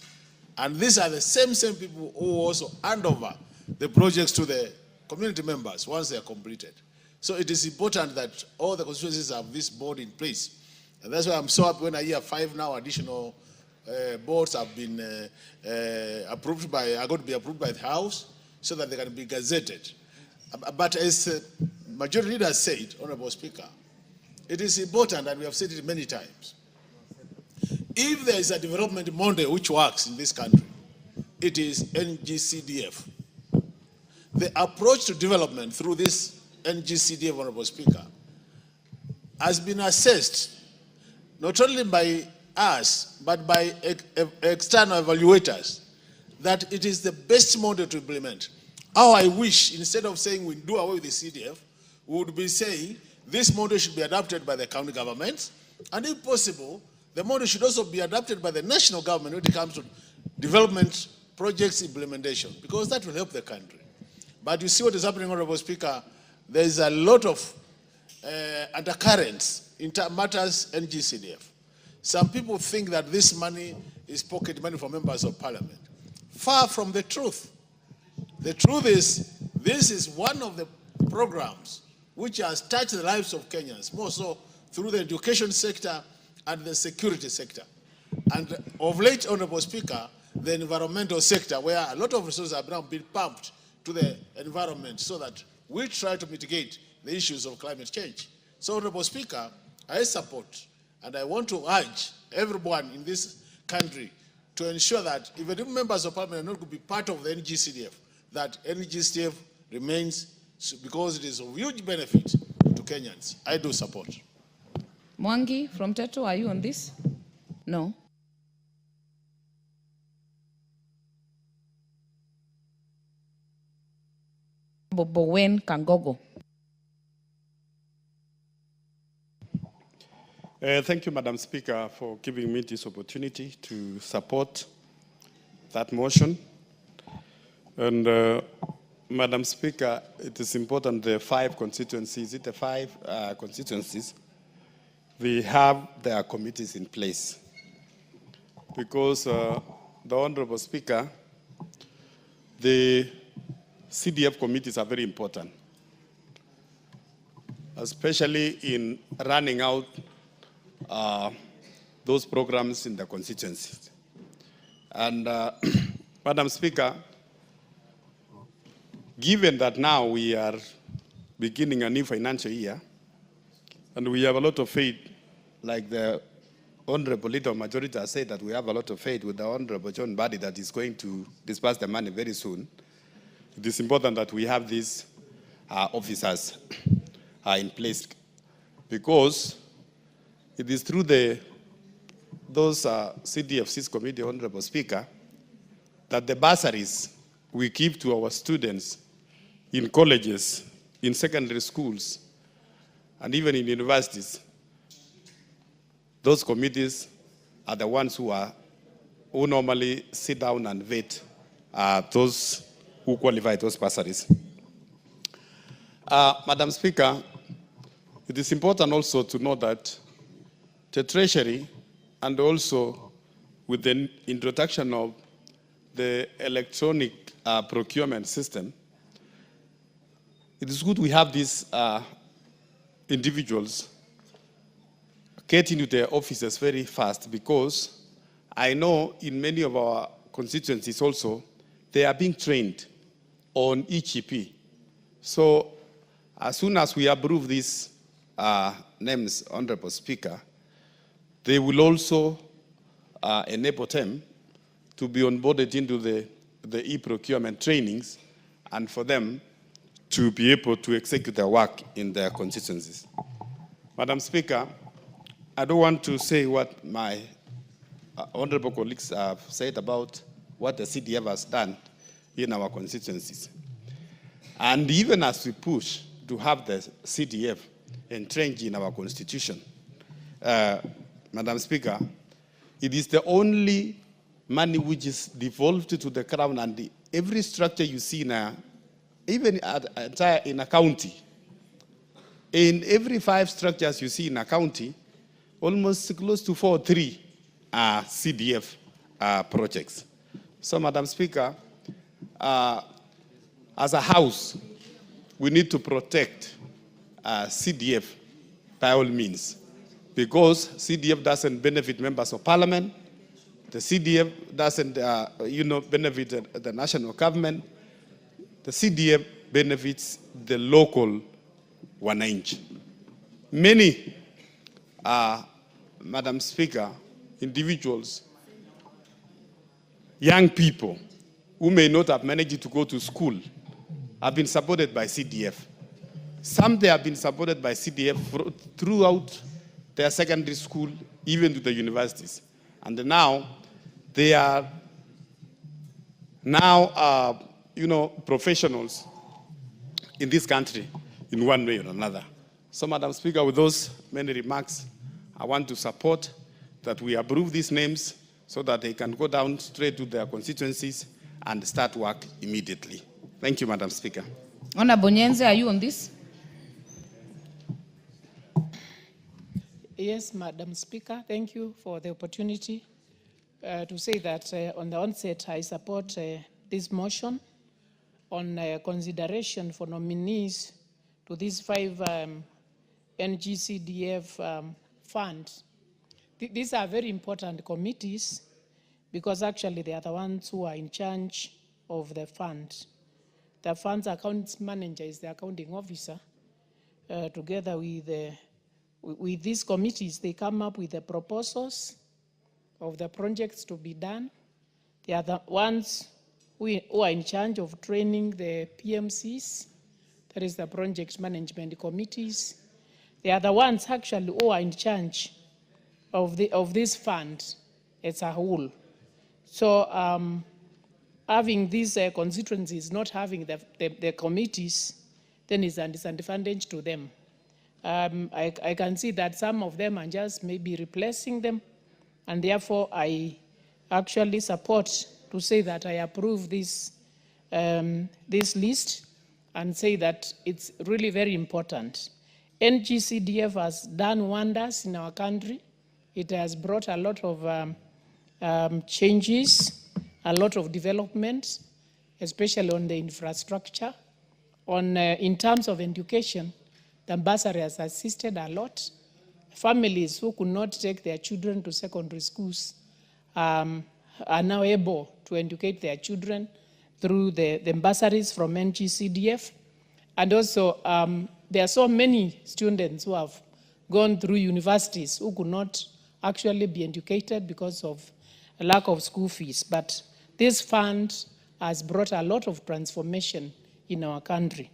And these are the same people who also hand over the projects to the community members once they are completed. So it is important that all the constituencies have this board in place. And that's why I'm so happy when I hear 5 now additional boards have been are going to be approved by the House so that they can be gazetted. But as majority leader said, Honorable Speaker, it is important, and we have said it many times, if there is a development model which works in this country, it is NGCDF. The approach to development through this NGCDF, Honorable Speaker, has been assessed not only by us, but by external evaluators, that it is the best model to implement. How I wish, instead of saying we do away with the CDF, we would be saying this model should be adopted by the county governments, and if possible, the model should also be adopted by the national government when it comes to development projects implementation, because that will help the country. But you see what is happening, Honorable Speaker, there is a lot of undercurrents in matters NGCDF. Some people think that this money is pocket money for members of parliament. Far from the truth. The truth is, this is one of the programs which has touched the lives of Kenyans, more so through the education sector and the security sector. And of late, Honorable Speaker, the environmental sector, where a lot of resources have now been pumped to the environment so that we try to mitigate the issues of climate change. So, Honorable Speaker, I support and I want to urge everyone in this country to ensure that even if members of parliament are not going to be part of the NGCDF, that NGCDF remains, because it is of huge benefit to Kenyans. I do support. Mwangi from Teto, are you on this? No. Bowen Kangogo. Thank you, Madam Speaker, for giving me this opportunity to support that motion. And Madam Speaker, it is important the 5 constituencies, the 5 constituencies, they have their committees in place. Because the Honorable Speaker, the CDF committees are very important, especially in running out those programs in the constituencies. And Madam Speaker, given that now we are beginning a new financial year, and we have a lot of faith, like the Honorable Leader of Majority has said, that we have a lot of faith with the Honorable John Badi that is going to disburse the money very soon. It is important that we have these officers in place, because it is through those CDFC's committee, Honorable Speaker, that the bursaries we give to our students in colleges, in secondary schools, and even in universities, those committees are the ones who normally sit down and vet those who qualify those bursaries. Madam Speaker, it is important also to know that the Treasury, and also with the introduction of the electronic procurement system, it is good we have these individuals get into their offices very fast, because I know in many of our constituencies also, they are being trained on EGP. So as soon as we approve these names, Honorable Speaker, they will also enable them to be onboarded into the e-procurement trainings, and for them to be able to execute their work in their constituencies. Madam Speaker, I don't want to say what my honorable colleagues have said about what the CDF has done in our constituencies. And even as we push to have the CDF entrenched in our constitution, Madam Speaker, it is the only money which is devolved to the crown, and every structure you see now, even in a county, in every 5 structures you see in a county, almost close to 4 or 3 are CDF projects. So, Madam Speaker, as a house, we need to protect CDF by all means, because CDF doesn't benefit members of parliament. The CDF doesn't, benefit the national government. The CDF benefits the local wananchi. Many, Madam Speaker, individuals, young people who may not have managed to go to school have been supported by CDF. Some they have been supported by CDF throughout their secondary school, even to the universities. And now they are professionals in this country in one way or another. So, Madam Speaker, with those many remarks, I want to support that we approve these names so that they can go down straight to their constituencies and start work immediately. Thank you, Madam Speaker. Honorable Nyenze, are you on this? Yes, Madam Speaker, thank you for the opportunity to say that on the onset I support this motion on consideration for nominees to these 5 NGCDF funds. These are very important committees because actually they are the ones who are in charge of the fund. The fund's accounts manager is the accounting officer. Together with these committees, they come up with the proposals of the projects to be done. They are the ones who are in charge of training the PMCs, that is the project management committees. They are the ones actually who are in charge of this fund as a whole. So having these constituencies not having the committees, then is a disadvantage to them. I can see that some of them are just maybe replacing them, and therefore I actually support to say that I approve this, this list and say that it's really very important. NGCDF has done wonders in our country. It has brought a lot of changes, a lot of development, especially on the infrastructure. In terms of education, the bursary has assisted a lot. Families who could not take their children to secondary schools are now able to educate their children through the bursaries from NGCDF. And also, there are so many students who have gone through universities who could not actually be educated because of a lack of school fees. But this fund has brought a lot of transformation in our country.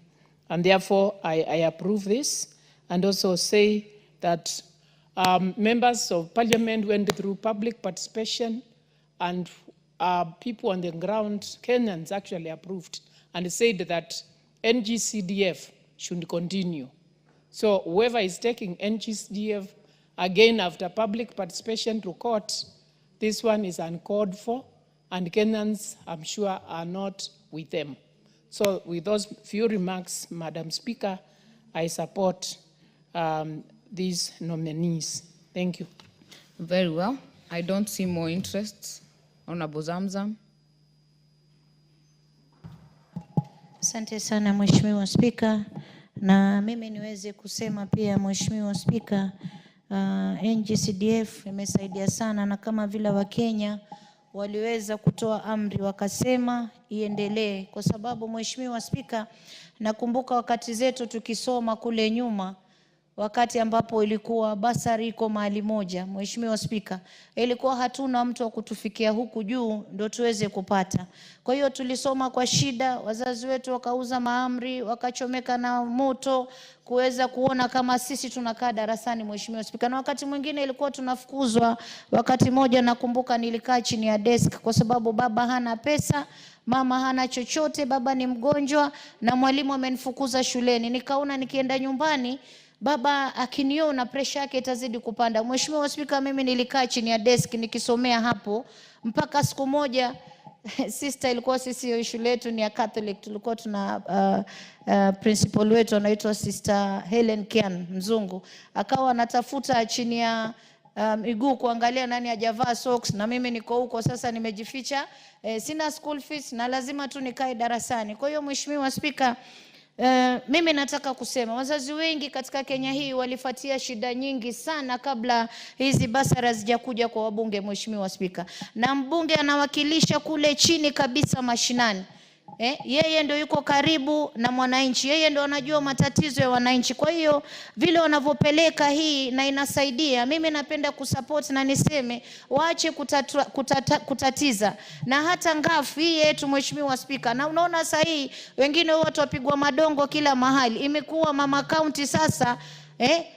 And therefore, I approve this and also say that members of parliament went through public participation, and people on the ground, Kenyans actually approved and said that NGCDF should continue. So whoever is taking NGCDF again after public participation to court, this one is uncalled for, and Kenyans, I'm sure, are not with them. So with those few remarks, Madam Speaker, I support these nominees. Thank you. Very well. I don't see more interest. Honorable Zamzam. Asante sana Mheshimiwa Spika, na mimi niweze kusema pia Mheshimiwa Spika, NGCDF imesaidia sana, na kama vile Wakenya waliweza kutoa amri wakasema iendelee, kwa sababu Mheshimiwa Spika, nakumbuka wakati zetu tukisoma kule nyuma, wakati ambapo ilikuwa basari iko mahali moja, Mheshimiwa Spika, ilikuwa hatuna mtu wa kutufikia huku juu ndio tuweze kupata. Kwa hiyo tulisoma kwa shida, wazazi wetu wakauza maamri, wakachomeka na moto kuweza kuona kama sisi tunakaa darasani, Mheshimiwa Spika. Na wakati mwingine ilikuwa tunafukuzwa. Wakati moja nakumbuka nilikaa chini ya desk kwa sababu baba hana pesa, mama hana chochote, baba ni mgonjwa na mwalimu amenifukuza shuleni. Nikaona nikienda nyumbani baba akiniona pressure yake itazidi kupanda. Mheshimiwa Spika, mimi nilikaa chini ya desk nikisomea hapo mpaka siku moja sister, ilikuwa sisi shule yetu ni ya Catholic, tulikuwa tuna principal wetu anaitwa Sister Helen Kian mzungu, akawa anatafuta chini ya miguu kuangalia nani hajavaa socks, na mimi niko huko sasa nimejificha, sina school fees na lazima tu nikae darasani. Kwa hiyo Mheshimiwa Spika, mimi nataka kusema wazazi wengi katika Kenya hii walifuatia shida nyingi sana kabla hizi basara zijakuja kwa wabunge, Mheshimiwa Spika. Na mbunge anawakilisha kule chini kabisa mashinani. Yeye ndio yuko karibu na mwananchi, yeye ndio anajua matatizo ya wananchi. Kwa hiyo vile wanavyopeleka hii na inasaidia, mimi napenda kusupport na niseme waache kutatiza. Na hata ngafu hii yetu Mheshimiwa Spika, na unaona sasa hii wengine watu wapigwa madongo kila mahali, imekuwa mama county sasa.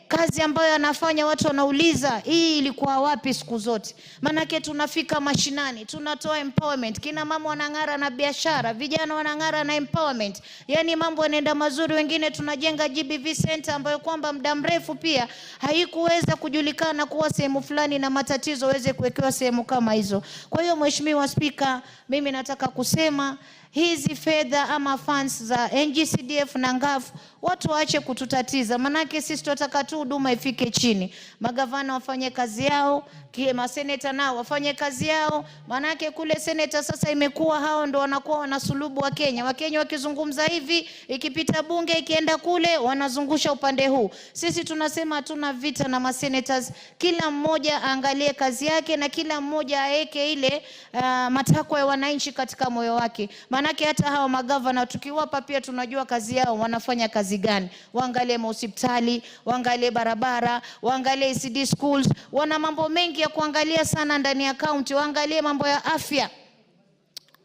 Kazi ambayo anafanya watu wanauliza hii ilikuwa wapi siku zote? Manake tunafika mashinani, tunatoa empowerment, kina mama wanang'ara na biashara, vijana wanang'ara na empowerment. Yani mambo yanaenda mazuri. Wengine tunajenga GBV center ambayo kwamba muda mrefu pia haikuweza kujulikana kuwa sehemu fulani na matatizo weze kuwekewa sehemu kama hizo. Kwa hiyo Mheshimiwa Spika, mimi nataka kusema hizi fedha ama funds za NGCDF na ngafu watu waache kututatiza, manake sisi tunataka tu huduma ifike chini. Magavana wafanye kazi yao, maseneta nao wafanye kazi yao, manake kule seneta sasa imekuwa hao ndo wanakuwa wanasulubu wa Kenya. Wakenya wakizungumza hivi, ikipita bunge ikienda kule wanazungusha upande huu. Sisi tunasema hatuna vita na masenators, kila mmoja aangalie kazi yake na kila mmoja aeke ile matakwa ya wananchi katika moyo wake. Manake hata hao magavana tukiwapa pia tunajua kazi yao wanafanya kazi gani. Waangalie hospitali, waangalie barabara, waangalie ECD schools, wana mambo mengi ya kuangalia sana ndani ya county, waangalie mambo ya afya.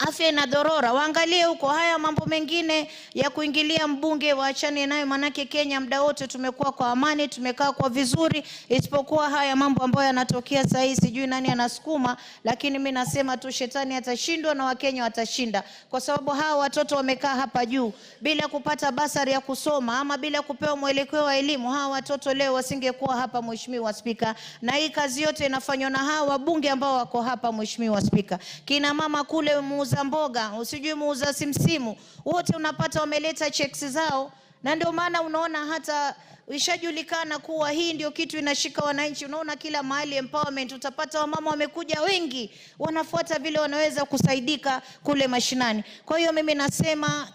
afya inadhorora, waangalie huko. Haya mambo mengine ya kuingilia mbunge waachane nayo, manake Kenya muda wote tumekuwa kwa amani, tumekaa kwa vizuri, isipokuwa haya mambo ambayo yanatokea sasa hivi, sijui nani anasukuma, lakini mimi nasema tu shetani atashindwa na Wakenya watashinda, kwa sababu hawa watoto wamekaa hapa juu bila kupata basari ya kusoma ama bila kupewa mwelekeo wa elimu. Hawa watoto leo wasingekuwa hapa, Mheshimiwa Spika, na hii kazi yote inafanywa na hawa wabunge ambao wako hapa, Mheshimiwa Spika. Kina mama kule muuza mboga, usijui muuza simsimu, wote unapata wameleta checks zao, na ndio maana unaona hata ishajulikana kuwa hii ndio kitu inashika wananchi. Unaona kila mahali empowerment, utapata wamama wamekuja wengi, wanafuata vile wanaweza kusaidika kule mashinani. Kwa hiyo mimi nasema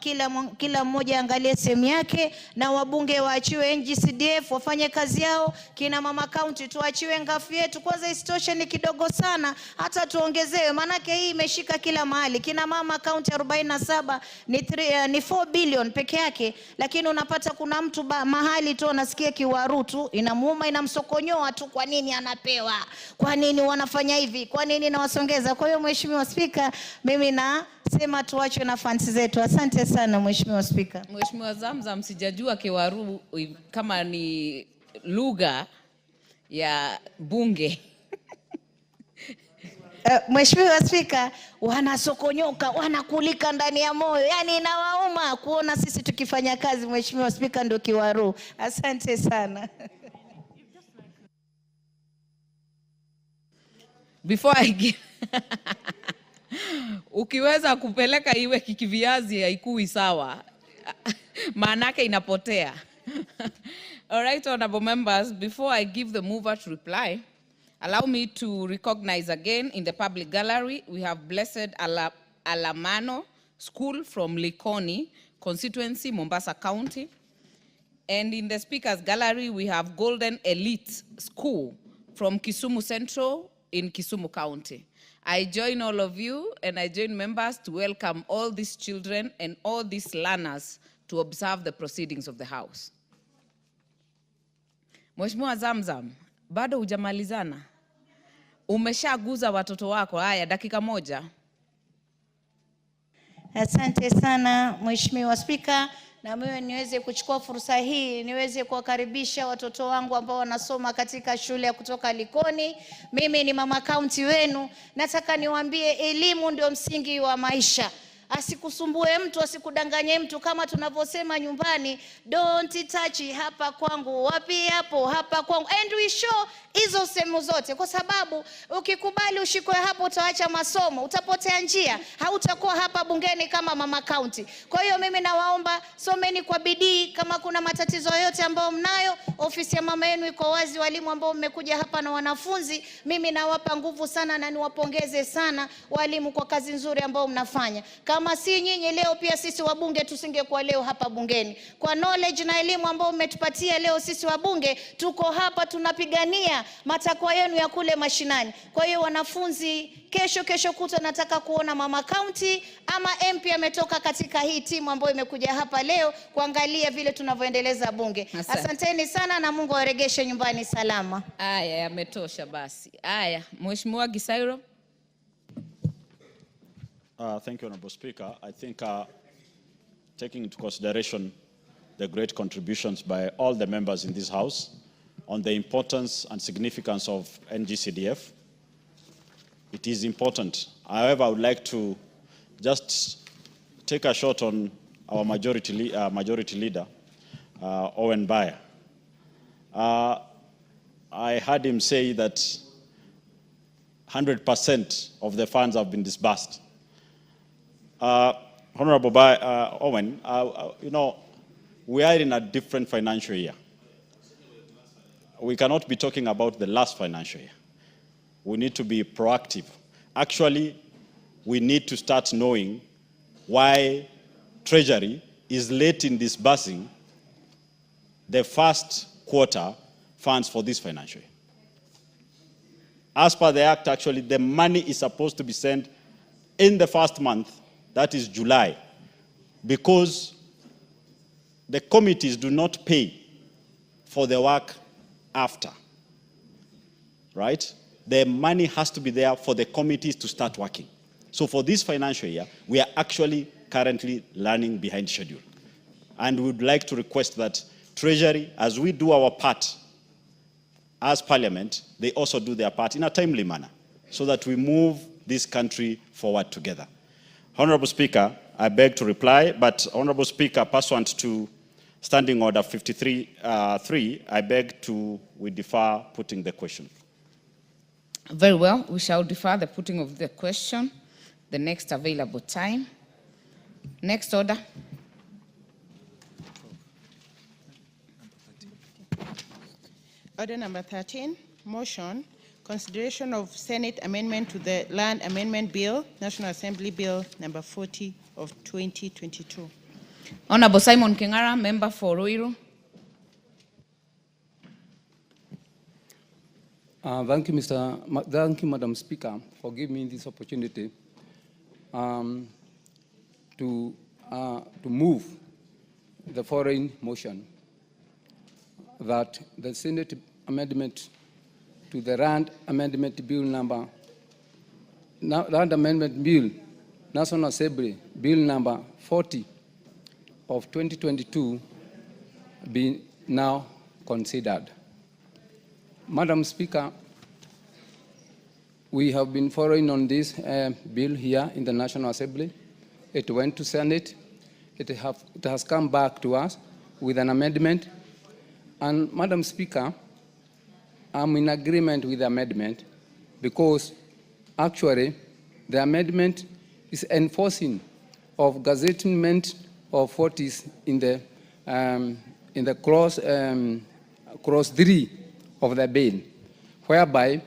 kila mmoja angalie sehemu yake, na wabunge waachiwe NGCDF wafanye kazi yao, kina mama county tuachiwe ngafu yetu. Kwanza isitoshe ni kidogo sana, hata tuongezewe, manake hii imeshika kila mahali. Kina mama county 47 ni 4 billion peke yake, lakini unapata kuna mtu mahali tu nasikia kiwaru tu inamuuma, inamsokonyoa tu, kwa nini anapewa, kwa nini wanafanya hivi, kwa nini nawasongeza. Kwa hiyo Mheshimiwa Spika, mimi nasema tuachwe na funds zetu. Asante sana Mheshimiwa Spika. Mheshimiwa Zamzam, sijajua kiwaru kama ni lugha ya bunge. Mheshimiwa Spika, wanasokonyoka, wanakulika ndani ya moyo, yani inawauma kuona sisi tukifanya kazi. Mheshimiwa Spika, ndio kiwaru. Asante sana. Before I give ukiweza kupeleka iwe kikiviazi haikui sawa, maanake inapotea. All right, honorable members, before I give the mover to reply, allow me to recognize again in the public gallery, we have Blessed Alamano School from Likoni, Constituency, Mombasa County. And in the speaker's gallery, we have Golden Elite School from Kisumu Central in Kisumu County. I join all of you and I join members to welcome all these children and all these learners to observe the proceedings of the House. Mheshimiwa Zamzam, bado hujamalizana? Umeshaguza watoto wako. Haya, dakika moja. Asante sana Mheshimiwa Spika, na mimi niweze kuchukua fursa hii niweze kuwakaribisha watoto wangu ambao wanasoma katika shule ya kutoka Likoni. Mimi ni mama county wenu. Nataka niwaambie elimu ndio msingi wa maisha. Asikusumbue mtu, asikudanganye mtu, kama tunavyosema nyumbani, don't touch hapa kwangu, wapi hapo, hapa kwangu. And we show hizo sehemu zote, kwa sababu ukikubali ushikwe hapo utaacha masomo, utapotea njia, hautakuwa hapa bungeni kama mama county. Kwa hiyo mimi nawaomba someni kwa bidii. Kama kuna matatizo yote ambayo mnayo, ofisi ya mama yenu iko wazi. Walimu ambao mmekuja hapa na wanafunzi, mimi nawapa nguvu sana na niwapongeze sana walimu kwa kazi nzuri ambayo mnafanya. Kama si nyinyi leo pia sisi wabunge tusingekuwa leo hapa bungeni. Kwa knowledge na elimu ambayo umetupatia leo, sisi wabunge tuko hapa tunapigania matakwa yenu ya kule mashinani. Kwa hiyo wanafunzi, kesho kuta nataka kuona mama county ama MP ametoka katika hii timu ambayo imekuja hapa leo kuangalia vile tunavyoendeleza bunge. Asanteni sana na Mungu awaregeshe nyumbani salama. Aya, yametosha basi. Aya, Mheshimiwa Gisairo. Thank you, Honorable Speaker. I think taking into consideration the great contributions by all the members in this House on the importance and significance of NGCDF, it is important. However, I would like to just take a shot on our majority leader, Owen Bayer. I heard him say that 100% of the funds have been disbursed. Honorable Owen, you know, we are in a different financial year. We cannot be talking about the last financial year. We need to be proactive. Actually, we need to start knowing why Treasury is late in disbursing the first quarter funds for this financial year. As per the Act, actually, the money is supposed to be sent in the first month, that is July, because the committees do not pay for the work after, right? The money has to be there for the committees to start working. So for this financial year, we are actually currently running behind schedule. And we would like to request that Treasury, as we do our part as Parliament, they also do their part in a timely manner so that we move this country forward together. Honorable Speaker, I beg to reply, but Honorable Speaker, pursuant to Standing Order 53.3, I beg we defer putting the question. Very well, we shall defer the putting of the question the next available time. Next order. Order number 13, motion, consideration of Senate amendment to the Land Amendment Bill, National Assembly Bill number 40 of 2022. Honorable Simon Kingara, member for Ruiru. Thank you, Madam Speaker, for giving me this opportunity to move the following motion that the Senate amendment to the Land Amendment Bill Land Amendment Bill, National Assembly Bill number 40 of 2022 be now considered. Madam Speaker, we have been following on this bill here in the National Assembly. It went to Senate. It has come back to us with an amendment. And Madam Speaker, I'm in agreement with the amendment because actually the amendment is enforcing of gazettement of what is in the clause 3 of the bill, whereby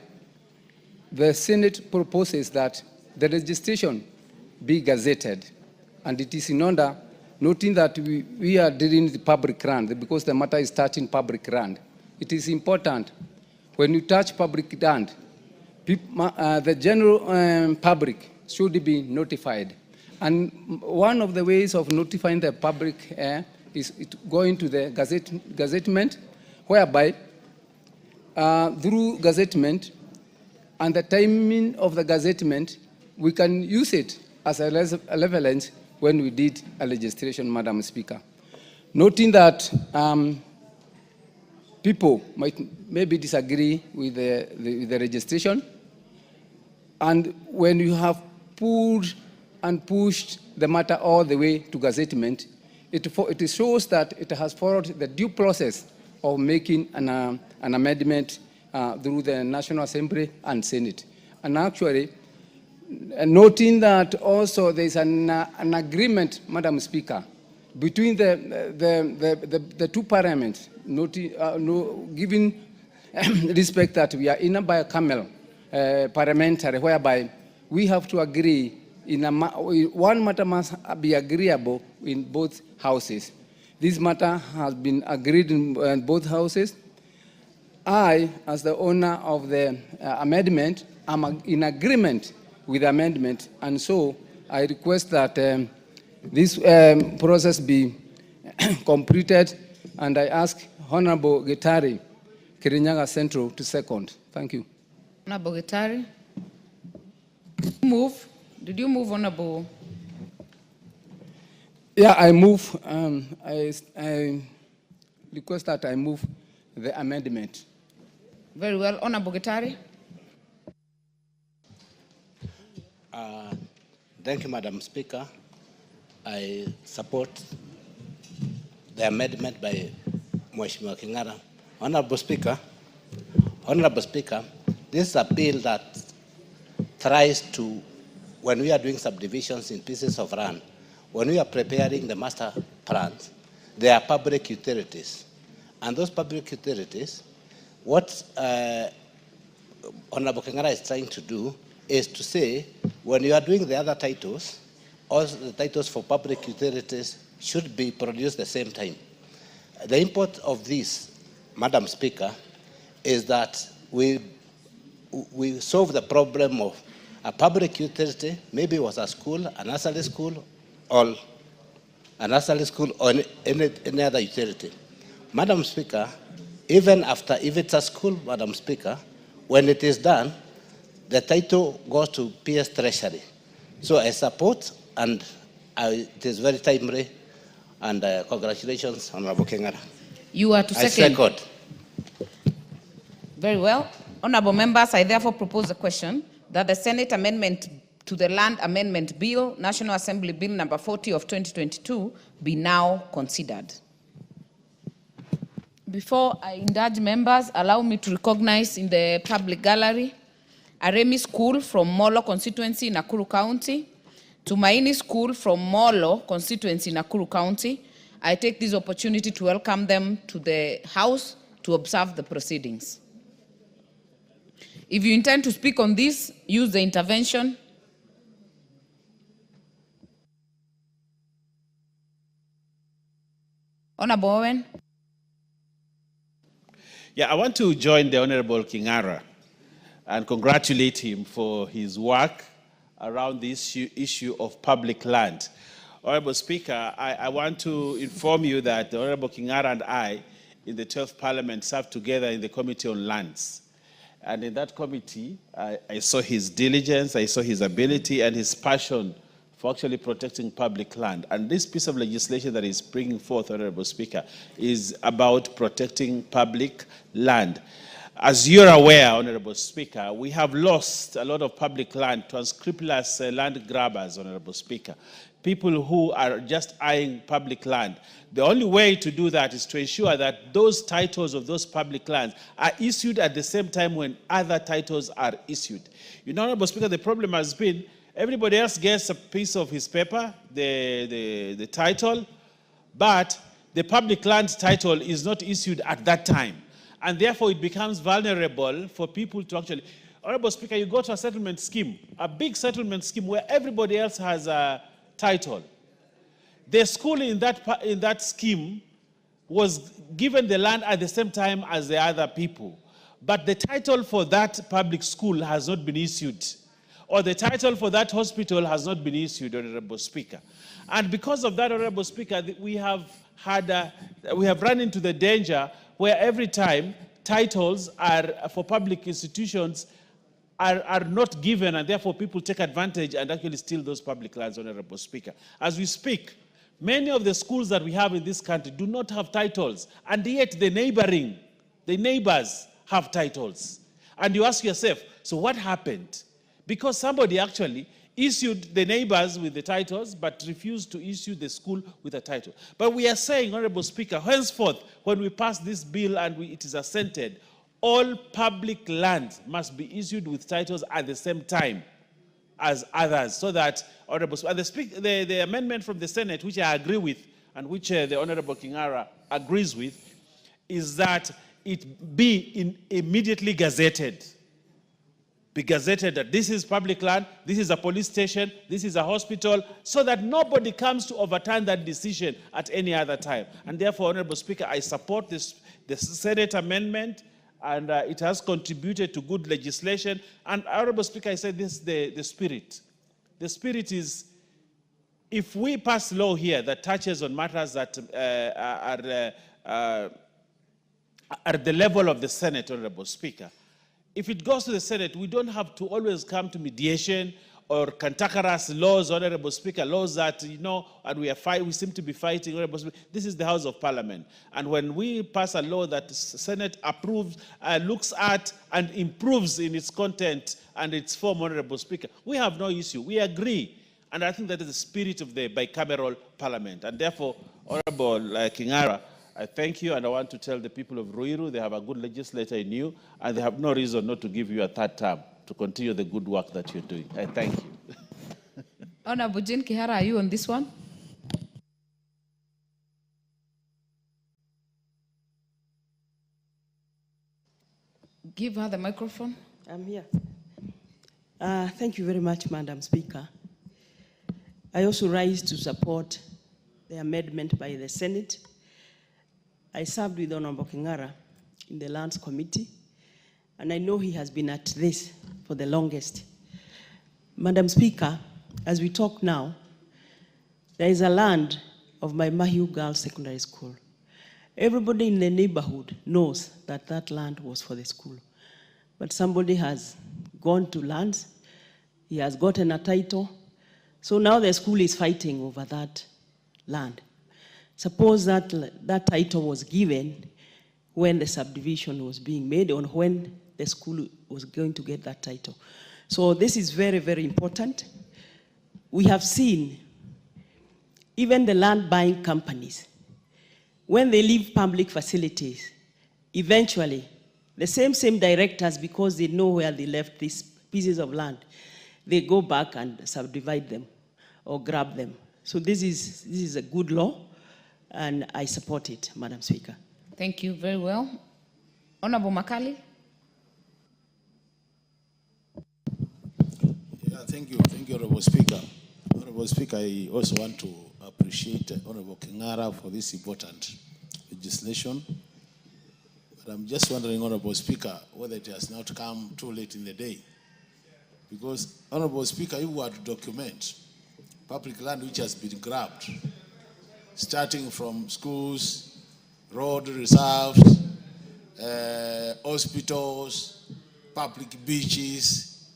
the Senate proposes that the registration be gazetted, and it is in order, noting that we are dealing with public land, because the matter is touching public land. It is important when you touch public land, the general public should be notified. And one of the ways of notifying the public is going to the gazettement, whereby through gazettement and the timing of the gazettement, we can use it as a relevance when we did a legislation, Madam Speaker. Noting that people might maybe disagree with the registration, and when you have pulled and pushed the matter all the way to gazettement, it shows that it has followed the due process of making an amendment through the National Assembly and Senate. And actually, noting that also there is an agreement, Madam Speaker, between the two parliaments, giving respect that we are in a bicameral parliamentary, whereby we have to agree one matter must be agreeable in both houses. This matter has been agreed in both houses. I, as the owner of the amendment, am in agreement with the amendment, and so I request that this process be completed, and I ask Honorable Gitari, Kirinyaga Central, to second. Thank you. Honorable Gitari. Move. Did you move, Honorable? Yeah, I move. I request that I move the amendment. Very well. Honorable Gitari. Thank you, Madam Speaker. I support the amendment by Mheshimiwa Kingara. Honorable Speaker, this is a bill that tries to, when we are doing subdivisions in pieces of land, when we are preparing the master plans, there are public utilities. And those public utilities, what Honorable Kingara is trying to do is to say, when you are doing the other titles, all the titles for public utilities should be produced at the same time. The import of this, Madam Speaker, is that we solve the problem of a public utility, maybe it was a school, a nursery school, or any other utility. Madam Speaker, even after, if it's a school, Madam Speaker, when it is done, the title goes to PS Treasury. So I support, and it is very timely, and congratulations, Honorable Kingara. You are to I second. second. Very well. Honorable members, I therefore propose a question that the Senate amendment to the Land Amendment Bill, National Assembly Bill number 40 of 2022, be now considered. Before I indulge members, allow me to recognize in the public gallery Aremi School from Molo Constituency, Nakuru County, Tumaini School from Molo Constituency, Nakuru County. I take this opportunity to welcome them to the House to observe the proceedings. If you intend to speak on this, use the intervention. Honorable Owen. Yeah, I want to join the Honorable Kingara and congratulate him for his work around this issue of public land. Honorable Speaker, I want to inform you that the Honorable Kingara and I in the 12th Parliament served together in the Committee on Lands. And in that committee, I saw his diligence, I saw his ability and his passion for actually protecting public land. And this piece of legislation that is bringing forth, Honorable Speaker, is about protecting public land. As you're aware, Honorable Speaker, we have lost a lot of public land to unscrupulous land grabbers, Honorable Speaker. People who are just eyeing public land. The only way to do that is to ensure that those titles of those public lands are issued at the same time when other titles are issued. You know, Honorable Speaker, the problem has been everybody else gets a piece of his paper, the title, but the public land title is not issued at that time. And therefore, it becomes vulnerable for people to actually... Honorable Speaker, you go to a settlement scheme, a big settlement scheme where everybody else has a title. The school in that scheme was given the land at the same time as the other people. But the title for that public school has not been issued. Or the title for that hospital has not been issued, Honorable Speaker. And because of that, Honorable Speaker, we have run into the danger where every time titles are for public institutions are not given, and therefore people take advantage and actually steal those public lands, Honorable Speaker. As we speak, many of the schools that we have in this country do not have titles, and yet the neighbors have titles. And you ask yourself, so what happened? Because somebody actually issued the neighbors with the titles, but refused to issue the school with a title. But we are saying, Honorable Speaker, henceforth, when we pass this bill and it is assented, all public lands must be issued with titles at the same time as others, so that, Honorable Speaker, the amendment from the Senate, which I agree with, and which the Honorable Kingara agrees with, is that it be immediately gazetted. Be gazetted that this is public land, this is a police station, this is a hospital, so that nobody comes to overturn that decision at any other time. And therefore, Honorable Speaker, I support the Senate amendment, and it has contributed to good legislation. And Honorable Speaker, I said this, the spirit. The spirit is, if we pass law here that touches on matters that are at the level of the Senate, Honorable Speaker, if it goes to the Senate, we don't have to always come to mediation or cantankerous laws, Honorable Speaker, laws that, you know, and we seem to be fighting, Honorable Speaker. This is the House of Parliament. And when we pass a law that the Senate approves, looks at and improves in its content and its form, Honorable Speaker, we have no issue. We agree. And I think that is the spirit of the bicameral Parliament. And therefore, Honorable Kingara, I thank you, and I want to tell the people of Ruiru they have a good legislator in you, and they have no reason not to give you a third term to continue the good work that you're doing. I thank you. Honorable Jane Kihara, are you on this one? Give her the microphone. I'm here. Thank you very much, Madam Speaker. I also rise to support the amendment by the Senate. I served with Honorable Kingara in the Lands Committee, and I know he has been at this for the longest. Madam Speaker, as we talk now, there is a land of my Mahiu Girls Secondary School. Everybody in the neighborhood knows that that land was for the school. But somebody has gone to lands, he has gotten a title, So now the school is fighting over that land. Suppose that title was given when the subdivision was being made or when the school was going to get that title. So this is very, very important. We have seen even the land buying companies, when they leave public facilities, eventually the same directors, because they know where they left these pieces of land, they go back and subdivide them or grab them. So this is a good law, and I support it, Madam Speaker. Thank you very well. Honorable Makali. Yeah, thank you, Honorable Speaker. Honorable Speaker, I also want to appreciate Honorable Kingara for this important legislation. But I'm just wondering, Honorable Speaker, whether it has not come too late in the day. Because, Honorable Speaker, you were to document public land which has been grabbed, starting from schools, road reserves, hospitals, public beaches.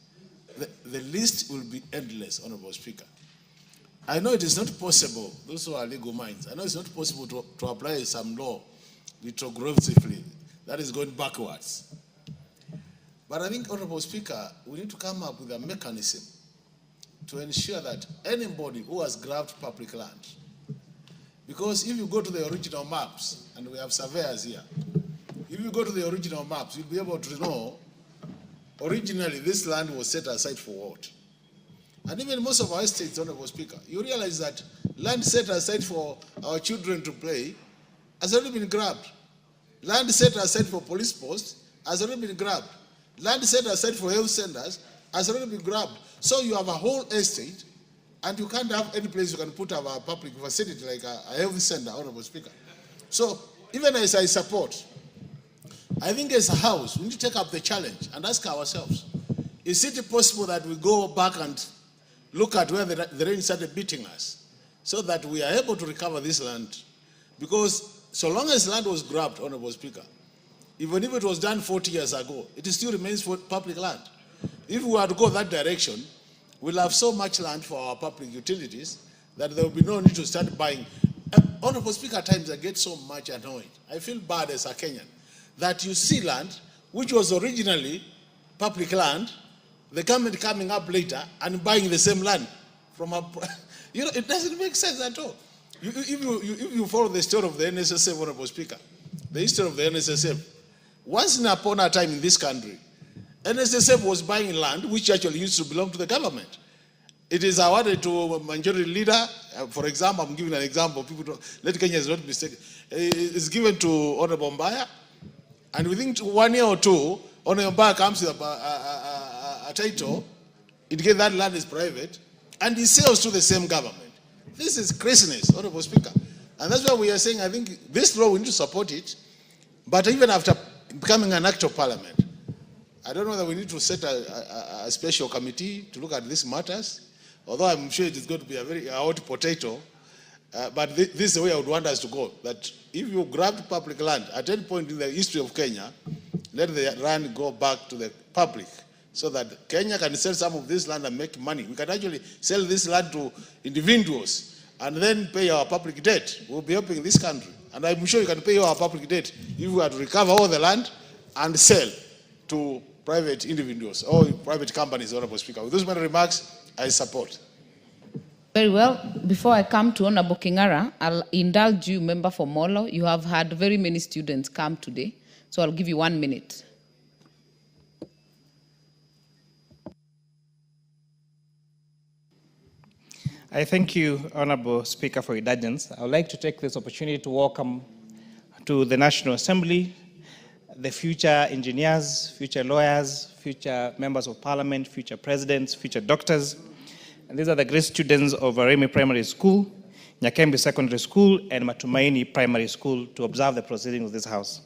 The list will be endless, Honorable Speaker. I know it is not possible, those who are legal minds, I know it's not possible to apply some law retrogressively, that is going backwards. But I think, Honorable Speaker, we need to come up with a mechanism to ensure that anybody who has grabbed public land, because if you go to the original maps, and we have surveyors here, if you go to the original maps, you'll be able to know originally this land was set aside for what. And even most of our estates, Honorable Speaker, you realize that land set aside for our children to play has already been grabbed. Land set aside for police posts has already been grabbed. Land set aside for health centers has already been grabbed. So you have a whole estate, and you can't have any place you can put a public facility like a health center, Honorable Speaker. So even as I support, I think as a house, we need to take up the challenge and ask ourselves, is it possible that we go back and look at where the rain started beating us so that we are able to recover this land? Because so long as land was grabbed, Honorable Speaker, even if it was done 40 years ago, it still remains for public land. If we were to go that direction, we'll have so much land for our public utilities that there will be no need to start buying. Honorable Speaker, at times I get so much annoyed. I feel bad as a Kenyan that you see land which was originally public land, the government coming up later and buying the same land from a, you know, it doesn't make sense at all. If you follow the story of the NSSF, Honorable Speaker, the history of the NSSF, once upon a time in this country, NSSF was buying land which actually used to belong to the government. It is awarded to a majority leader. For example, I'm giving an example. People don't, let Kenyans not mistake. It's given to Honorable Mbaya, and within 1 year or two, Honorable Mbaya comes with a title, indicate that land is private, and he sells to the same government. This is craziness, Honorable Speaker. And that's why we are saying, I think this law, we need to support it, but even after becoming an act of parliament, I don't know whether we need to set a special committee to look at these matters, although I'm sure it is going to be a very hot potato, but this is the way I would want us to go, that if you grabbed public land at any point in the history of Kenya, let the land go back to the public so that Kenya can sell some of this land and make money. We can actually sell this land to individuals and then pay our public debt. We'll be helping this country. And I'm sure you can pay our public debt if we are to recover all the land and sell to private individuals or private companies, Honorable Speaker. With those many remarks, I support. Very well. Before I come to Honorable Kingara, I'll indulge you, Member for Molo. You have had very many students come today, so I'll give you 1 minute. I thank you, Honorable Speaker, for indulgence. I would like to take this opportunity to welcome to the National Assembly the future engineers, future lawyers, future members of parliament, future presidents, future doctors. And these are the great students of Remy Primary School, Nyakembe Secondary School, and Matumaini Primary School to observe the proceedings of this House.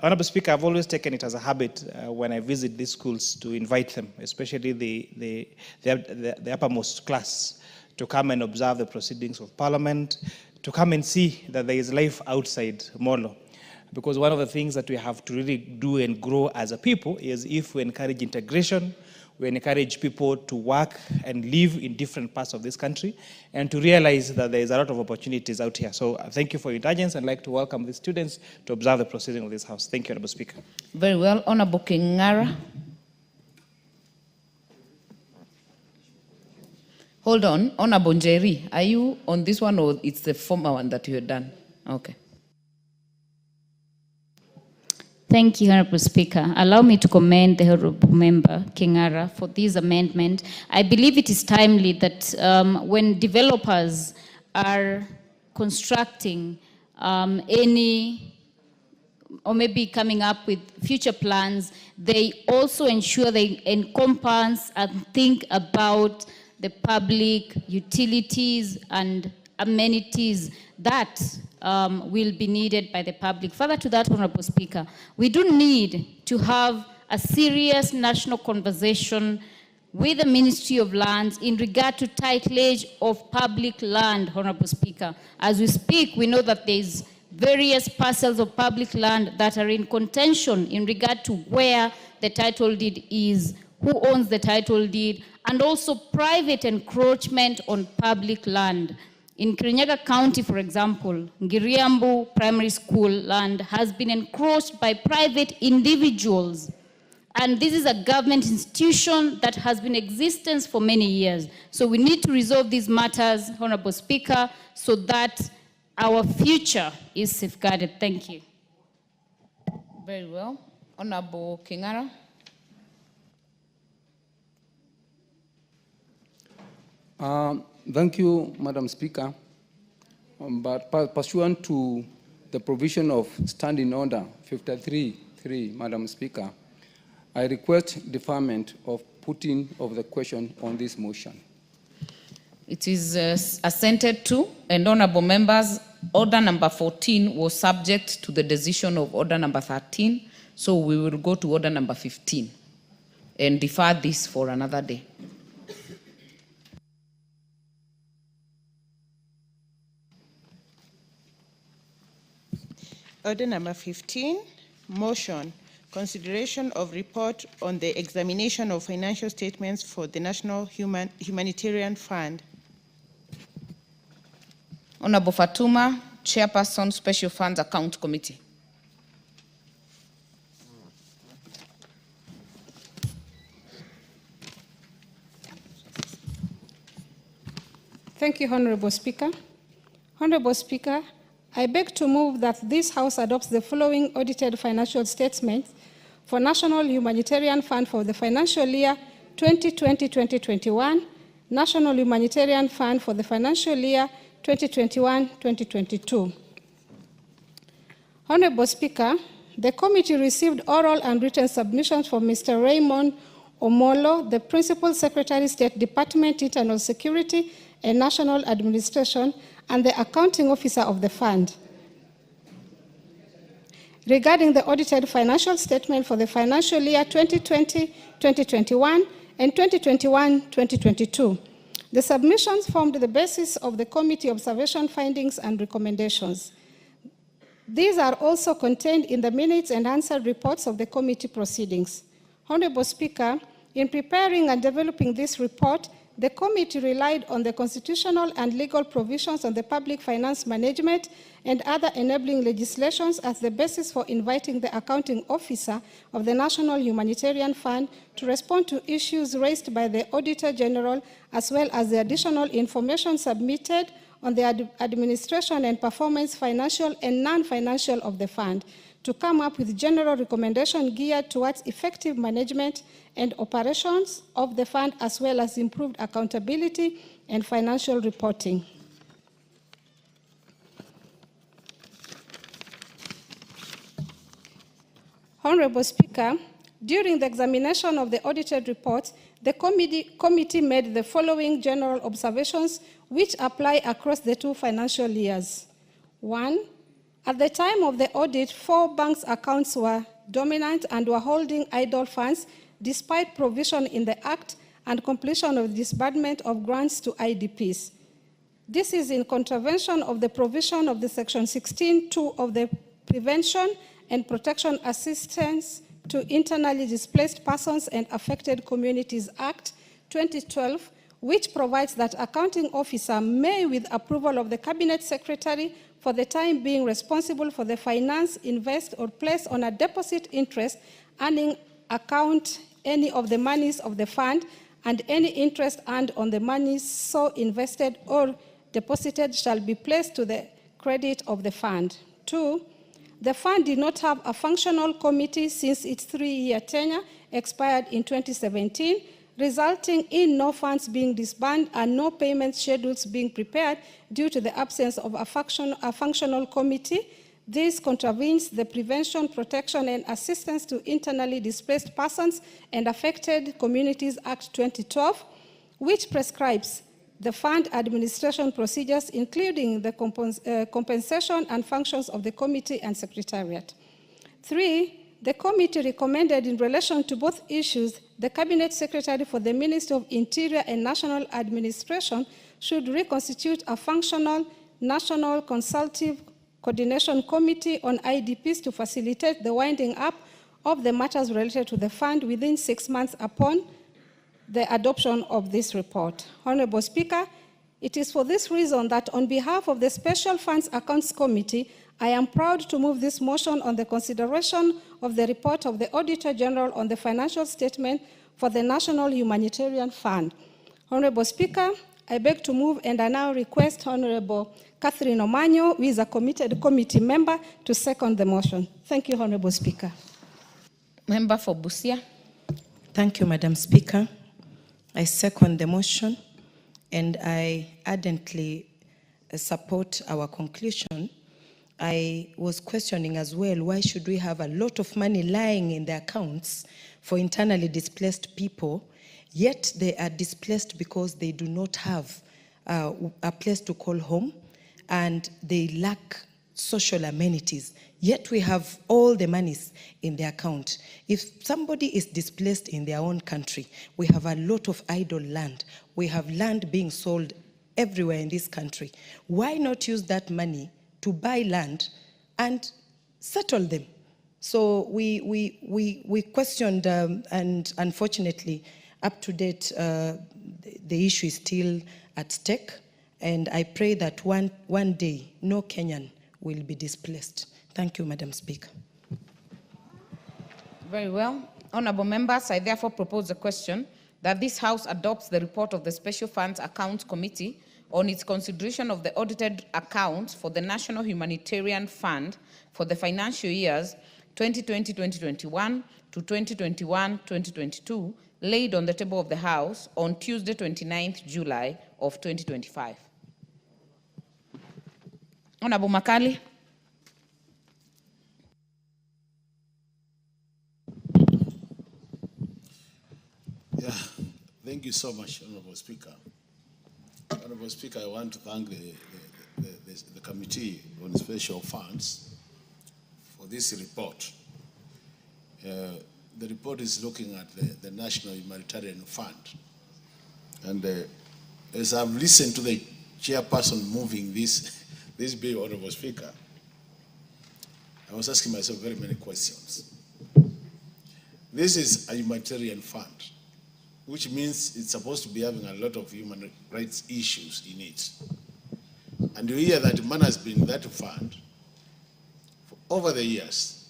Honorable Speaker, I've always taken it as a habit when I visit these schools to invite them, especially the uppermost class, to come and observe the proceedings of Parliament, to come and see that there is life outside Molo. Because one of the things that we have to really do and grow as a people is if we encourage integration, we encourage people to work and live in different parts of this country and to realize that there is a lot of opportunities out here. So thank you for your indulgence, and I'd like to welcome the students to observe the proceeding of this House. Thank you, Honourable Speaker. Very well. Honourable Kingara. Hold on. Honourable Njeri, are you on this one or it's the former one that you had done? Okay. Thank you, Honorable Speaker. Allow me to commend the Honorable Member, Kingara, for this amendment. I believe it is timely that when developers are constructing any, or maybe coming up with future plans, they also ensure they encompass and think about the public utilities and amenities that will be needed by the public. Further to that, Honorable Speaker, we do need to have a serious national conversation with the Ministry of Lands in regard to titleage of public land, Honorable Speaker. As we speak, we know that there's various parcels of public land that are in contention in regard to where the title deed is, who owns the title deed, and also private encroachment on public land. In Kirinyaga County, for example, Ngiriambu Primary School land has been encroached by private individuals. And this is a government institution that has been in existence for many years. So we need to resolve these matters, Honorable Speaker, so that our future is safeguarded. Thank you. Very well. Honorable Kingara. Thank you, Madam Speaker. But pursuant to the provision of Standing Order 53.3, Madam Speaker, I request deferment of putting of the question on this motion. It is assented to, and honorable members, order number 14 was subject to the decision of order number 13, so we will go to order number 15 and defer this for another day. Order number 15, motion, consideration of report on the examination of financial statements for the National Humanitarian Fund. Honorable Fatuma, Chairperson, Special Funds Account Committee. Thank you, Honorable Speaker. Honorable Speaker, I beg to move that this House adopts the following audited financial statements for National Humanitarian Fund for the financial year 2020-2021, National Humanitarian Fund for the financial year 2021-2022. Honorable Speaker, the committee received oral and written submissions from Mr. Raymond Omolo, the Principal Secretary, State Department, Internal Security and National Administration, and the accounting officer of the fund, regarding the audited financial statement for the financial year 2020-2021 and 2021-2022. The submissions formed the basis of the committee observation findings and recommendations. These are also contained in the minutes and answered reports of the committee proceedings. Honorable Speaker, in preparing and developing this report, the committee relied on the constitutional and legal provisions on the public finance management and other enabling legislations as the basis for inviting the accounting officer of the National Humanitarian Fund to respond to issues raised by the Auditor General, as well as the additional information submitted on the administration and performance, financial and non-financial, of the fund, to come up with general recommendations geared towards effective management and operations of the fund, as well as improved accountability and financial reporting. Honorable Speaker, during the examination of the audited reports, the committee made the following general observations which apply across the two financial years. 1. At the time of the audit, 4 banks' accounts were dominant and were holding idle funds despite provision in the Act and completion of disbursement of grants to IDPs. This is in contravention of the provision of the Section 16(2) of the Prevention and Protection Assistance to Internally Displaced Persons and Affected Communities Act 2012, which provides that accounting officer may, with approval of the Cabinet Secretary, for the time being responsible for the finance, invest, or place on a deposit interest earning account any of the monies of the fund, and any interest earned on the monies so invested or deposited shall be placed to the credit of the fund. 2, the fund did not have a functional committee since its 3-year tenure expired in 2017, resulting in no funds being disbanded and no payment schedules being prepared due to the absence of a functional committee. This contravenes the Prevention, Protection, and Assistance to Internally Displaced Persons and Affected Communities Act 2012, which prescribes the fund administration procedures, including the compensation and functions of the committee and secretariat. 3, the committee recommended in relation to both issues, the Cabinet Secretary for the Ministry of Interior and National Administration should reconstitute a functional National Consultative Coordination Committee on IDPs to facilitate the winding up of the matters related to the fund within 6 months upon the adoption of this report. Honorable Speaker, it is for this reason that on behalf of the Special Funds Accounts Committee, I am proud to move this motion on the consideration of the report of the Auditor General on the financial statement for the National Humanitarian Fund. Honorable Speaker, I beg to move, and I now request Honorable Catherine Omanyo, who is a committed committee member, to second the motion. Thank you, Honorable Speaker. Member for Busia. Thank you, Madam Speaker. I second the motion, and I ardently support our conclusion. I was questioning as well, why should we have a lot of money lying in the accounts for internally displaced people, yet they are displaced because they do not have a place to call home and they lack social amenities, yet we have all the monies in the account. If somebody is displaced in their own country, we have a lot of idle land. We have land being sold everywhere in this country. Why not use that money to buy land and settle them? So we questioned, and unfortunately, up to date, the issue is still at stake. And I pray that one day, no Kenyan will be displaced. Thank you, Madam Speaker. Very well. Honorable members, I therefore propose a question that this House adopts the report of the Special Funds Accounts Committee on its consideration of the audited accounts for the National Humanitarian Fund for the financial years 2020-2021 to 2021-2022, laid on the table of the House on Tuesday, 29th July of 2025. Honorable Makali. Yeah, thank you so much, Honorable Speaker. Honorable Speaker, I want to thank the Committee on Special Funds for this report. The report is looking at the National Humanitarian Fund. And as I've listened to the chairperson moving this bill, Honorable Speaker, I was asking myself very many questions. This is a humanitarian fund, which means it's supposed to be having a lot of human rights issues in it. And you hear that money has been in that fund for over the years,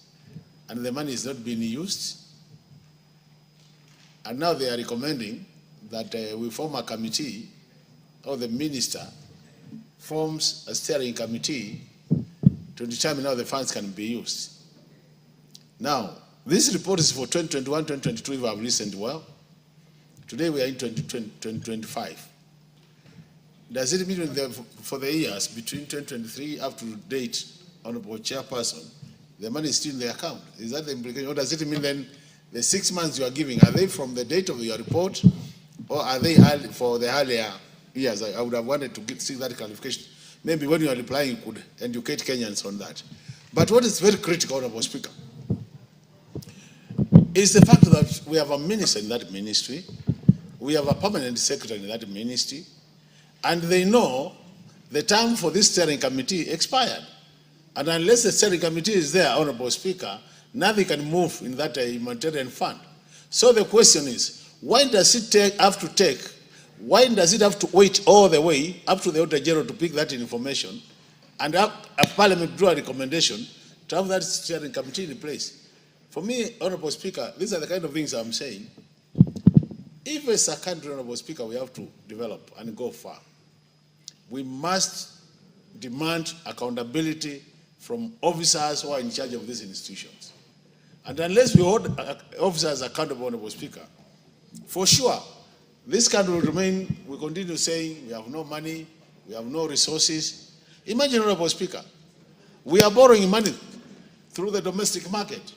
and the money is not being used. And now they are recommending that we form a committee, or the minister forms a steering committee to determine how the funds can be used. Now, this report is for 2021-2022, if I've listened well. Today we are in 2025. Does it mean for the years between 2023 up to date, Honorable Chairperson, the money is still in the account? Is that the implication? Or does it mean then the 6 months you are giving, are they from the date of your report, or are they for the earlier years? I would have wanted to see that clarification. Maybe when you are replying, you could educate Kenyans on that. But what is very critical, Honorable Speaker, is the fact that we have a minister in that ministry, we have a permanent secretary in that ministry, and they know the term for this steering committee expired. And unless the steering committee is there, Honorable Speaker, nothing can move in that humanitarian fund. So the question is, why does it have to wait all the way up to the Auditor General to pick that information and have a Parliament draw a recommendation to have that steering committee in place? For me, Honorable Speaker, these are the kind of things I'm saying. If as a country, Honorable Speaker, we have to develop and go far, we must demand accountability from officers who are in charge of these institutions. And unless we hold officers accountable, Honorable Speaker, for sure, this country will remain, we continue saying we have no money, we have no resources. Imagine, Honorable Speaker, we are borrowing money through the domestic market.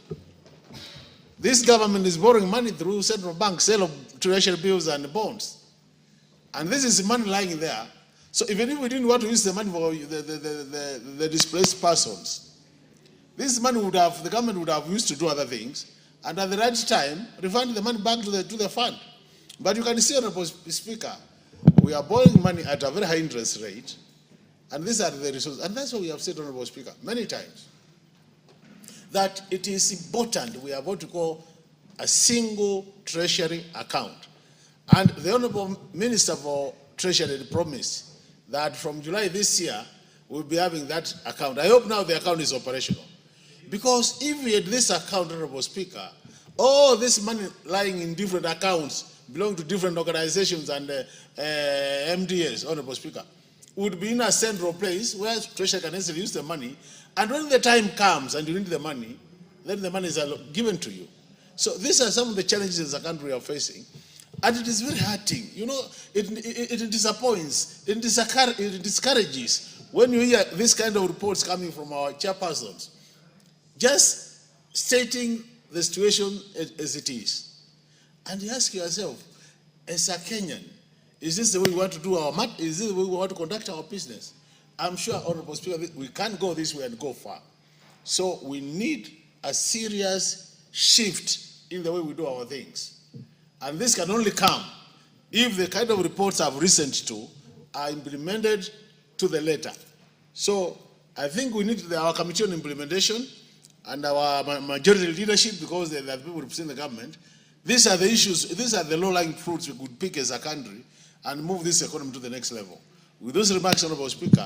This government is borrowing money through central bank, sale of treasury bills and bonds. And this is money lying there. So even if we didn't want to use the money for the displaced persons, this money the government would have used to do other things, and at the right time, refund the money back to the fund. But you can see, Honorable Speaker, we are borrowing money at a very high interest rate, and these are the resources. And that's what we have said, Honorable Speaker, many times, that it is important we have what we call a single treasury account. And the Honorable Minister for Treasury promised that from July this year, we'll be having that account. I hope now the account is operational. Because if we had this account, Honorable Speaker, all this money lying in different accounts, belong to different organizations and MDAs, Honorable Speaker, would be in a central place where Treasury can easily use the money. And when the time comes and you need the money, then the money is given to you. So these are some of the challenges as a country we are facing. And it is very hurting. You know, it disappoints, it discourages when you hear this kind of reports coming from our chairpersons, just stating the situation as it is. And you ask yourself, as a Kenyan, is this the way we want to do is this the way we want to conduct our business? I'm sure, Honorable Speaker, we can't go this way and go far. So we need a serious shift in the way we do our things. And this can only come if the kind of reports I've listened to are implemented to the letter. So I think we need our Committee on Implementation and our majority leadership, because they are the people representing the government. These are the issues, these are the low-lying fruits we could pick as a country and move this economy to the next level. With those remarks, Honorable Speaker,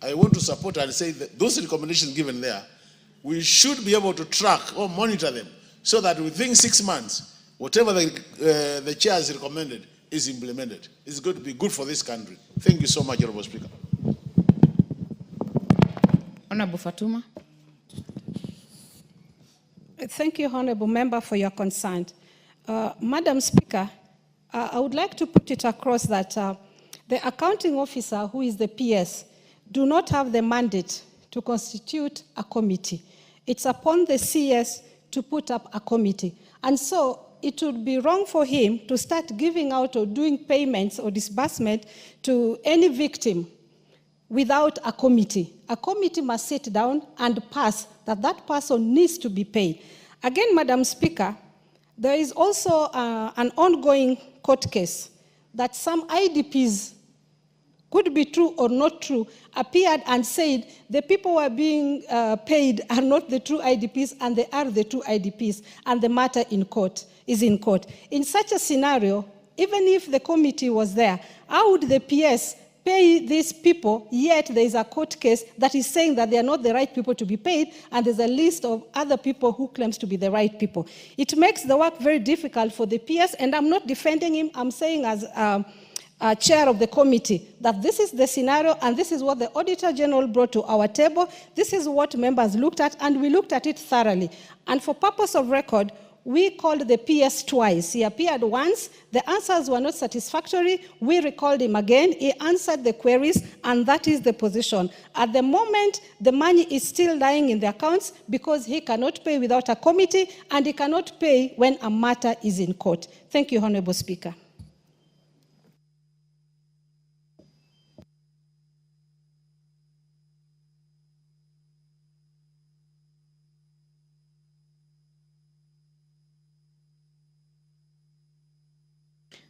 I want to support and say that those recommendations given there, we should be able to track or monitor them so that within 6 months, whatever the chair has recommended is implemented. It's going to be good for this country. Thank you so much, Honorable Speaker. Honorable Fatuma. Thank you, Honorable Member, for your concern. Madam Speaker, I would like to put it across that the accounting officer, who is the PS, do not have the mandate to constitute a committee. It's upon the CS to put up a committee. And so it would be wrong for him to start giving out or doing payments or disbursement to any victim without a committee. A committee must sit down and pass that that person needs to be paid. Again, Madam Speaker, there is also an ongoing court case that some IDPs, could be true or not true, appeared and said the people who are being paid are not the true IDPs and they are the true IDPs, and the matter is in court. In such a scenario, even if the committee was there, how would the PS pay these people, yet there is a court case that is saying that they are not the right people to be paid, and there's a list of other people who claims to be the right people? It makes the work very difficult for the PS, and I'm not defending him. I'm saying as chair of the committee that this is the scenario, and this is what the Auditor General brought to our table. This is what members looked at, and we looked at it thoroughly. And for purpose of record, we called the PS twice. He appeared once. The answers were not satisfactory. We recalled him again. He answered the queries, and that is the position. At the moment, the money is still lying in the accounts because he cannot pay without a committee, and he cannot pay when a matter is in court. Thank you, Honorable Speaker.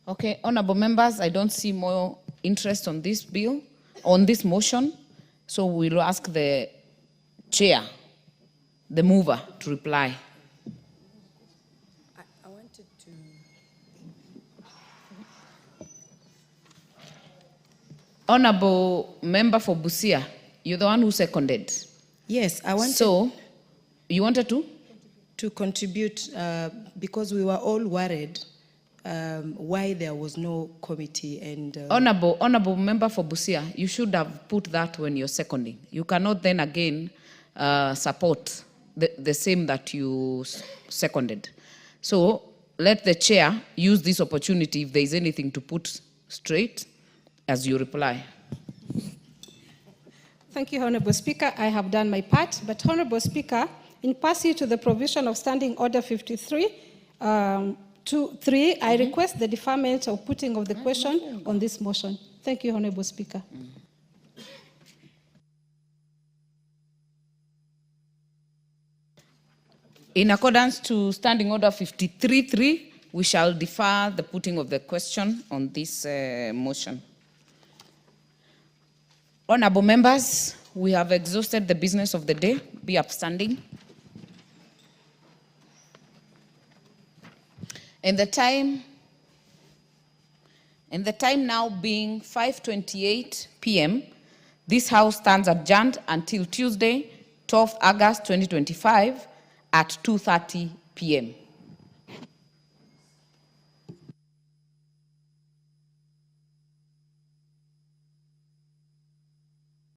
Okay, honorable members, I don't see more interest on this bill, on this motion, so we'll ask the chair, the mover, to reply. I wanted to. Honorable Member for Busia, you're the one who seconded. Yes, I wanted. So, you wanted to? To contribute because we were all worried why there was no committee and. Honorable Member for Busia, you should have put that when you're seconding. You cannot then again support the same that you seconded. So let the chair use this opportunity if there is anything to put straight as you reply. Thank you, Honorable Speaker. I have done my part, but Honorable Speaker, in pursuit to the provision of Standing Order 53, 2.3, I request the deferment of putting of the question on this motion. Thank you, Honorable Speaker. In accordance to Standing Order 53.3, we shall defer the putting of the question on this motion. Honorable members, we have exhausted the business of the day. Be upstanding. And the time now being 5:28 p.m., this House stands adjourned until Tuesday, 12th August 2025 at 2:30 p.m.